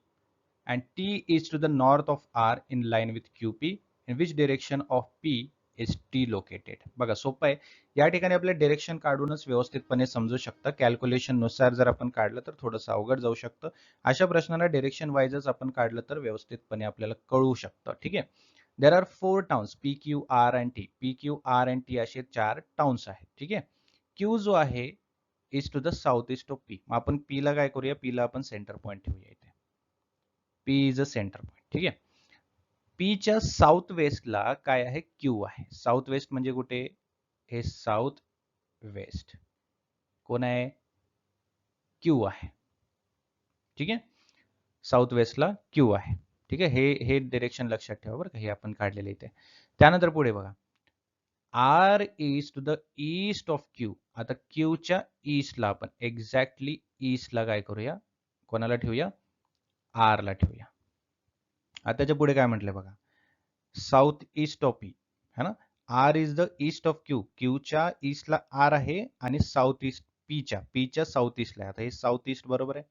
and T is to the north of R in line with QP. In which direction of P is T located? बघा, सोपं आहे. या ठिकाणी आपल्या direction काढूनच व्यवस्थितपणे समजू शकतं. Calculation नुसार जर आपण काढलं तर थोडंसं अवघड जाऊ शकतं. अशा प्रश्नाला डिरेक्शन वाईजच आपण काढलं तर व्यवस्थितपणे आपल्याला कळू शकतं. ठीक आहे, there are 4 towns P, Q, R and T. P, Q, R and T असे 4 टाउन्स आहेत. ठीक आहे, क्यू जो आहे is to the south east of P. मग आपण पी ला काय करूया, पी ला आपण सेंटर पॉईंट ठेवूया इथे. P is a centre point. ठीक आहे, P च्या साऊथ वेस्टला काय आहे, क्यू आहे. साऊथ वेस्ट म्हणजे कुठे, हे साऊथ वेस्ट कोण आहे, क्यू आहे. ठीक आहे, साऊथ वेस्टला क्यू आहे. ठीक आहे, हे डिरेक्शन लक्षात ठेवा बरं का, हे आपण काढलेलं इथे. त्यानंतर पुढे बघा, R is to the east of Q. आता क्यूच्या ईस्टला आपण एक्झॅक्टली ईस्टला काय करूया, कोणाला ठेवूया, आर ला ठेवूया. आता त्याच्या पुढे काय म्हटलंय बघा, साऊथ ईस्ट ऑफ पी है ना, R is the east of Q. क्यूच्या ईस्टला आर आहे आणि साऊथ ईस्ट पीच्या साऊथ ईस्टला आहे. आता हे साऊथ ईस्ट बरोबर आहे,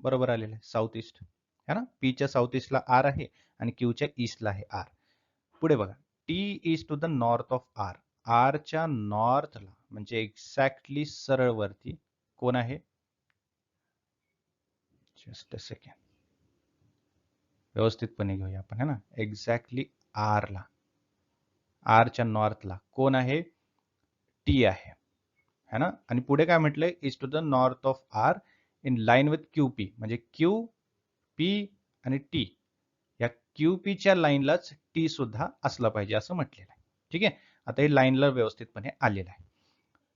बरोबर आलेलं आहे साऊथ ईस्ट है ना. पीच्या साऊथ ईस्टला आर आहे आणि क्यूच्या ईस्टला आहे आर. पुढे बघा, T is to the north of R. आरच्या नॉर्थला म्हणजे एक्झॅक्टली सरळ वरती कोण आहे, जस्ट अ सेकंड, व्यवस्थितपणे घेऊया आपण, है ना. एक्झॅक्टली आरला, आरच्या नॉर्थला कोण आहे, टी आहे, है ना. आणि पुढे काय म्हटलंय, is to the north of R in line with Q P, म्हणजे क्यू पी आणि टी, या क्यू पीच्या लाईनलाच टी सुद्धा असला पाहिजे असं म्हटलेलं आहे. ठीक आहे, आता हे लाईनला व्यवस्थितपणे आलेलं आहे.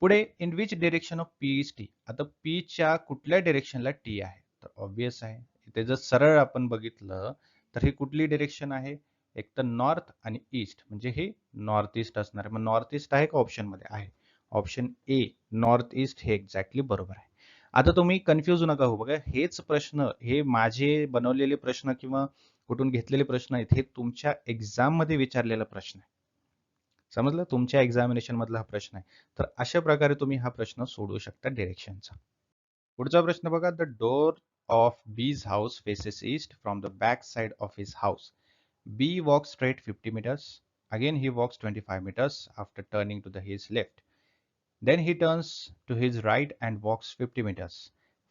पुढे in which direction of P is T, आता पीच्या कुठल्या डिरेक्शनला टी आहे, तर ऑब्विस आहे इथे जर सरळ आपण बघितलं तर ही कुठली डिरेक्शन आहे, एक तर नॉर्थ आणि ईस्ट, म्हणजे हे नॉर्थ ईस्ट असणार आहे. मग नॉर्थ ईस्ट आहे का ऑप्शन मध्ये, आहे. ऑप्शन ए नॉर्थ ईस्ट हे एक्झॅक्टली बरोबर आहे. आता तुम्ही कन्फ्यूज नका हो, बघा हेच प्रश्न, हे माझे बनवलेले प्रश्न किंवा कुठून घेतलेले प्रश्न आहेत, हे तुमच्या एक्झाम मध्ये विचारलेला प्रश्न आहे. समजलं, तुमच्या एक्झामिनेशन मधला हा प्रश्न आहे. तर अशा प्रकारे तुम्ही हा प्रश्न सोडवू शकता डिरेक्शनचा. पुढचा प्रश्न बघा, the door of B's house faces east from the back side of his house. B walks straight 50 meters. Again he walks 25 meters after turning to his left. Then he turns to his right and walks 50 meters.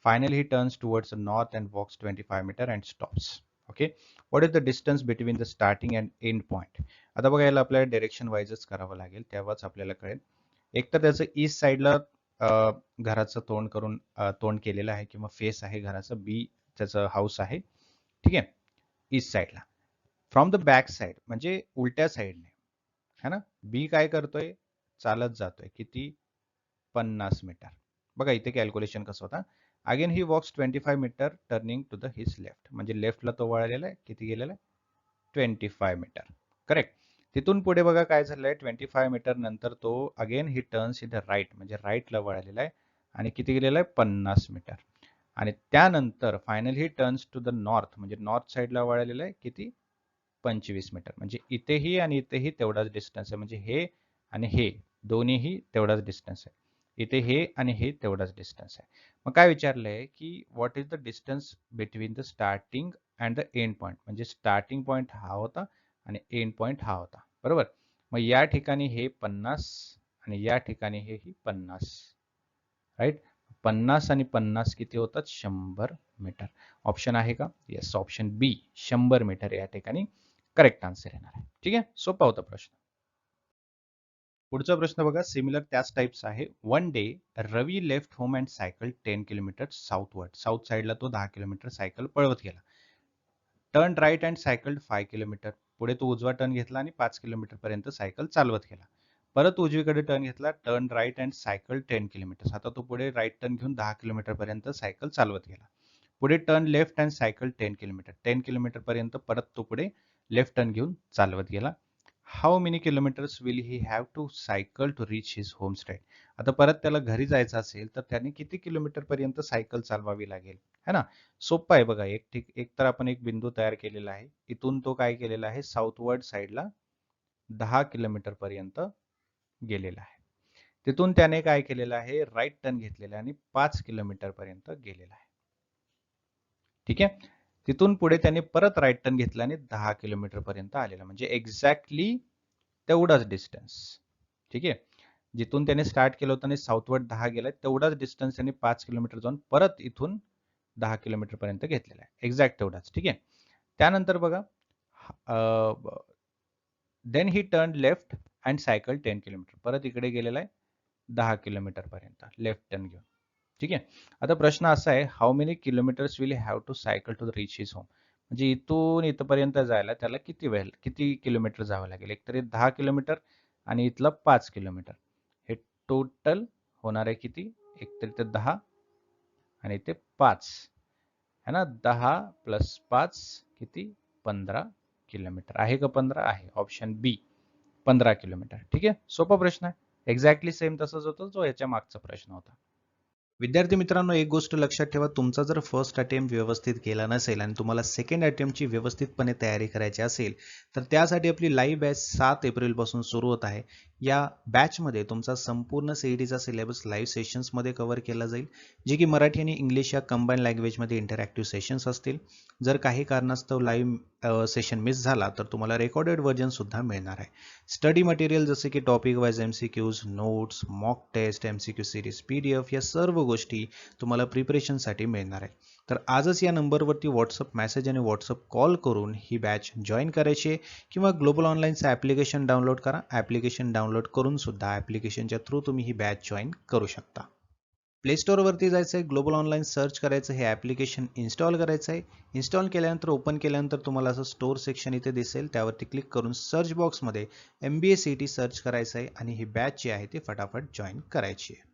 Finally he turns towards the north and walks 25 meters and stops. Okay, what is the distance between the starting and end point? आता बघा याला आपल्याला direction वाईजच करावं लागेल, तेव्हाच आपल्याला कळेल. एक तर त्याचं ईस्ट साईडला घराचं तोंड करून तोंड केलेलं आहे किंवा फेस आहे घराचं, बी त्याचं हाऊस आहे. ठीक आहे, ईस्ट साईडला. फ्रॉम द बॅक साईड म्हणजे उलट्या साईडने, है ना. बी काय करतोय, चालत जातोय, किती, 50 मीटर. बघा इथे कॅल्क्युलेशन कसं होतं. Again he walks 25 metre turning to the his left, म्हणजे लेफ्टला तो वळलेला आहे, किती गेलेला आहे, 25 मीटर. करेक्ट. तिथून पुढे बघा काय झालंय, 25 मीटर नंतर तो again he turns in the right, म्हणजे राईटला वळलेला आहे आणि किती गेलेला आहे, 50 मीटर. आणि त्यानंतर finally he turns to the north, म्हणजे नॉर्थ साईडला वळलेला आहे, किती, 25 मीटर. म्हणजे इथेही आणि इथेही तेवढाच डिस्टन्स आहे, म्हणजे हे आणि हे दोन्हीही तेवढाच डिस्टन्स आहे. इथे हे आणि हे तेवढाच डिस्टन्स आहे. मग काय विचारलंय की what is the distance between the starting and the end point, म्हणजे स्टार्टिंग पॉइंट हा होता आणि एंड पॉइंट हा होता, बरोबर. मग या ठिकाणी हे 50 आणि या ठिकाणी हे 50, राईट. 50 आणि 50 किती होतात, 100 मीटर. ऑप्शन आहे का, येस, ऑप्शन बी 100 मीटर या ठिकाणी करेक्ट आन्सर येणार आहे. ठीक आहे, सोपा होता प्रश्न. पुढचा प्रश्न बघा, सिमिलर त्याच टाइप्स आहे. One day Ravi left home and cycle 10 kilometer southward, south साईडला तो 10 किलोमीटर सायकल पळवत गेला. Turn right and cycle 5 kilometer, पुढे तो उजवा टर्न घेतला आणि 5 किलोमीटर पर्यंत सायकल चालवत गेला. परत उजवीकडे टर्न घेतला, turn right and cycle 10 kilometre, आता तो पुढे राईट टर्न घेऊन 10 किलोमीटर पर्यंत सायकल चालवत गेला. पुढे turn left and cycle 10 kilometre, 10 kilometre पर्यंत परत तो पुढे लेफ्ट टर्न घेऊन चालवत गेला. How many kilometres will he have to cycle to reach his home state, आता परत त्याला घरी जायचं असेल तर त्याने किती किलोमीटर पर्यंत सायकल चालवावी लागेल, है ना. सोपं आहे बघा, एक तर आपण एक बिंदू तयार केलेला आहे, इथून तो काय केलेला आहे, साऊथवर्ड साईडला 10 किलोमीटर पर्यंत गेलेला आहे. तिथून त्याने काय केलेलं आहे, राईट टर्न घेतलेला आणि 5 किलोमीटर पर्यंत गेलेला आहे. ठीक आहे, तिथून पुढे त्याने परत राईट टर्न घेतला आणि 10 किलोमीटर पर्यंत आलेला, म्हणजे एक्झॅक्टली तेवढाच डिस्टन्स. ठीक आहे, जिथून त्याने स्टार्ट केलं होतं आणि साऊथवर्ड 10 गेलाय, तेवढाच डिस्टन्स त्याने 5 किलोमीटर जाऊन परत इथून 10 किलोमीटर पर्यंत घेतलेला आहे, एक्झॅक्ट तेवढाच. ठीक आहे, त्यानंतर बघा, then he turn left and cycle 10 kilometre, परत इकडे गेलेला आहे 10 किलोमीटर पर्यंत लेफ्ट टर्न घेऊन. ठीक आहे, आता प्रश्न असा आहे, how many kilometres will have to cycle to reach his home, म्हणजे इथून इथपर्यंत जायला त्याला किती किलोमीटर जावं लागेल, एकतरी 10 किलोमीटर आणि इथलं 5 किलोमीटर, हे टोटल होणार आहे किती, एकतरी ते 10 आणि ते 5, है ना. 10 + 5 किती, 15 किलोमीटर. आहे का 15, आहे, ऑप्शन बी 15 किलोमीटर. ठीक आहे, सोपा प्रश्न आहे, एक्झॅक्टली सेम तसंच होतं जो याच्या मागचा प्रश्न होता. विद्यार्थी मित्रांनो, एक गोष्ट लक्षात ठेवा, तुमचा जर फर्स्ट अटेम्प्ट व्यवस्थित केला नसेल आणि तुम्हाला सेकंड अटेम्प्टची व्यवस्थितपणे तयारी करायची असेल तर त्यासाठी आपली लाईव्ह बॅच 7 एप्रिलपासून सुरू होत आहे. या बॅचमध्ये तुमचा संपूर्ण सीईटीचा सिलेबस लाईव्ह सेशन्समध्ये कव्हर केला जाईल, जे की मराठी आणि इंग्लिश या कंबाईन लँग्वेजमध्ये इंटरॅक्टिव्ह सेशन्स असतील. जर काही कारणास्तव लाईव्ह सेशन मिस झाला तर तुम्हाला रेकॉर्डेड व्हर्जनसुद्धा मिळणार आहे. स्टडी मटेरियल जसे की topic wise MCQs, notes, mock test, MCQ series, PDF या सर्व गोष्टी तुम्हाला प्रिपरेशनसाठी मिळणार आहे. तर आजच या नंबरवरती व्हॉट्सअप मेसेज आणि व्हॉट्सअप कॉल करून ही बॅच जॉईन करायची आहे किंवा ग्लोबल ऑनलाईनचं ॲप्लिकेशन डाउनलोड करा. ॲप्लिकेशन डाउनलोड करून सुद्धा ॲप्लिकेशनच्या थ्रू तुम्ही ही बॅच जॉईन करू शकता. प्ले स्टोअरवरती जायचं आहे, ग्लोबल ऑनलाईन सर्च करायचं, हे ॲप्लिकेशन इन्स्टॉल करायचं आहे. इन्स्टॉल केल्यानंतर ओपन केल्यानंतर तुम्हाला असं स्टोअर सेक्शन इथे दिसेल, त्यावरती क्लिक करून सर्च बॉक्समध्ये MBA CET सर्च करायचं आहे आणि ही बॅच जी आहे ती फटाफट जॉईन करायची आहे.